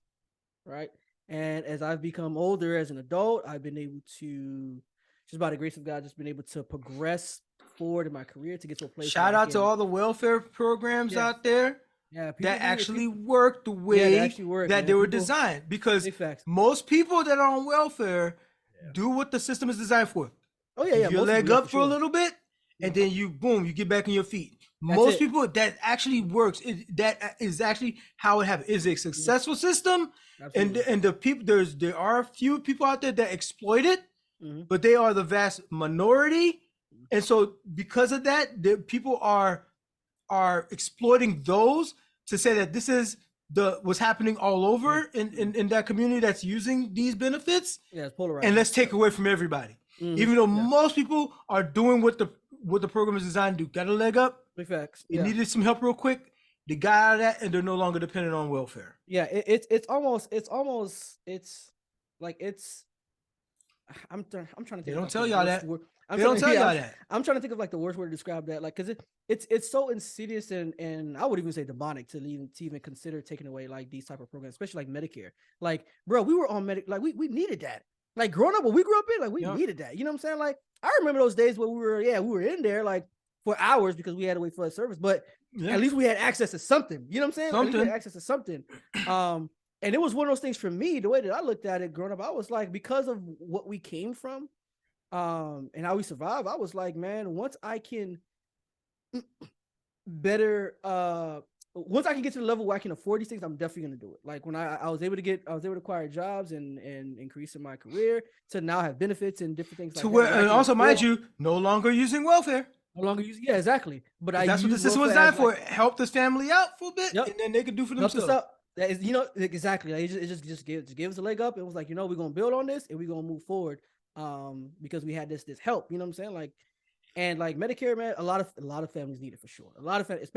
right? And as I've become older as an adult, I've been able to, just by the grace of God, just been able to progress forward in my career to get to a place. Shout out to all the welfare programs out there. Yeah, that actually work the way that they were designed. Because most people that are on welfare do what the system is designed for. Oh yeah, yeah. Your leg up for a little bit, and then you get back on your feet. Most people that actually works. That is actually how it happens. It's a successful system, and the people there are a few people out there that exploit it, but they are the vast minority, and so because of that, the people are exploiting those to say that this is what's happening all over in that community that's using these benefits. Yeah, it's polarized. And let's take away from everybody. Even though most people are doing what the program is designed to do. Got a leg up. Big facts. It needed some help real quick. They got out of that and they're no longer dependent on welfare. Yeah, it's almost like I'm trying to think. They don't tell y'all that. They don't tell y'all that. I'm trying to think of like the worst way to describe that, like, because it's so insidious and I would even say demonic to even consider taking away like these type of programs, especially like Medicare. Like, bro, we were on like we needed that. Like growing up, when we grew up in, like we needed that. You know what I'm saying? Like I remember those days where we were in there like for hours because we had to wait for a service, but at least we had access to something. You know what I'm saying? At least we had access to something. And it was one of those things for me, the way that I looked at it growing up, I was like, because of what we came from, and how we survived, I was like, man, once I can once I can get to the level where I can afford these things, I'm definitely gonna do it. Like when I was able to acquire jobs and increase in my career to now have benefits and different things. To where, and also, mind you, no longer using welfare. No longer using, yeah, exactly. But that's what the system was designed for. Help this family out for a bit, and then they could do for themselves. That is, exactly. Like it just gave us a leg up. It was like, we're gonna build on this and we're gonna move forward. Because we had this help. You know what I'm saying? Like, and like Medicare, man, a lot of families need it for sure. A lot of families,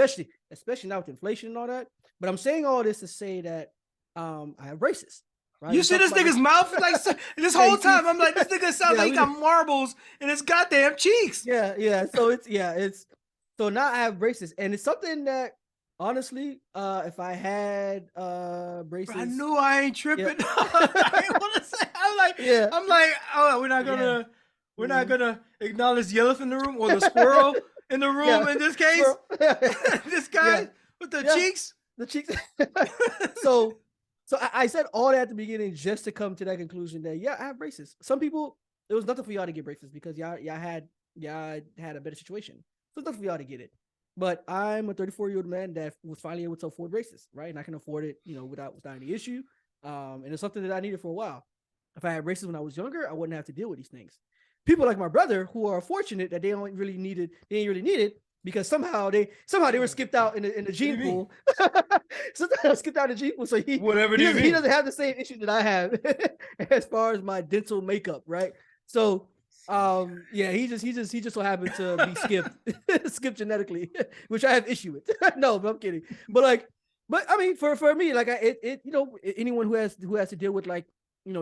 especially now with inflation and all that. But I'm saying all this to say that I have braces. Right? You see this nigga's mouth like this whole time. I'm like, this nigga sounds like he got marbles in his goddamn cheeks. Yeah. So so now I have braces, and it's something that honestly, if I had braces, I knew I ain't tripping. I ain't want to say. I'm like, oh, we're not gonna acknowledge the elephant in the room or the squirrel in the room in this case. This guy with the cheeks. The cheeks. So I said all that at the beginning just to come to that conclusion that I have braces. Some people, it was nothing for y'all to get braces because y'all had a better situation. So it's nothing for y'all to get it. But I'm a 34-year-old man that was finally able to afford braces, right? And I can afford it, without any issue. And it's something that I needed for a while. If I had braces when I was younger, I wouldn't have to deal with these things. People like my brother who are fortunate that they ain't really need it because somehow they were skipped out in the gene pool. Sometimes skipped out in the gene pool, so he doesn't have the same issue that I have as far as my dental makeup, right? So he just so happened to be skipped genetically, which I have issue with. No, but I'm kidding. But I mean, for me, like anyone who has to deal with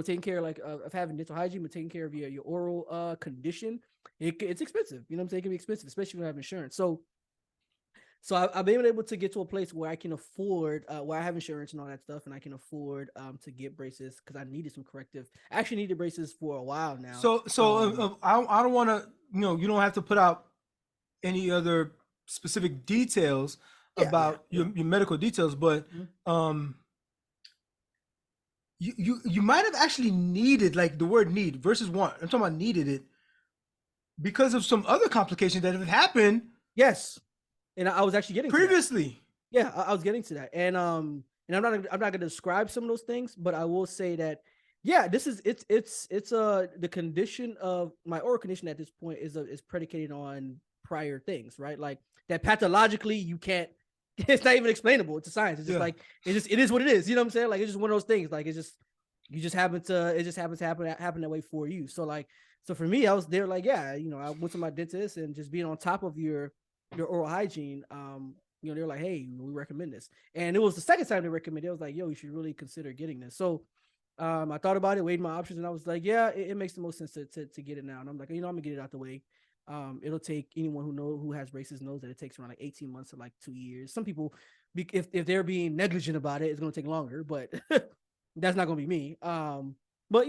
taking care of having dental hygiene, but taking care of your oral condition, it's expensive. You know what I'm saying? It can be expensive, especially when you have insurance. So I've been able to get to a place where I can afford, where I have insurance and all that stuff, and I can afford to get braces because I needed some corrective. I actually needed braces for a while now. I don't want to, you don't have to put out any other specific details about your medical details, but you might have actually needed, like the word need versus want. I'm talking about needed it because of some other complications that have happened. Yes. And I was actually getting previously. I was getting to that. And I'm not going to describe some of those things, but I will say that, it's the condition of my oral condition at this point is predicated on prior things, right? Like that pathologically you can't, it's not even explainable. It's a science. It's just it is what it is. You know what I'm saying? Like, it's just one of those things. Like, it just happens to happen that way for you. So for me, I was there I went to my dentist and just being on top of your oral hygiene. They were like, hey, we recommend this. And it was the second time they recommended it. I was like, yo, you should really consider getting this. So I thought about it, weighed my options, and I was like, it makes the most sense to get it now. And I'm like, I'm gonna get it out the way. It'll take anyone who has braces knows that it takes around 18 months to 2 years. Some people, if they're being negligent about it, it's going to take longer, but that's not going to be me. But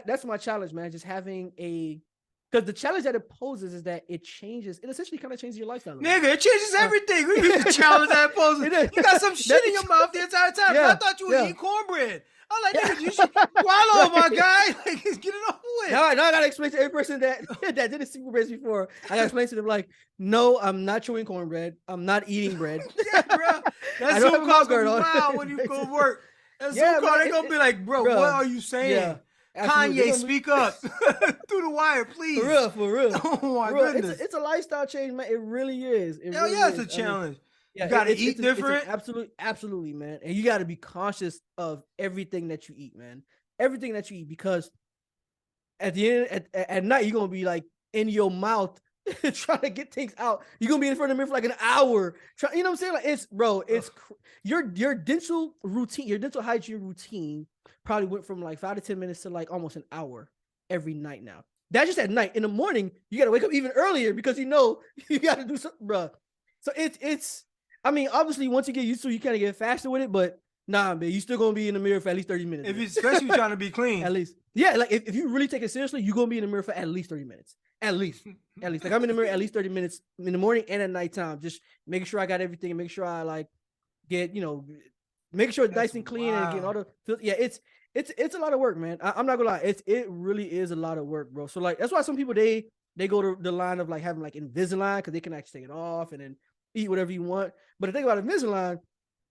that's my challenge, man. Just having because the challenge that it poses is that it essentially kind of changes your lifestyle. Nigga, it changes everything. We need the challenge that it poses. You got some shit in your mouth the entire time. I thought you were eating cornbread. I'm like, nigga, you should swallow, my guy. Like, get it over with. Now I gotta explain to every person that did a super brace before. I gotta explain to them no, I'm not chewing cornbread. I'm not eating bread. Bro. That Zoom call's gonna be wild when you go to work. That Zoom call, they're gonna be like, bro, what are you saying? Kanye, speak up through the wire, please. For real. Oh my goodness. It's a lifestyle change, man. It really is. It's a challenge. You gotta eat different. Absolutely, man. And you gotta be conscious of everything that you eat, man. Everything that you eat, because at the end, at night, you're gonna be in your mouth trying to get things out. You're gonna be in front of the mirror for an hour. You know what I'm saying? It's your dental routine, your dental hygiene routine probably went from 5 to 10 minutes to almost an hour every night now. That's just at night. In the morning, you gotta wake up even earlier because you gotta do something, bro. So it's. I mean, obviously, once you get used to it, you kind of get faster with it, but nah, man, you still gonna be in the mirror for at least 30 minutes. Especially trying to be clean. At least. Yeah, if you really take it seriously, you're gonna be in the mirror for at least 30 minutes. At least. I'm in the mirror at least 30 minutes in the morning and at nighttime, just making sure I got everything and make sure I get, making sure it's nice and clean and getting all the it's a lot of work, man. I'm not gonna lie, it really is a lot of work, bro. So that's why some people they go to the line of having Invisalign because they can actually take it off and then eat whatever you want. But the thing about Invisalign,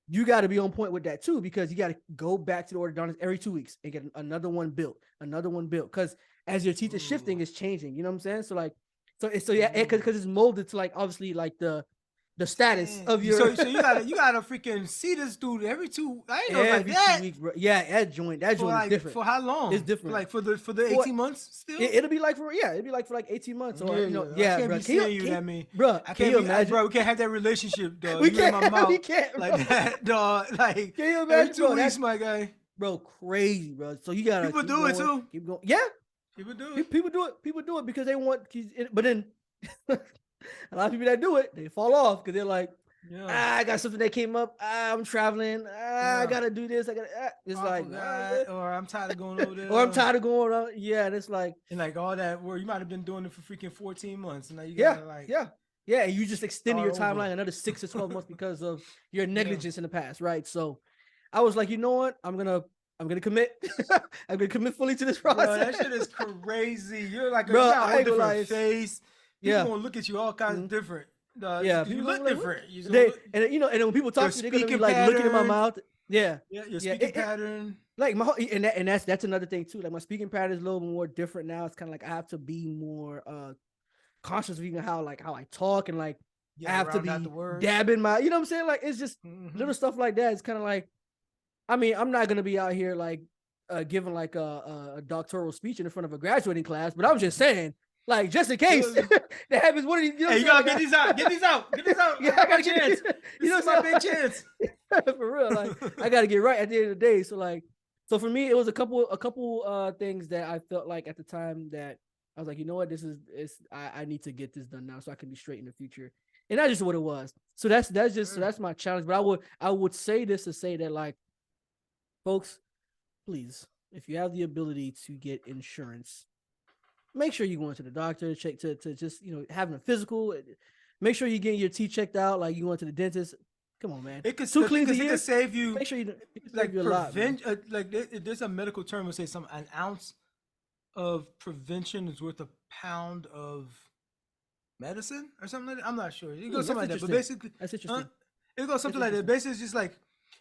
you got to be on point with that too, because you got to go back to the orthodontist every 2 weeks and get another one built. Because as your teeth is shifting, it's changing. You know what I'm saying? Because it's molded to obviously the status of your. So you gotta freaking see this dude every two. I ain't know every that. 2 weeks, bro. Yeah, that joint is different. For how long? It's different. For the 18 months still. It'll be for 18 months. Or I can't be seeing you that mean, bro. I can't imagine, bro. We can't have that relationship, dog. We can't. We can't like that, dog. Like, can you imagine, every 2 weeks, my guy? Bro, crazy, bro. So you gotta. People do it too. Keep going. Yeah. People do it. People do it because they want. But then a lot of people that do it, they fall off because they're like. Yeah. I got something that came up. I'm traveling. I gotta do this. It's or I'm tired of going over there. Or I'm tired of going on. Yeah, and it's and all that. Where you might have been doing it for freaking 14 months, and now you gotta Yeah, and you just extended your Start over. timeline another 6 to 12 months because of your negligence in the past, right? So I was like, you know what? I'm gonna commit. I'm gonna commit fully to this process. Bro, that shit is crazy. You're like Bro, you got a I whole ain't gonna lie, different face. People yeah. gonna look at you all kinds of different. Yeah, You people look gonna be like, different. You They, look, and you know, and then when people talk to you, they're gonna be speaking like looking in my pattern. mouth. Yeah, yeah, your yeah, speaking pattern. like my whole, and that's another thing too. Like my speaking pattern is a little more different now. It's kind of like I have to be more conscious of even how I talk, and like I have to be dabbing my, you know what I'm saying? Like it's just little stuff like that. It's kind of like, I mean, I'm not gonna be out here like giving like a doctoral speech in front of a graduating class, but I'm just saying, like, just in case that happens. What are you? Hey, you gotta get these out. Get these out. Get these out. Yeah, I got a chance. You know, this is my big chance. For real, like I gotta get right at the end of the day. So like, so for me, it was a couple things that I felt like at the time that I was like, you know what, I need to get this done now so I can be straight in the future. And that's just what it was. So that's my challenge. But I would say this to say that, like, folks, please, if you have the ability to get insurance, make sure you're going to the doctor, check to just, you know, having a physical, make sure you're getting your teeth checked out, like you going to the dentist. Come on, man. It could, Two cleans a it year. could save you. Make sure you like you a lot, like there's a medical term that says an ounce of prevention is worth a pound of medicine or something like that. I'm not sure. It goes something like that. But basically, that's interesting. It goes something like that. Basically, it's just like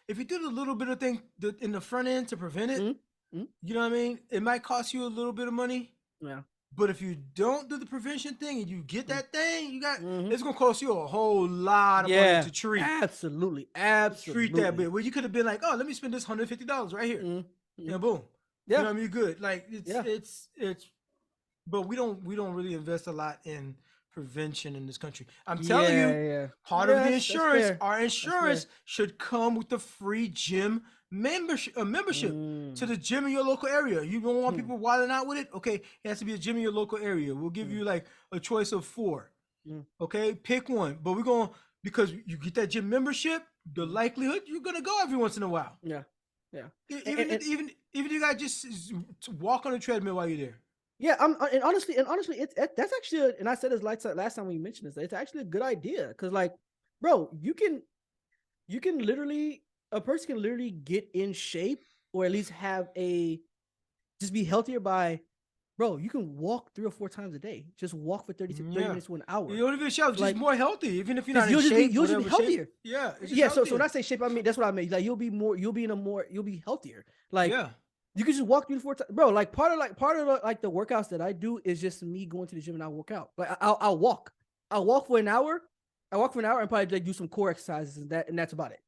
if you did a little bit of thing in the front end to prevent it, you know what I mean? It might cost you a little bit of money. Yeah. But if you don't do the prevention thing and you get that thing, you got it's gonna cost you a whole lot of money to treat. Absolutely. Treat that bit. Well, you could have been like, oh, let me spend this $150 right here. Yeah, boom. Yeah. You know what I mean? Good. Like it's but we don't really invest a lot in prevention in this country. I'm telling you, part of the insurance, our insurance should come with the free gym membership to the gym in your local area. You don't want people wilding out with it? Okay, it has to be a gym in your local area. We'll give you like a choice of 4. Okay, pick one. But we're going, because you get that gym membership, the likelihood you're gonna go every once in a while. Yeah. Even you got just walk on a treadmill while you're there. Yeah, and honestly, that's actually and I said this last time we mentioned this. It's actually a good idea because, like, bro, you can literally, a person can literally get in shape or at least just be healthier by, bro, you can walk 3 or 4 times a day. Just walk for 30 minutes to an hour. You don't even show, just more healthy, even if you're not in you'll shape. You'll just be healthier. Yeah. So when I say shape, I mean that's what I mean. Like you'll be healthier. Like you can just walk through the 4 times, bro. Like part of the workouts that I do is just me going to the gym and I work out. Like I'll walk for an hour. And probably like do some core exercises and that's about it.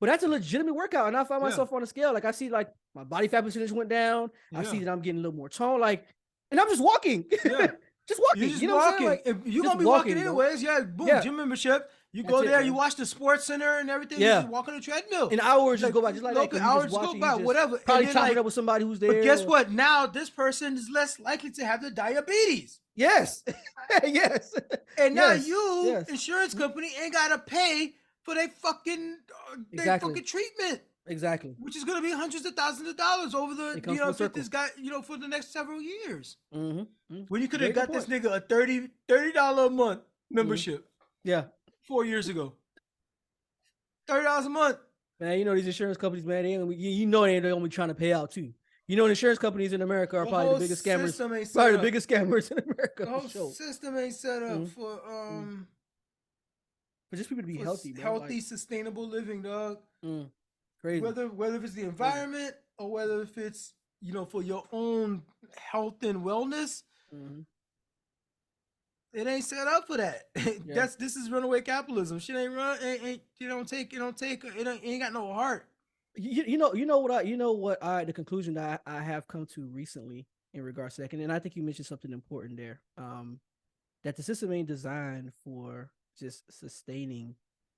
But that's a legitimate workout. And I find myself on a scale. Like I see like my body fat percentage went down. I see that I'm getting a little more tone. Like, and I'm just walking. Just walking. You know what I'm saying? Like, if you're gonna be walking anyways, boom, gym membership. You go there, you watch the sports center and everything. You just walk on the treadmill. An hour just go by, just like that. Hours just go by, whatever. Probably chopping up with somebody who's there. But guess what? Now this person is less likely to have the diabetes. Yes. Yes. And now insurance company, ain't gotta pay for their fucking treatment. Exactly. Which is gonna be hundreds of thousands of dollars over the get this guy, for the next several years. When you could have got this nigga a $30 a month membership. Yeah. 4 years ago. $30 a month. Man, you know these insurance companies, man, they're only trying to pay out too. You know, the insurance companies in America are probably the biggest scammers. Probably the biggest scammers in America. The whole system ain't set up for just people to be healthy, man. Healthy, sustainable living, dog. Crazy. Whether it's the environment or whether if it's for your own health and wellness, it ain't set up for that. This is runaway capitalism. Shit ain't ain't got no heart. The conclusion that I have come to recently in regards to that, and I think you mentioned something important there. That the system ain't designed for just sustaining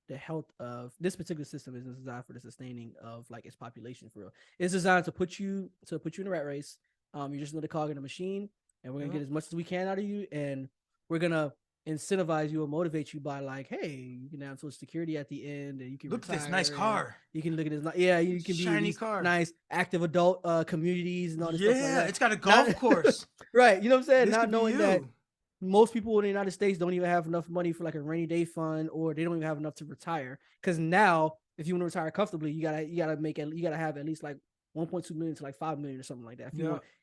the health of this particular system. Isn't designed for the sustaining of like its population for real. It's designed to put you in a rat race. You're just another cog in a machine, and we're gonna get as much as we can out of you, and we're gonna incentivize you or motivate you by like, hey, you can have Social Security at the end, and you can look at this nice car. You can look at this, you can shiny be car, nice active adult communities and all this stuff like that. It's got a golf course, right? You know what I'm saying? Not knowing that most people in the United States don't even have enough money for like a rainy day fund, or they don't even have enough to retire. Because now, if you want to retire comfortably, you gotta have at least like 1.2 million to like 5 million or something like that.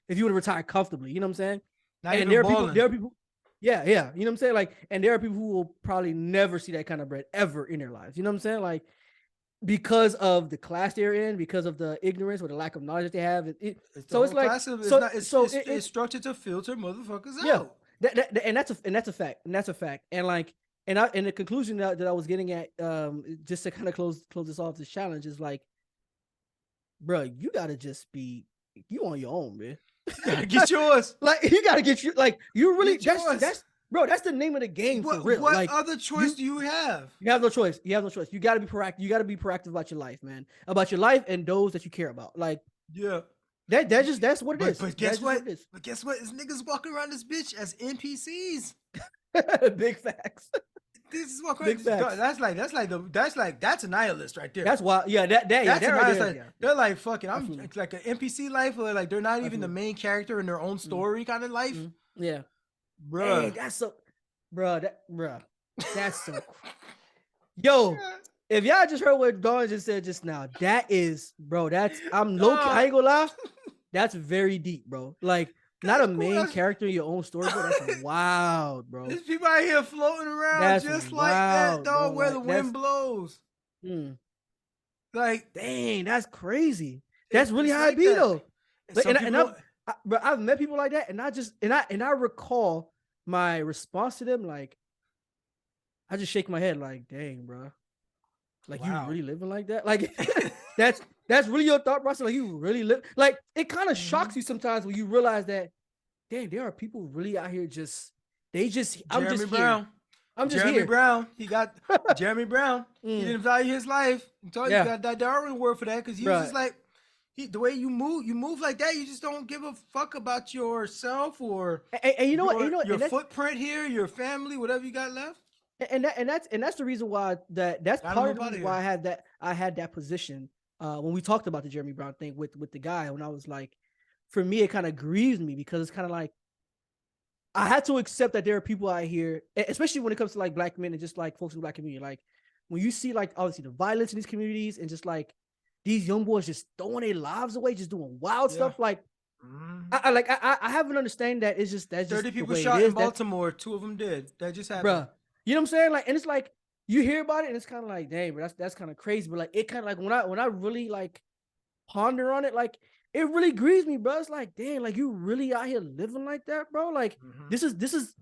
If you want to retire comfortably, you know what I'm saying? Not and even there are balling. people, yeah, you know what I'm saying? Like, and there are people who will probably never see that kind of bread ever in their lives. You know what I'm saying? Like, because of the class they're in, because of the ignorance or the lack of knowledge that they have. It's structured to filter motherfuckers out. And that's a fact. And like, and the conclusion that I was getting at, just to kind of close this off, this challenge is like, bro, you gotta just be you on your own, man. You gotta get yours. Like, you gotta get you, like, you really, that's bro, that's the name of the game for real. What like, other choice do you have? You have no choice. You gotta be proactive. You gotta be proactive about your life, man. About your life and those that you care about. Like, that's what it is. But guess what? But guess what? Is niggas walking around this bitch as NPCs. Big facts. This is what crazy. That's a nihilist right there. That's why. Yeah, that's a nihilist. They're like, fucking, I'm like an NPC life, where like they're not even the main character in their own story kind of life. Yeah, bro. Hey, that's so, bro. That's so. Yo, if y'all just heard what Dawn just said just now, that is, bro. I'm low key. I ain't gonna lie. That's very deep, bro. Like, not a main character in your own story, bro. That's wild, bro. There's people out here floating around just like that, dog, where the wind blows. Like, dang, that's crazy. That's really how it be, though. But I've met people like that, and I recall my response to them, like, I just shake my head, like, dang, bro. Like, you really living like that? Like, that's really your thought process? Like, you really live? Like, it kind of shocks you sometimes when you realize that, damn, there are people really out here Jeremy Brown. He got Jeremy Brown. He didn't value his life. You got that Darwin word for that, because he was just like, the way you move like that, you just don't give a fuck about yourself or and you know what, your footprint here, your family, whatever you got left. And that's the reason why that's part of the reason why I had that position when we talked about the Jeremy Brown thing with the guy, when I was like, for me, it kind of grieves me, because it's kind of like, I had to accept that there are people out here, especially when it comes to like black men and just like folks in the black community. Like, when you see like obviously the violence in these communities and just like these young boys just throwing their lives away, just doing wild stuff. Like, I have an understanding that that's just 30 people shot in Baltimore. 2 of them did. That just happened, bruh. You know what I'm saying? Like, and it's like, you hear about it and it's kind of like, dang, bro, that's kind of crazy. But like, it kind of like, when I really like ponder on it, like, it really grieves me, bro. It's like, damn, like, you really out here living like that, bro? Like, this is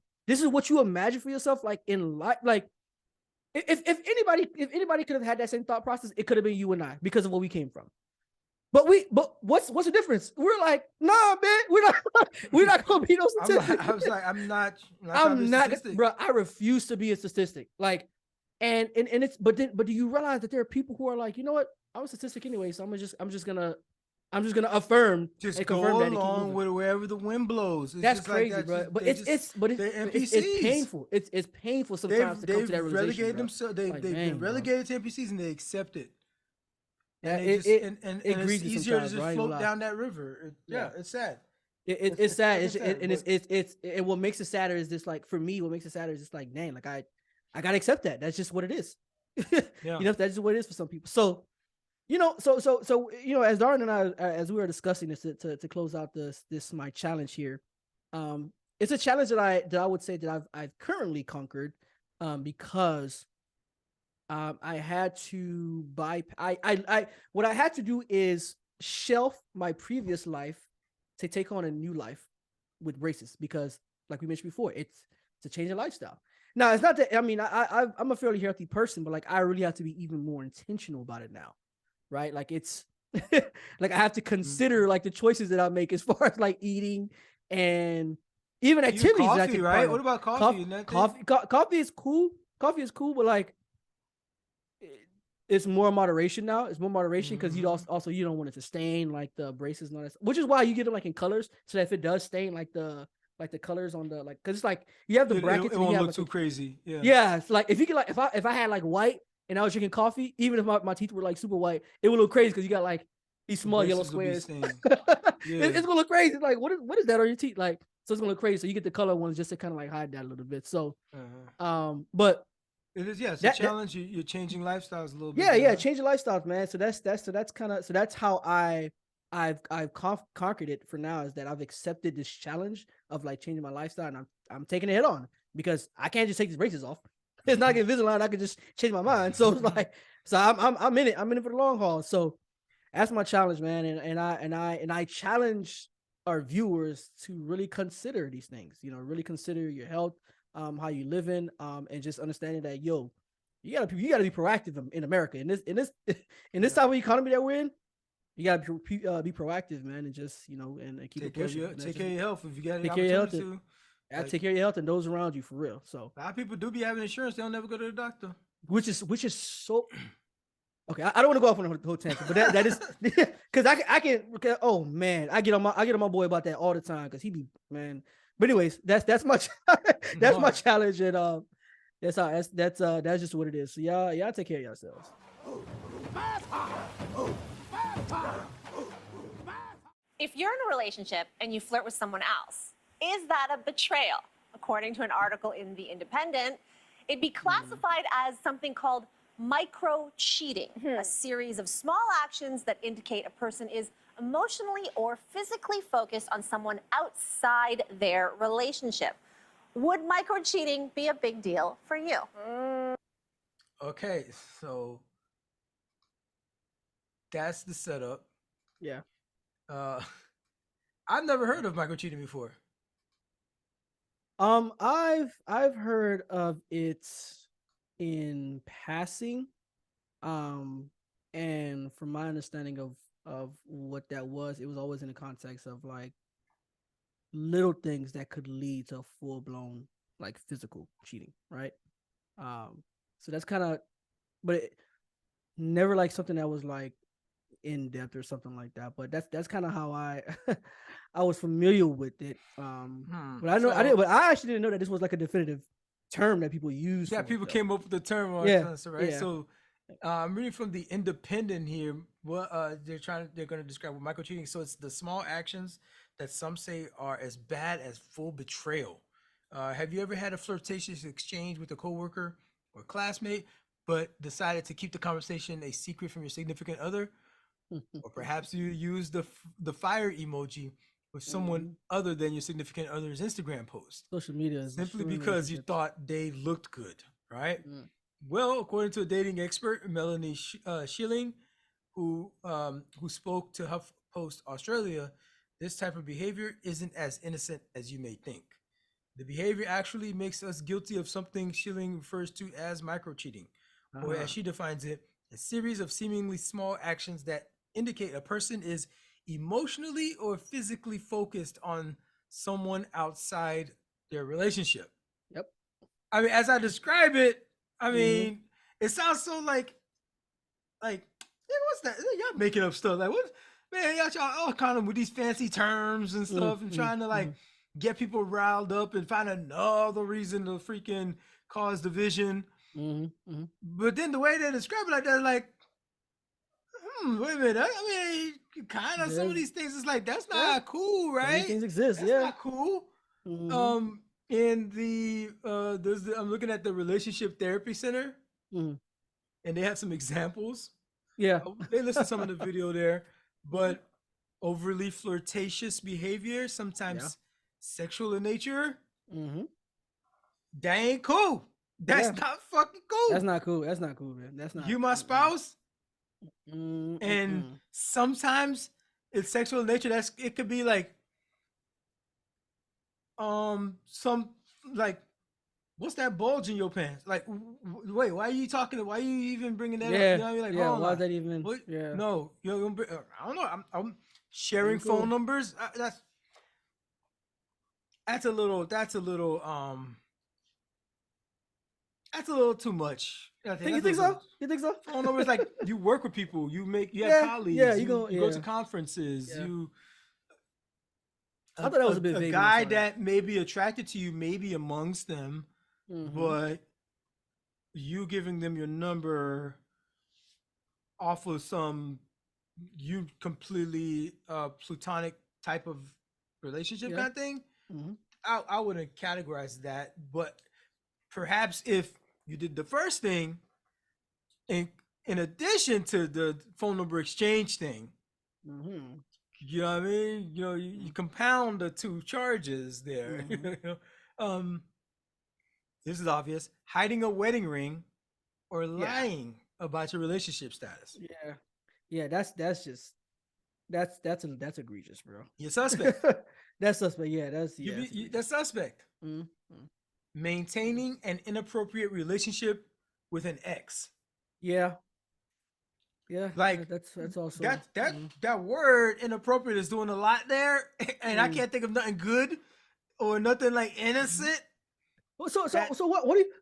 what you imagine for yourself, like, in life. Like, if anybody could have had that same thought process, it could have been you and I, because of where we came from. But what's the difference? We're like, nah, man, we're not gonna be no statistic. I was like, I'm not, bro. I refuse to be a statistic. Like, and it's, but do you realize that there are people who are like, you know what? I'm a statistic anyway, so I'm just gonna affirm, just and go confirm along with wherever the wind blows. That's crazy, like bro. But it's painful. It's painful sometimes to come to that realization. They've relegated to NPCs, and they accept it. And it it's easier to just float down that river. It's sad. It's sad. And what makes it sadder is this, like, for me, what makes it sadder is just like, dang, like, I gotta accept that. That's just what it is. You know, that's just what it is for some people. So, you know, as Darwin and I, as we were discussing this to close out this my challenge here, it's a challenge that I would say that I've currently conquered, because I had to what I had to do is shelf my previous life to take on a new life with braces, because, like we mentioned before, it's a change in lifestyle. Now, it's not that, I mean, I'm a fairly healthy person, but like, I really have to be even more intentional about it now, right? Like, it's like, I have to consider like the choices that I make as far as like eating and even activities. Coffee, that I take right? What about coffee? Coffee is cool. Coffee is cool, but like, it's more moderation now. It's more moderation, because you also you don't want it to stain like the braces and all that, which is why you get them like in colors, so that if it does stain like the colors on the, like, because it's like you have the brackets. It won't look like too crazy. Yeah. It's like, if you could, like, if I had like white and I was drinking coffee, even if my teeth were like super white, it would look crazy, because you got like these small yellow squares. It's gonna look crazy. It's like, what is that on your teeth? Like, So it's gonna look crazy. So you get the color ones just to kind of like hide that a little bit. So, Uh-huh. but It is, yeah. It's that- a challenge. You're changing lifestyles a little bit. yeah, change your lifestyles, man. So that's how I've conquered it for now, is that I've accepted this challenge of like changing my lifestyle, and I'm taking it head on, because I can't just take these braces off. It's not getting Invisalign. I could just change my mind. So it's like, so I'm in it. I'm in it for the long haul. So that's my challenge, man. And I challenge our viewers to really consider these things. You know, really consider your health, how you living, and just understanding that, yo, you gotta be proactive in America in this type of economy that we're in. You gotta be proactive, man, and just, you know, and keep it pushing. Take care of your health if you got the take care of your health. opportunity to. Like, take care of your health and those around you, for real. So a lot of people do be having insurance; they don't never go to the doctor. Which is so. Okay, I don't want to go off on a whole tangent, but that is because I can. Oh man, I get on my boy about that all the time, because he be, man. But anyways, that's my that's my challenge, and that's just what it is. So y'all take care of yourselves. If you're in a relationship and you flirt with someone else, is that a betrayal? According to an article in The Independent, it'd be classified as something called micro-cheating, a series of small actions that indicate a person is emotionally or physically focused on someone outside their relationship. Would micro-cheating be a big deal for you? Okay, so that's the setup. Yeah. I've never heard of micro-cheating before. I've heard of it in passing, and from my understanding of what that was, it was always in the context of like little things that could lead to full blown like physical cheating, right? So that's kind of, but it, never like something that was like in depth or something like that. But that's kind of how I I was familiar with it. But I know I didn't. But I actually didn't know that this was like a definitive term that people use. Yeah, people came up with the term. Yeah, right. yeah. So I'm reading from the Independent here. What they're going to describe with micro cheating. So it's the small actions that some say are as bad as full betrayal. Have you ever had a flirtatious exchange with a coworker or classmate, but decided to keep the conversation a secret from your significant other? Or perhaps you use the fire emoji with someone other than your significant other's Instagram post. Social media is Simply because you thought they looked good, right? Well, according to a dating expert, Melanie Schilling, who spoke to HuffPost Australia, this type of behavior isn't as innocent as you may think. The behavior actually makes us guilty of something Schilling refers to as micro-cheating, or as she defines it, a series of seemingly small actions that indicate a person is emotionally or physically focused on someone outside their relationship. Yep. I mean, as I describe it, I mean, it sounds so like, what's that? Y'all making up stuff. Like, what? Man, y'all all kind of with these fancy terms and stuff and trying to like get people riled up and find another reason to freaking cause division. But then the way they describe it like that, like, wait a minute. I mean, kind of some of these things is like, that's not cool, right? These things exist. That's not cool. In the I'm looking at the Relationship Therapy Center, and they have some examples. Yeah, they listed some of the video there, but overly flirtatious behavior, sometimes sexual in nature. That ain't cool. That's not fucking cool. That's not cool. That's not cool, man. That's not. You my spouse. And sometimes it's sexual in nature. It could be like some like, what's that bulge in your pants? Like, wait, why are you talking? Why are you even bringing that up? You know what I mean? Like, why is that even? What? Yeah. No, I don't know. I'm sharing phone numbers. That's a little too much. You think so? You think so? Phone numbers, like, you work with people, you have colleagues, you go to conferences, I thought that was a bit vague. A guy that may be attracted to you, maybe amongst them, but you giving them your number off of some completely platonic type of relationship kind of thing. Mhm. I wouldn't categorize that, but perhaps if you did the first thing, in addition to the phone number exchange thing, Mhm. you know what I mean? You know, you compound the two charges there. Mhm. um, this is obvious: hiding a wedding ring or Yeah. lying about your relationship status. Yeah. Yeah. That's egregious, bro. You're suspect. That's suspect. Yeah. That's That's egregious. suspect. Mhm. Maintaining an inappropriate relationship with an ex. Yeah. Yeah. Like That's also. that word inappropriate is doing a lot there, and I Mm. can't think of nothing good or nothing like innocent. Well, So That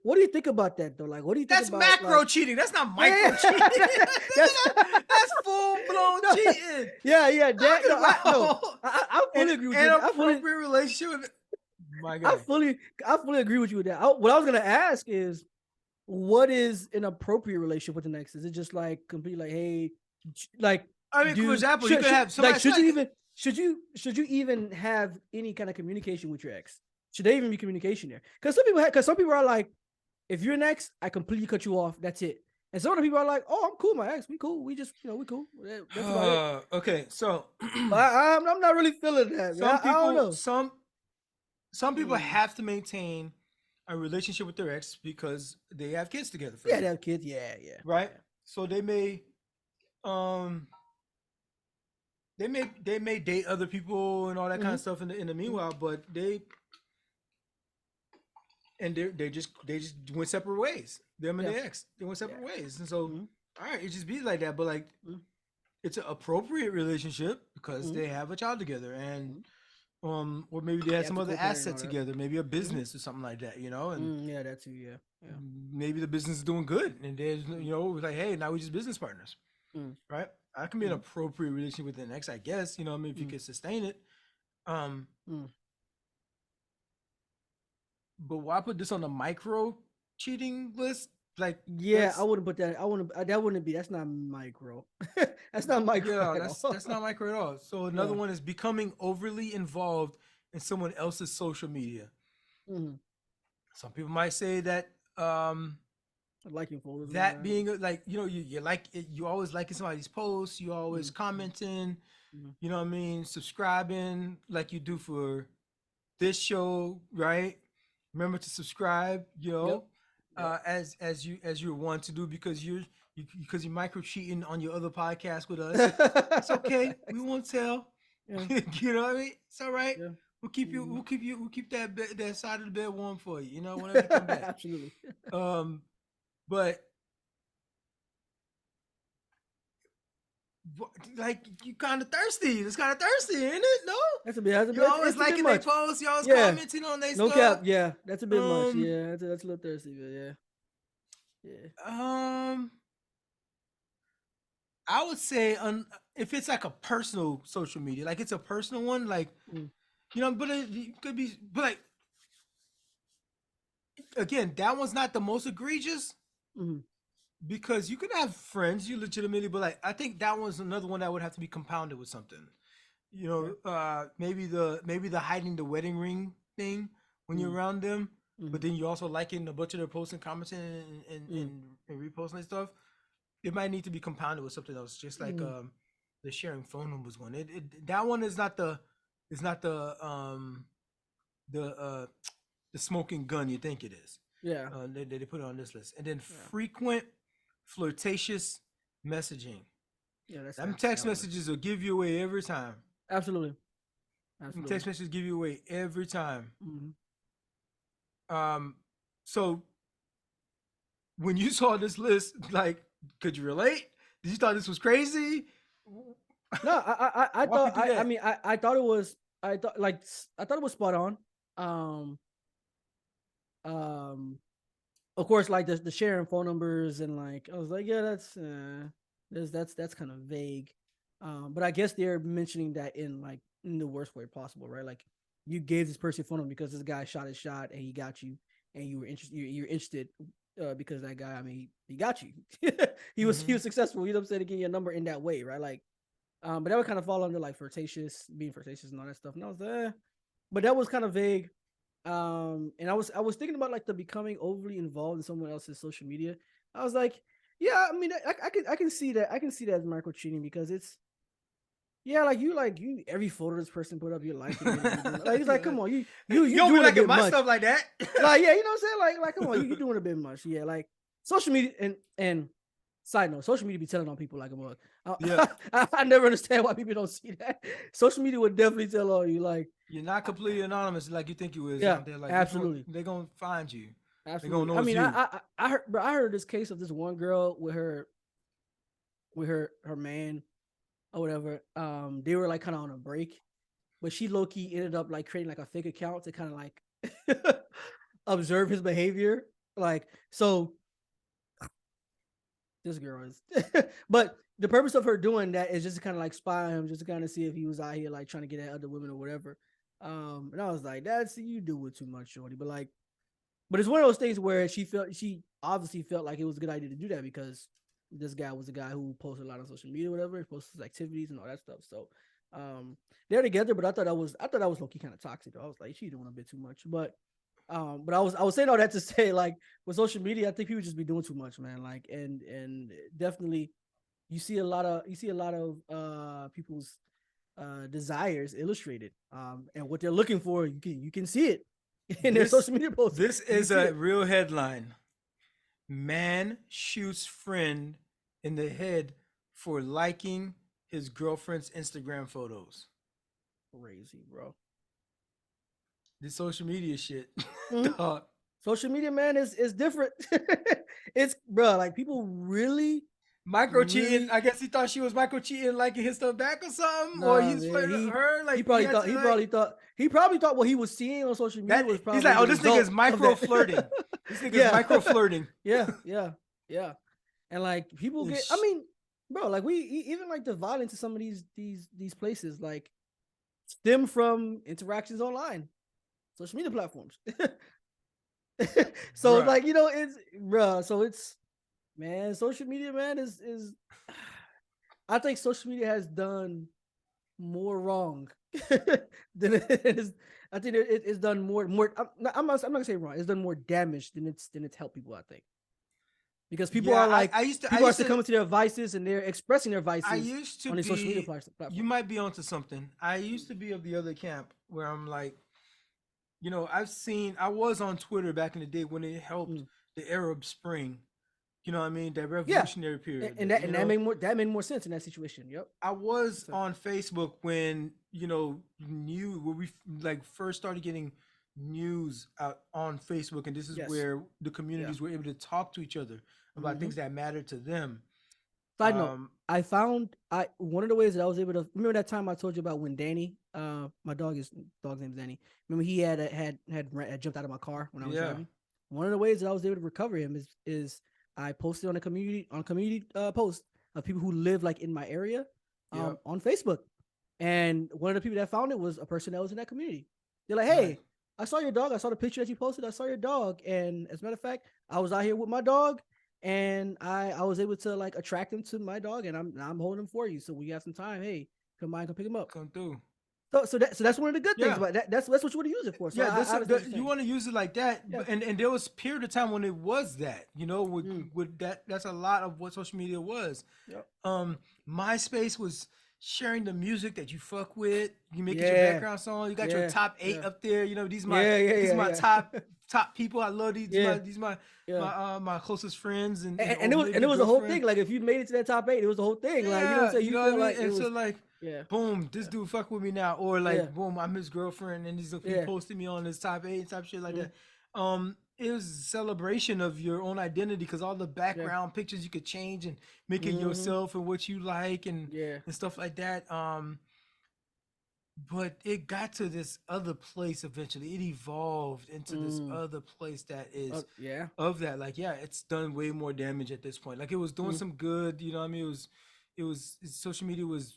what do you think about that though? Like, what do you think that's about macro like? cheating. That's not Yeah, micro cheating. that's That's full blown no, cheating. yeah. That Talking no, about I fully agree with you. an inappropriate relationship with my I guy. fully, I fully agree with you with that. What I was gonna ask is, what is an appropriate relationship with an ex? Is it just like complete like, hey, like, I mean, for do example, you could have like somebody like should you even have any kind of communication with your ex? Should there even be communication there? Because some people are like, if you're an ex, I completely cut you off. That's it. And some other people are like, oh, I'm cool, my ex. We cool. We just, we cool. That's about it. okay, so But I'm not really feeling that, man. I don't know. some people have to maintain a relationship with their ex because they have kids together, for Yeah, they example, have kids. Yeah. right? So um they may date other people and all that kind of Mhm. stuff in the meanwhile, but they just went separate ways. Them and Yeah. their ex, they went Yeah. separate ways, and so Mhm. all right, it just be like that. But like, Mhm. it's an appropriate relationship because Mhm. they have a child together, and Mhm. or maybe they They had have some to other co-parent and asset all that. together, maybe a Mhm. business or something like that, and Yeah, that too. Yeah. maybe the business is doing good, and there's like, hey, now we're just business partners, Mm. right? That can be an Mm. appropriate relationship with an ex, I guess. I mean, if you Mm. can sustain it. Um, Mm. but why put this on the micro cheating list? Like Yeah, I that's wouldn't put that. I wouldn't. That wouldn't be. That's not micro. That's not micro yeah, at that's all. not micro at all. So another Yeah. one is becoming overly involved in someone else's social media. Mhm. Some people might say that Liking photos and all that that. being like you like it, you always liking somebody's posts, you always Mm. commenting, Mm. you know what I mean, subscribing like you do for this show, right? Remember to subscribe, Yep. Yep. as you want to do because because you're micro cheating on your other podcast with us. It's okay, we won't tell. Yeah. You know what I mean? It's all right. Yeah. We'll Mhm. keep that side of the bed warm for you. Whenever you come back. Absolutely. Um, but like you kind of thirsty. It's kind of thirsty, ain't it? No, you always It's a bit liking their much. posts. You always Yeah. commenting on their No cap. stuff. Yeah. That's a bit much. Um, Yeah. That's a little thirsty, but yeah. Yeah. um, I would say if it's like a personal social media, like it's a personal one, like Mm. but it could be, but like again, that one's not the most egregious Mhm. because you can have friends you legitimately, but like I think that one's another one that would have to be compounded with something. Yeah. Maybe the hiding the wedding ring thing when you're Mm. around them, but Mhm. then you also liking a bunch of their posts and commenting Mm. and reposting and stuff. It might need to be compounded with something else, just like Mm. the sharing phone numbers one. That one is not the the smoking gun you think it is. Yeah. They put it on this list, and then Yeah. frequent flirtatious messaging. Yeah. Them That's text scandalous. messages will give you away every time. Absolutely. Them Absolutely. text messages give you away every time. Mhm. Um, so when you saw this list, like, could you relate? Did you thought this was crazy? No, I Walk me thought through I that. mean I thought it was I thought it was spot on. Um um of course, like the sharing phone numbers and like I was like, yeah, that's kind of vague. But I guess they're mentioning that in like in the worst way possible, right? Like you gave this person your phone number because this guy shot his shot and he got you, and you were interested. You're interested because that guy. I mean, he got you. He was successful. You know what I'm saying? To get your number in that way, right? Like, but that would kind of fall under like being flirtatious and all that stuff. And I was but that was kind of vague. And I was thinking about like the becoming overly involved in someone else's social media. I was like, yeah, I mean, I can see that. I can see that as micro cheating because it's like you every photo this person put up, you're liking it. Like it's like, come on, you don't be doing a liking bit my much. stuff like that. Like, yeah, you know what I'm saying? Like come on, you doing a bit much. Yeah, like social media and side note, social media be telling on people like a mug. Yeah. I never understand why people don't see that. Social media would definitely tell on you, like You're not completely anonymous like you think you is yeah, out there. Like absolutely. they're gonna find you. Absolutely. They're gonna know I mean, it's you. I heard this case of this one girl with her man or whatever. They were like kind of on a break, but she low key ended up like creating like a fake account to kind of like observe his behavior. Like, so this girl is, but the purpose of her doing that is just to kind of like spy on him, just to kind of see if he was out here like trying to get at other women or whatever. And I was like, that's you do it too much, shorty. But it's one of those things where she obviously felt like it was a good idea to do that because this guy was a guy who posted a lot on social media, whatever. He posted his activities and all that stuff. So they're together, but I thought that was low key kind of toxic. Though. I was like, she's doing a bit too much. But I was saying all that to say, like, with social media, I think people just be doing too much, man. Like, and definitely you see a lot of people's desires illustrated, and what they're looking for. You can see it in their social media posts. This is a real headline. Man shoots friend in the head for liking his girlfriend's Instagram photos. Crazy, bro. This social media shit. Mm-hmm. Social media, man, is different. It's bro, like people really micro cheating. I guess he thought she was micro cheating, liking his stuff back or something, or he's flirting her. Like he probably thought what he was seeing on social media was probably. He's like, oh, this nigga is micro flirting. This nigga is micro flirting. Yeah. And like people get. I mean, bro, like we even like the violence of some of these places like stem from interactions online, social media platforms. So like, you know, it's bro. So it's, man, social media, man, is I think social media has done more wrong than it is. I think it's done more. I'm not gonna say wrong. It's done more damage than it's helped people. I think because people are like, people are succumbing to their vices and they're expressing their vices. I used to on be. Social media platforms. You might be onto something. I used to be of the other camp where I'm like, you know, I was on Twitter back in the day when it helped the Arab Spring. You know what I mean? That revolutionary period. And that made more sense in that situation. Yep. I was on Facebook when, you know, when we like first started getting news out on Facebook, and this is where the communities were able to talk to each other about things that mattered to them. Side note, I found one of the ways that I was able to remember that time I told you about when Danny, my dog's name is Danny. Remember he had jumped out of my car when I was driving. One of the ways that I was able to recover him is I posted on a community post of people who live like in my area on Facebook, and one of the people that found it was a person that was in that community. They're like, "Hey, I saw your dog. I saw the picture that you posted. I saw your dog, and as a matter of fact, I was out here with my dog, and I was able to like attract him to my dog, and I'm holding him for you. So we got some time. Hey, come by and come pick him up. Come through." So that's one of the good things about that. That's what you want to use it for. So you want to use it like that. Yeah. And there was a period of time when it was that, you know, with that's a lot of what social media was. Yep. MySpace was sharing the music that you fuck with. You make it your background song. You got your top 8 up there. You know, these are my top people. I love these. These my closest friends. And it was a whole thing. Like if you made it to that top 8, it was the whole thing. Like you know what I'm saying? You know what I mean? And so like. Yeah. Boom, this dude fuck with me now, or like, boom, I'm his girlfriend, and he posted me on his top 8 type shit like that. It was a celebration of your own identity because all the background pictures you could change and make it yourself and what you like and stuff like that. But it got to this other place eventually. It evolved into this other place that is of that. Like, it's done way more damage at this point. Like it was doing some good, you know what I mean? It was social media was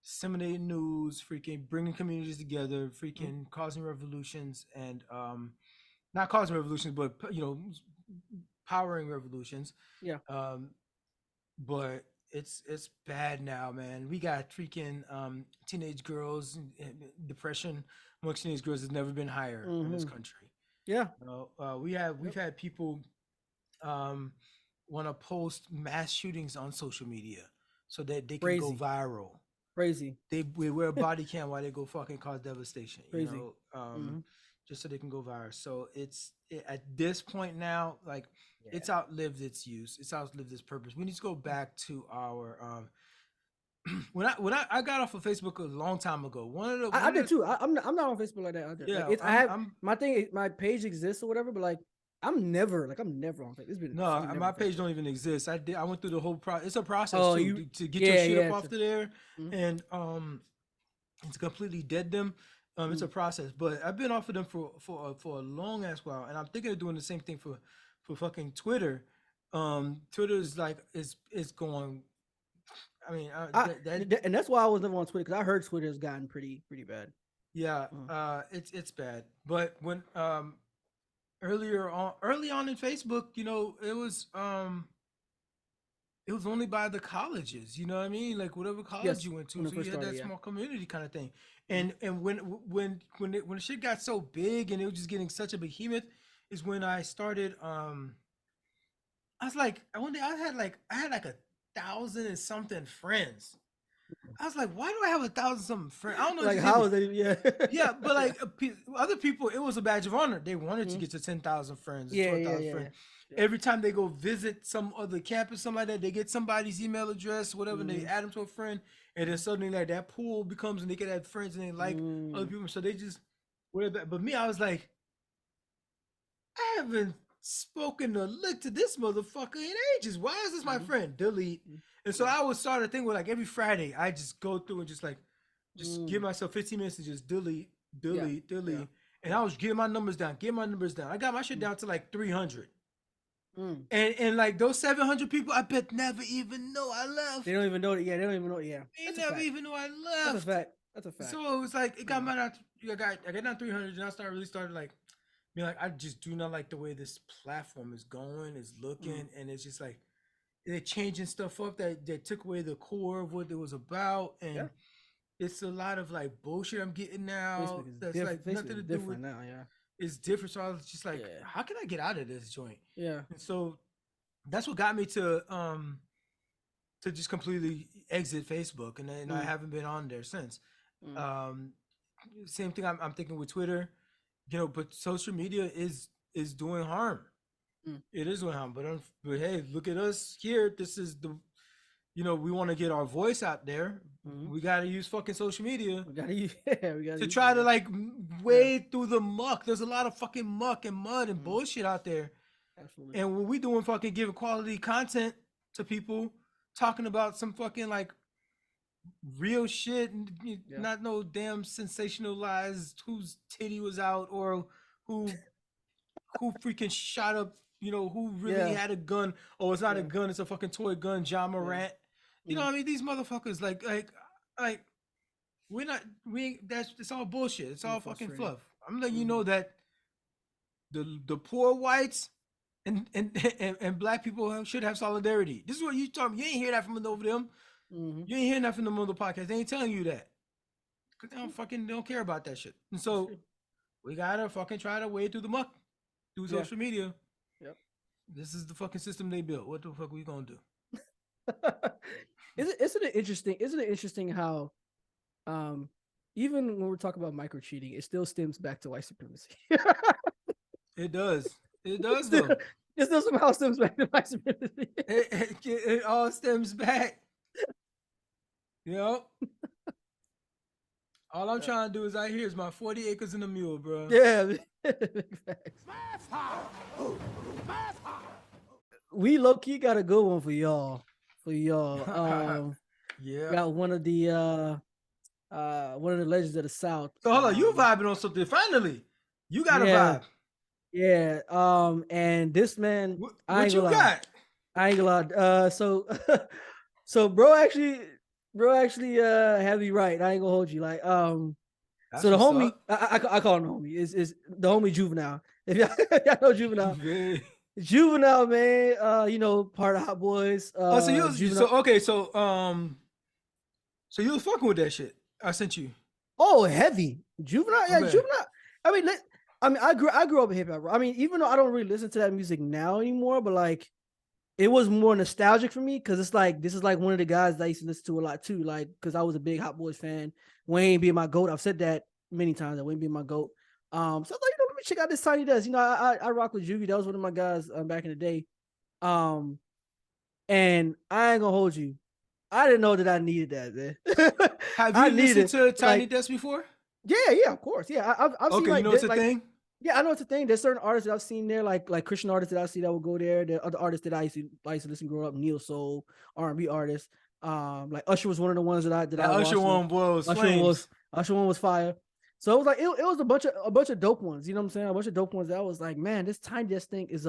disseminating news, freaking bringing communities together, freaking causing revolutions, and not causing revolutions, but powering revolutions. Yeah. But it's bad now, man. We got freaking teenage girls and depression amongst teenage girls has never been higher in this country. Yeah. We've had people want to post mass shootings on social media so that they can go Crazy. viral. Crazy. They wear a body cam while they go fucking cause devastation. Crazy. You know, just so they can go viral. So at this point now, like it's outlived its use. It's outlived its purpose. We need to go back to our when I got off of Facebook a long time ago. I did too. I'm not on Facebook like that either. Yeah, like I have my thing. My page exists or whatever, but like I'm never on Facebook. My page don't even exist. I went through the whole process. It's a process to get your shit up off to there, and it's completely dead them. It's a process, but I've been off of them for a long ass while, and I'm thinking of doing the same thing for fucking Twitter. Twitter is like is going. I mean, and that's why I was never on Twitter, because I heard Twitter has gotten pretty bad. Yeah, it's bad. But when early on in Facebook, you know, it was only by the colleges, you know what I mean? Like whatever college you went to, so you had that small community kind of thing. And when the shit got so big and it was just getting such a behemoth, is when I started. I was like, one day I had like 1,000 and something friends. I was like, why do I have 1,000 something friends? I don't know. Like how is it? Yeah. Yeah, but like other people, it was a badge of honor. They wanted to get to 10,000 friends, 12,000 friends. Every time they go visit some other campus, something like that, they get somebody's email address, whatever, and they add them to a friend, and then suddenly like that pool becomes, and they can have friends and they like other people. So they just whatever. But me, I was like, I haven't spoken a lick to this motherfucker in ages. Why is this my friend? Delete. And so I would start a thing where like every Friday I just go through and just give myself 15 minutes to just delete. And I was getting my numbers down. I got my shit down to like 300. And like those 700 people, I bet never even know I left. They don't even know. Yeah, they don't even know. Yeah, they never even know I left. That's a fact. So it was like it got my down. I got down 300, and I started like being like, I just do not like the way this platform is going, is looking, and it's just like they're changing stuff up that took away the core of what it was about, and it's a lot of like bullshit I'm getting now. That's like nothing to do with now. Yeah. It's different. So I was just like, how can I get out of this joint? Yeah. And so that's what got me to just completely exit Facebook, and then I haven't been on there since. Same thing I'm thinking with Twitter, you know, but social media is doing harm. It is doing harm, but hey, look at us here. This is we want to get our voice out there. We got to use fucking social media. We got to try to like wade through the muck. There's a lot of fucking muck and mud and bullshit out there. Absolutely. And when we doing fucking giving quality content to people, talking about some fucking like real shit, and not no damn sensationalized whose titty was out or who freaking shot up, who really had a gun. Oh, it's not a gun, it's a fucking toy gun, John Morant. You know what I mean? These motherfuckers like it's all bullshit. It's all fucking fluff. I'm letting you know that the poor whites and black people should have solidarity. This is what you talking. You ain't hear that from over them. You ain't hearing that from them on the podcast. They ain't telling you that. Cause they don't care about that shit. And so we gotta fucking try to wade through the muck through social media. Yep. This is the fucking system they built. What the fuck we gonna do? Isn't it interesting how even when we're talking about micro cheating, it still stems back to white supremacy. It does though. It still somehow stems back to white supremacy. It all stems back. All I'm trying to do is here's my 40 acres and a mule, bro. Yeah. We low key got a good one for y'all. Got one of the legends of the South. So hold on, you vibing on something finally. You got a vibe. Yeah. And this man, what you got? I ain't gonna lie. So bro actually had me right. I ain't gonna hold you. Like, so the homie, I call him the homie, is the homie Juvenile. If y'all know Juvenile, Juvenile, man. You know, part of Hot Boys. Oh, so you Juvenile. so you was fucking with that shit I sent you. Oh, heavy Juvenile. Yeah, Okay. Juvenile. I mean, I grew up in hip hop. I mean, even though I don't really listen to that music now anymore, but like, it was more nostalgic for me because it's like this is like one of the guys that I used to listen to a lot too. Like, because I was a big Hot Boys fan. Wayne being my goat. I've said that many times. That Wayne being my goat. So I was like, let me check out this Tiny Desk. You know, I rock with Juvie. That was one of my guys back in the day. And I ain't gonna hold you. I didn't know that I needed that, man. Have you listened to Tiny Desk before? Yeah, of course. Yeah, I've seen Okay, like you know it's a like, thing. Yeah, I know it's a thing. There's certain artists that I've seen there, like Christian artists that I see that will go there. There are other artists that I used to listen growing up, Neo Soul, R&B artists. Like Usher was one of the ones that I Usher one was flames. Usher one was fire. So it was like it was a bunch of dope ones. You know what I'm saying? A bunch of dope ones that I was like, man, this Tiny Desk thing is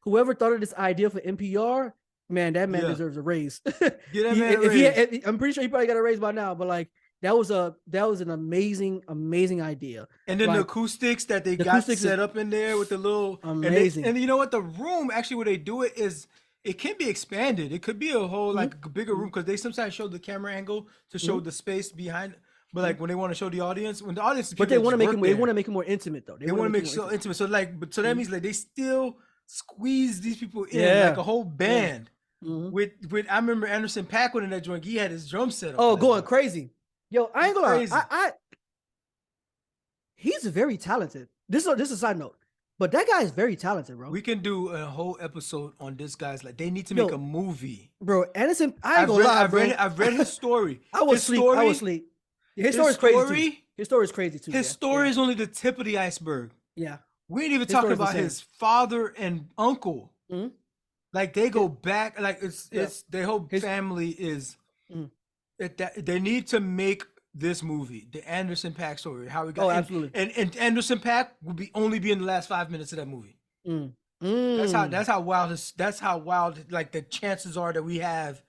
whoever thought of this idea for NPR, man, that man deserves a raise. Get that man a raise. I'm pretty sure he probably got a raise by now, but like that was an amazing idea. And then the acoustics that they got set up in there with the little amazing. And you know what? The room actually where they do it is it can be expanded. It could be a whole like a bigger room because they sometimes show the camera angle to show the space behind. But like when they want to show the audience, when the audience, but they want to make it more intimate though. They want to make it so intimate. So like, so that means like they still squeeze these people in like a whole band. With I remember Anderson Paak in that joint. He had his drum set up. Oh, going crazy. Yo, I ain't gonna lie. He's very talented. This is a side note, but that guy is very talented, bro. We can do a whole episode on this guy's. Like they need to make a movie, bro. Anderson, I ain't gonna lie, bro. I've read his story. I was asleep. His story is crazy too. His story is crazy too. His story is only the tip of the iceberg. Yeah, we ain't even talking about his father and uncle. Like they go back. Like it's their whole family is. They need to make this movie, the Anderson Paak story. How we got absolutely. And Anderson Paak will only be in the last 5 minutes of that movie. That's how wild like the chances are that we have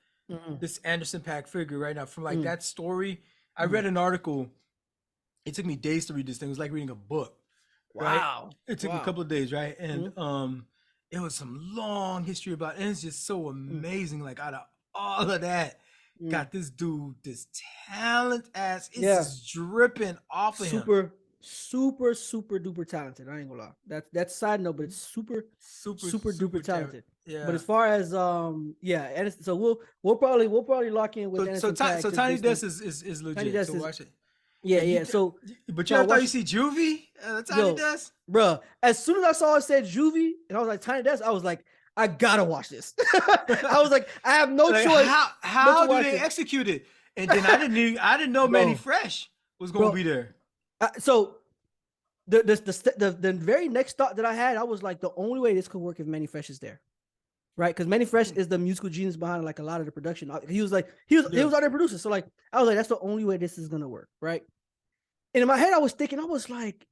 this Anderson Paak figure right now from like that story. I read an article. It took me days to read this thing. It was like reading a book. Wow. Right? It took me a couple of days, right? And it was some long history about it. And it's just so amazing. Like out of all of that. Got this dude, this talent ass. It's just dripping off of him. Super duper talented. I ain't gonna lie. That's side note, but it's super duper talented. Yeah. But as far as and so we'll probably lock in with so Tiny Desk is legit. Tiny Desk so watch it. Yeah. So but you thought you see Juvie? Tiny Desk? Bro, as soon as I saw it said Juvie and I was like Tiny Desk, I was like, I gotta watch this. I was like, I have no choice. How do they execute it? And then I didn't know Manny Fresh was gonna be there. So the very next thought that I had, I was like, the only way this could work if Manny Fresh is there, right? Because Manny Fresh is the musical genius behind like a lot of the production. He was our producer, so like I was like, that's the only way this is gonna work, right? And in my head, I was thinking, I was like,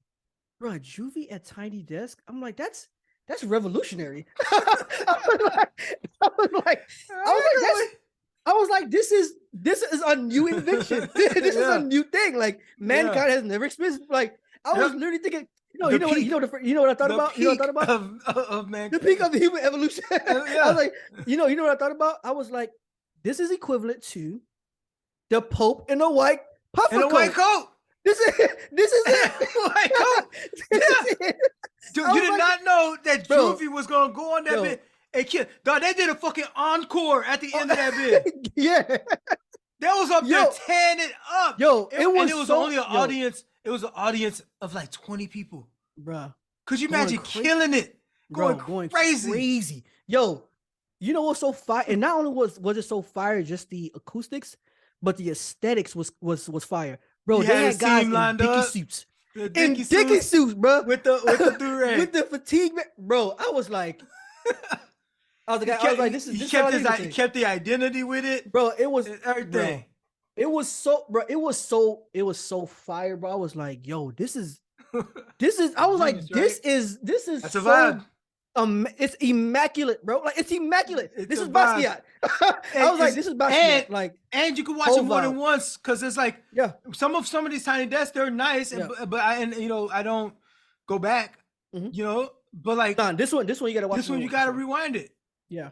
bro, Juvie at Tiny Desk. I'm like, that's revolutionary. I was like, this is a new invention. This is a new thing. Like mankind has never experienced. Like I was literally thinking, you know what I thought about? You know what I thought about? Of mankind. The peak of human evolution. I was like, you know what I thought about? I was like, this is equivalent to the Pope in a white puffer coat. White coat. This is it. White coat. Yeah. Dude, you did not know that Juvie was gonna go on that bit. Hey kid, dog, they did a fucking encore at the end of that bit. Yeah. That was up there tearing it up. It was only an audience. It was an audience of like 20 people. Bruh. Could you imagine killing it? Going crazy. Yo, you know what's so fire? And not only was it so fire, just the acoustics, but the aesthetics was fire. Bro, they had guys in Dickie suits. In Dickie suits, bro. With the do-rag. With the fatigue, bro. I was like, this is he kept the identity with it. Bro, it was everything. Bro, it was so fire, bro. I was like, yo, this is I was like, this is that's a vibe. It's immaculate, bro. Like it's immaculate. This is Basquiat. I was like, this is Basquiat. And you can watch it more than once because it's like some of these Tiny Desks, they're nice, but I don't go back, But like Don, this one you gotta watch. this one you gotta rewind it. Yeah.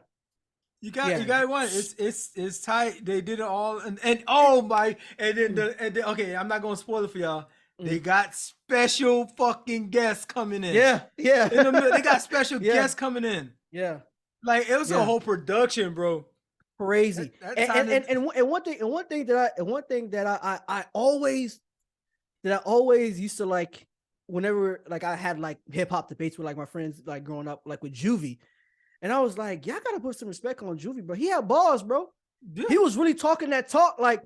You gotta rewind it. It's tight. They did it all and oh my and then okay, I'm not gonna spoil it for y'all. They got special fucking guests coming in. Yeah. In the middle, they got special guests coming in. Yeah. Like it was a whole production, bro. Crazy. And one thing that I always used to like whenever like I had like hip hop debates with like my friends like growing up like with Juvie, and I was like, y'all gotta put some respect on Juvie, bro. He had bars, bro. Yeah. He was really talking that talk like,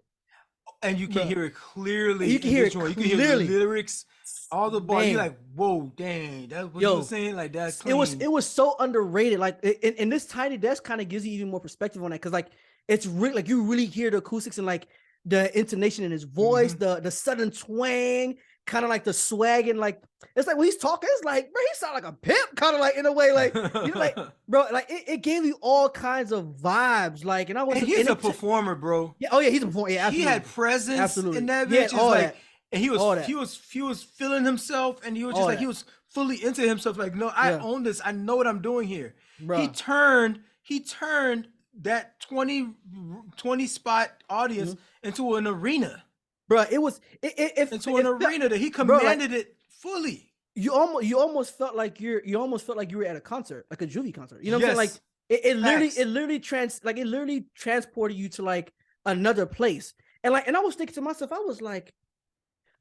and you can hear it clearly. You can hear it clearly. You can hear the lyrics, all the bars. You're like, whoa, dang, that's what you were saying. Like that's clean. It was so underrated. Like, and this Tiny Desk kind of gives you even more perspective on that because like it's really like you really hear the acoustics and like the intonation in his voice, the sudden twang, kind of like the swag and like it's like when he's talking, it's like bro, he sound like a pimp, kind of like in a way, like you know, like bro, like it gave you all kinds of vibes, like and I was. And he's a performer, bro. Yeah, oh yeah, he's a performer. Yeah, absolutely. He had presence in that bitch. bitch. Like, and he was feeling himself, and he was just like he was fully into himself. Like, no, I own this. I know what I'm doing here. Bro. He turned that 20 spot audience into an arena. Bro, it was into an arena that he commanded it fully. You almost felt like you were at a concert, like a Juvie concert. You know what I'm saying? Like it literally transported you to like another place. And I was thinking to myself, I was like,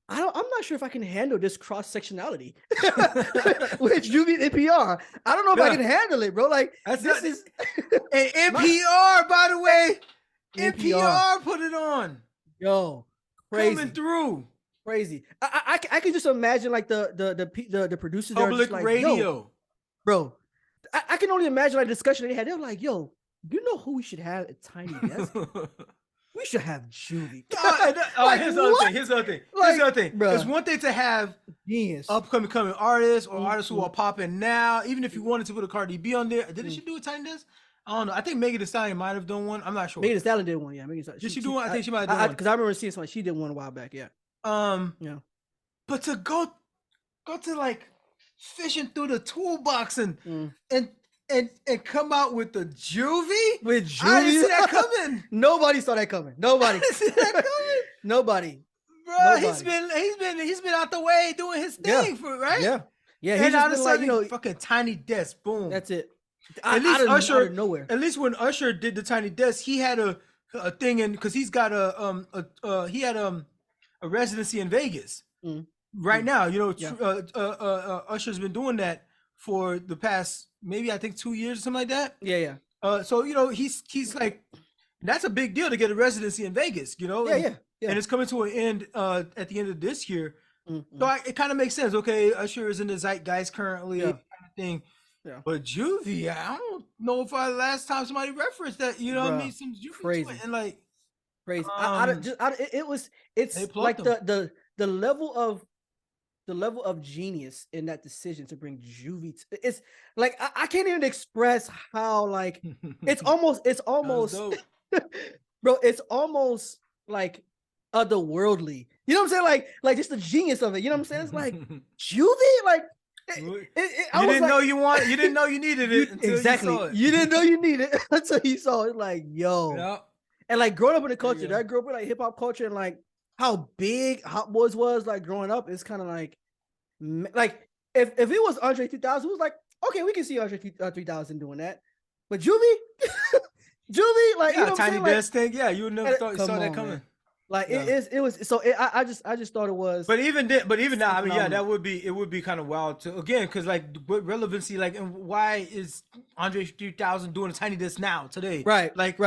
I'm not sure if I can handle this cross sectionality with Juvie and NPR. I don't know if I can handle it, bro. Like this is and NPR, by the way, NPR put it on. Yo, crazy. Coming through. Crazy. I can just imagine like the producers public like, radio. Yo, bro. I can only imagine like the discussion they had. They're like, yo, you know who we should have at Tiny Desk? We should have Juvie. Like, here's the other thing. It's one thing to have upcoming artists or artists who are popping now. Even if you wanted to put a Cardi B on there, did she do a Tiny Desk? I don't know. I think Megan Thee Stallion might have done one. I'm not sure. Megan Thee Stallion did one. Yeah, did she do one? I think she might have done one. Because I remember seeing something. She did one a while back. Yeah. Yeah. But to go to like fishing through the toolbox and come out with the Juvie? With Juvie? I didn't see that coming. Nobody saw that coming. Nobody. I didn't see that coming. Nobody. Bro, nobody. He's been out the way doing his thing right? Yeah. Yeah. And out of sudden, like, fucking Tiny Desk, boom. That's it. At least Usher, out of nowhere. At least when Usher did the Tiny Desk, he had a thing in because he's got a residency in Vegas right now. You know, Usher's been doing that for the past maybe I think 2 years or something like that. Yeah. So you know he's like that's a big deal to get a residency in Vegas. You know. Yeah. And it's coming to an end at the end of this year. So it kind of makes sense. Okay, Usher is in the zeitgeist currently, kind of thing. Yeah. But Juvie, I don't know if last time somebody referenced that. You know what I mean? Some Juvie crazy and like crazy. It's like the level of genius in that decision to bring Juvie. It's like I can't even express how like it's almost bro. It's almost like otherworldly. You know what I'm saying? Like just the genius of it. You know what I'm saying? It's like Juvie, like. You didn't know you needed it until exactly. you saw it. You didn't know you needed it until you saw it. Like, yo. Yep. And like growing up in the culture, that I grew up with like hip hop culture and like how big Hot Boys was like growing up, it's kind of like if it was Andre 3000, it was like, okay, we can see Andre 3000 doing that. But Juvie, like you know Tiny Desk thing, you would never thought you saw that coming. Man. Like it was so I just thought it was. But even now, I mean, it would be kind of wild to again because like what relevancy, like, and why is Andre 3000 doing a Tiny Desk now today? Right, like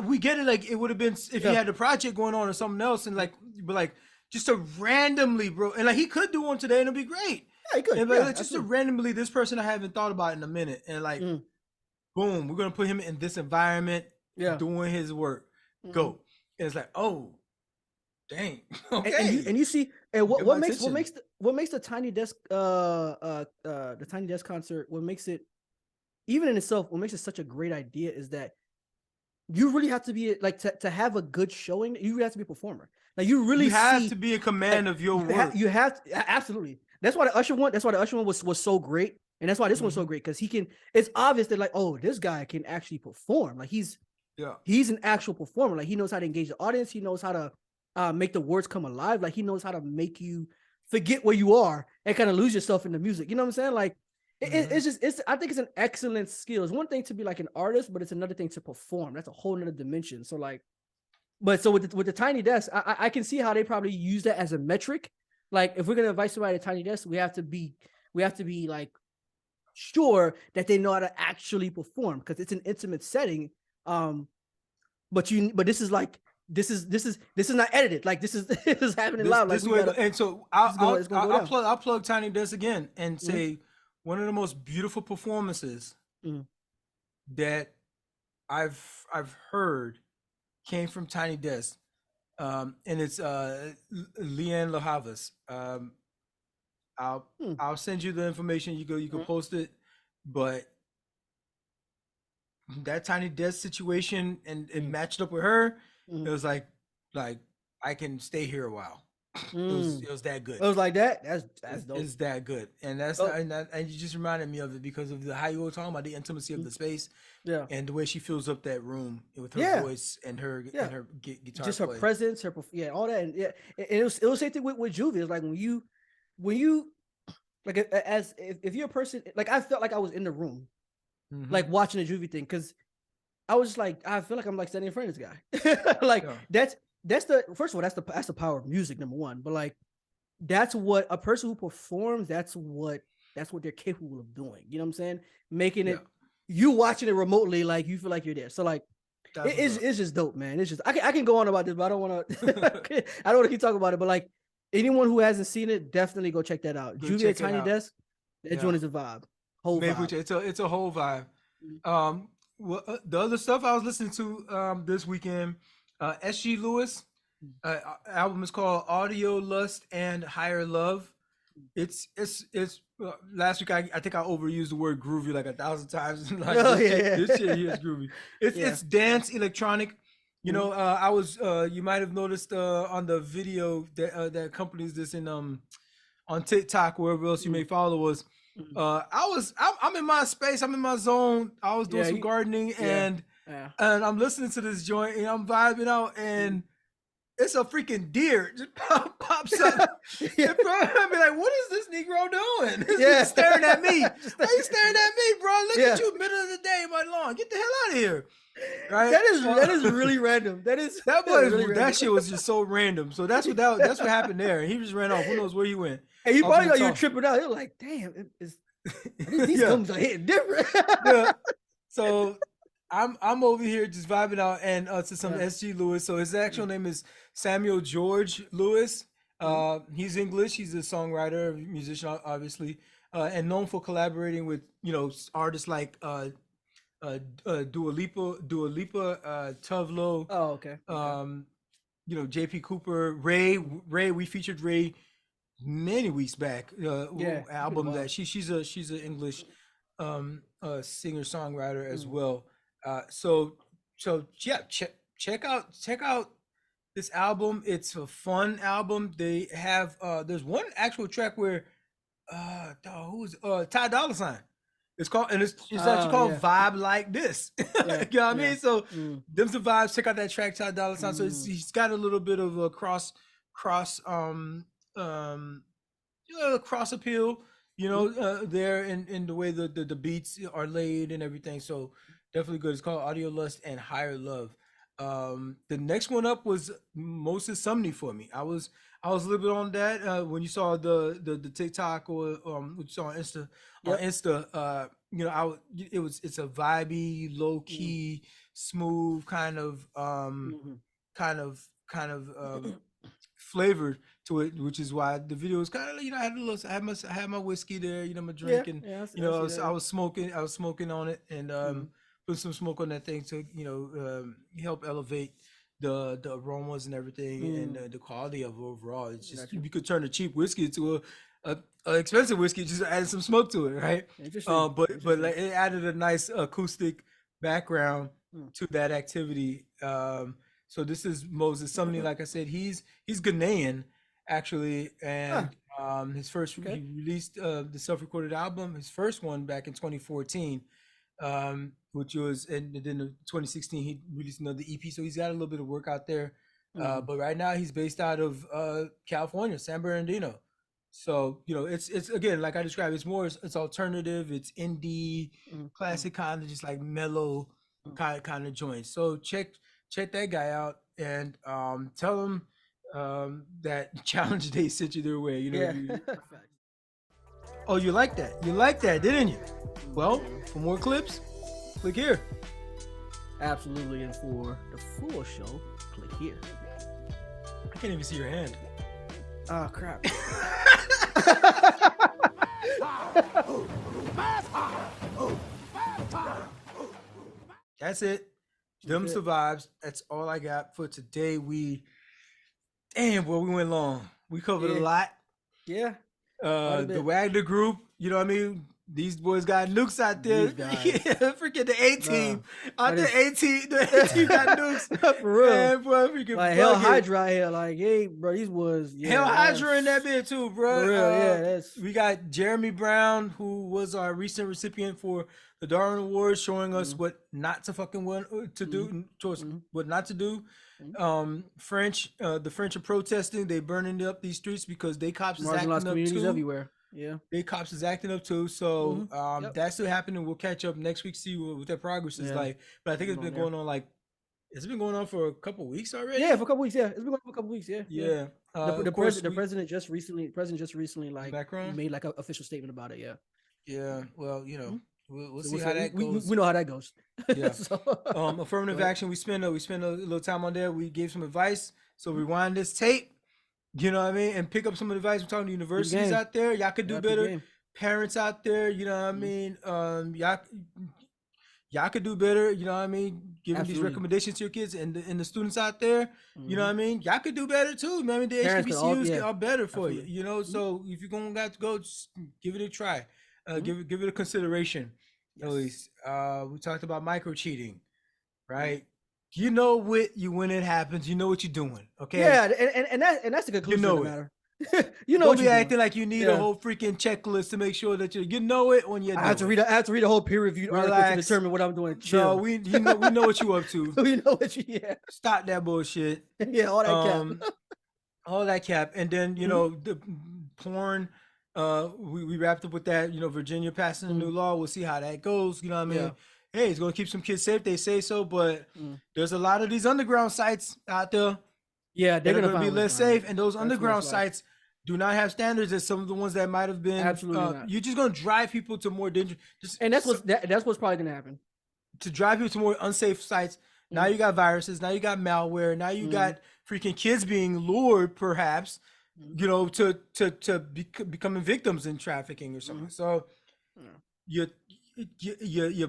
we get it. Like it would have been if he had a project going on or something else, and like, but like just to randomly, bro, and like he could do one today and it'd be great. Yeah, he could. And, like, just to randomly, this person I haven't thought about in a minute, and like, boom, we're gonna put him in this environment, doing his work. Go, and it's like, oh. Dang. Okay. And you see, and what makes the Tiny Desk the Tiny Desk concert, what makes it even in itself, what makes it such a great idea is that you really have to be like to have a good showing, you really have to be a performer. Like you really have to be in command of your work. You have to, absolutely. That's why the Usher one was so great And that's why this one's so great, because it's obvious that like, oh, this guy can actually perform. Like he's an actual performer. Like he knows how to engage the audience. He knows how to make the words come alive. Like he knows how to make you forget where you are and kind of lose yourself in the music. You know what I'm saying? Like I think it's an excellent skill. It's one thing to be like an artist, but it's another thing to perform. That's a whole nother dimension. So like, but so with the Tiny Desk, I can see how they probably use that as a metric. Like if we're gonna invite somebody to Tiny Desk, we have to be like sure that they know how to actually perform, because it's an intimate setting. But this is like this is not edited. Like this is happening live. Like and so I'll plug Tiny Desk again and say one of the most beautiful performances that I've heard came from Tiny Desk, and it's Leanne LaHavas. I'll send you the information. You can post it, but that Tiny Desk situation and it matched up with her. It was like I can stay here a while. It was that good. It was like that. That's dope. It's that good, and and you just reminded me of it because of how you were talking about the intimacy of the space, and the way she fills up that room with her voice and her guitar, just play. Her presence, all that, and it was the same thing with Juvie. It's like when you like as if you're a person, like I felt like I was in the room, like watching the Juvie thing, because I was just like, I feel like I'm like standing in front of this guy. Like that's the first of all, that's the power of music, number one. But like that's what a person who performs, that's what they're capable of doing. You know what I'm saying? Making it, you watching it remotely, like you feel like you're there. So like it's just dope, man. It's just I can go on about this, but I don't want to I don't want to keep talking about it. But like anyone who hasn't seen it, definitely go check that out. Juvie at Tiny Desk, that joint is a vibe. Whole vibe. It's a whole vibe. Well, the other stuff I was listening to this weekend, S.G. Lewis album is called AudioLust and HigherLove. It's last week I think I overused the word groovy like 1,000 times. Like, this shit here is groovy. It's dance electronic. You know, I was you might have noticed on the video that accompanies this in on TikTok, wherever else you may follow us. I'm in my space, I'm in my zone. I was doing some gardening and I'm listening to this joint and I'm vibing out, and it's a freaking deer just pops up in front of me. Like, what is this Negro doing? He's staring at me. Why you staring at me, bro? Look at you, middle of the day in my lawn. Get the hell out of here. Right? That is really random. That shit was just so random. So that's what happened there. And he just ran off. Who knows where he went? And you probably thought you were tripping out. You're like, damn, these gums are hitting different. So I'm over here just vibing out and to some S.G. Lewis. So his actual name is Samuel George Lewis. He's English. He's a songwriter, musician, obviously, and known for collaborating with artists like Dua Lipa, Tuvlo. Oh, okay. J.P. Cooper, Ray. We featured Ray many weeks back. Album that she's an English singer songwriter as well. Check out this album. It's a fun album. They have there's one actual track where who's Ty Dolla $ign. It's called, and it's actually called Vibe Like This. You know what I mean? So them some vibes. Check out that track, Ty Dolla $ign. So he's got a little bit of a cross appeal, there in the way the beats are laid and everything. So definitely good. It's called AudioLust and HigherLove. The next one up was Moses Sumney for me. I was a little bit on that when you saw the TikTok or what you saw on Insta. On Insta, it's a vibey, low key, smooth kind of flavor to it, which is why the video was kind of I had my whiskey there, my drink, and I was smoking on it and put some smoke on that thing to help elevate the aromas and everything and the quality of it overall. It's just you could turn a cheap whiskey to a expensive whiskey, just add some smoke to it, right? But like, it added a nice acoustic background to that activity. So this is Moses Sumney. Like I said, he's Ghanaian actually, and His first, Okay. he released the self-recorded album, his first one back in 2014, which was, and then in 2016 he released another EP. So he's got a little bit of work out there. But right now he's based out of California, San Bernardino. So it's again, like I described, it's alternative, it's indie, classic kind of just like mellow kind of joints. So check that guy out and tell him that Challenge Day sent you their way. Oh, you like that? You like that, didn't you? Well, for more clips, click here. Absolutely, and for the full show, click here. I can't even see your hand. Oh crap. That's it. Them survives. That's all I got for today. Damn, boy, we went long. We covered a lot. Yeah. The Wagner group, you know what I mean? These boys got nukes out there. Freaking the A team. The A team got nukes. For real. Man, bro, freaking like Hell Hydra here. Like, hey, bro, these was Hell Hydra in that bit too, bro. For real, we got Jeremy Brown, who was our recent recipient for the Darwin Awards, showing us what not to fucking want to do, what not to do. The French are protesting. They burning up these streets because they cops is acting up too. Everywhere. Yeah, they cops is acting up too. So that's still happening. We'll catch up next week, see what their progress is like. But I think it's been going on it's been going on for a couple of weeks already. Yeah, for a couple of weeks. Yeah, it's been going on for a couple of weeks. Yeah. The president just recently like made like an official statement about it. Yeah. Yeah. Well, we'll see how that goes. We know how that goes. Yeah. Affirmative action. We spend a little time on there. We gave some advice. So rewind this tape. You know what I mean? And pick up some advice. We're talking to universities out there. Y'all could do better. Parents out there, you know what I mean? Y'all could do better, you know what I mean? Giving these recommendations to your kids and the students out there, you know what I mean? Y'all could do better too, man. I mean, the HBCUs are better for you, So if you're going to have to go, just give it a try. Give it a consideration, at least. We talked about micro cheating, right? You know when it happens, you know what you're doing, okay? Yeah, and that's the conclusion of the matter. Don't be acting like you need a whole freaking checklist to make sure that you know it when you're. I have to read a whole peer-reviewed article to determine what I'm doing. Chill. No, we know what you up to. We know what you. Yeah. Stop that bullshit. Yeah, all that cap. All that cap, and then the porn. We wrapped up with that. Virginia passing a new law. We'll see how that goes. You know what I mean? Yeah. Hey, it's gonna keep some kids safe. They say so, but there's a lot of these underground sites out there. Yeah, they're gonna be less safe, and those underground sites do not have standards as some of the ones that might have been. Absolutely not. You're just gonna drive people to more dangerous. And that's what's probably gonna happen. To drive people to more unsafe sites. Now you got viruses. Now you got malware. Now you got freaking kids being lured, perhaps, to becoming victims in trafficking or something. So you're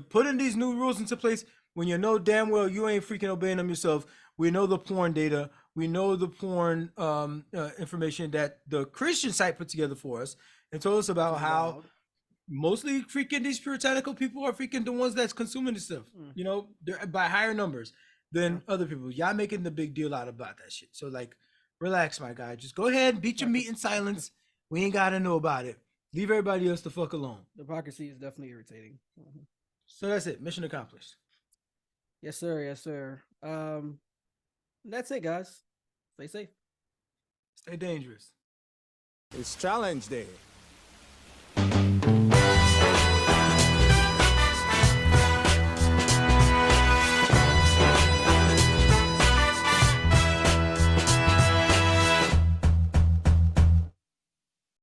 putting these new rules into place when you know damn well you ain't freaking obeying them yourself. We know the porn data. We know the porn information that the Christian site put together for us and told us about how mostly freaking these puritanical people are freaking the ones that's consuming this stuff, they're by higher numbers than other people. Y'all making the big deal out about that shit. So relax, my guy. Just go ahead and beat your meat in silence. We ain't got to know about it. Leave everybody else the fuck alone. The hypocrisy is definitely irritating. So that's it. Mission accomplished. Yes, sir. Yes, sir. That's it, guys. Stay safe. Stay dangerous. It's challenge day.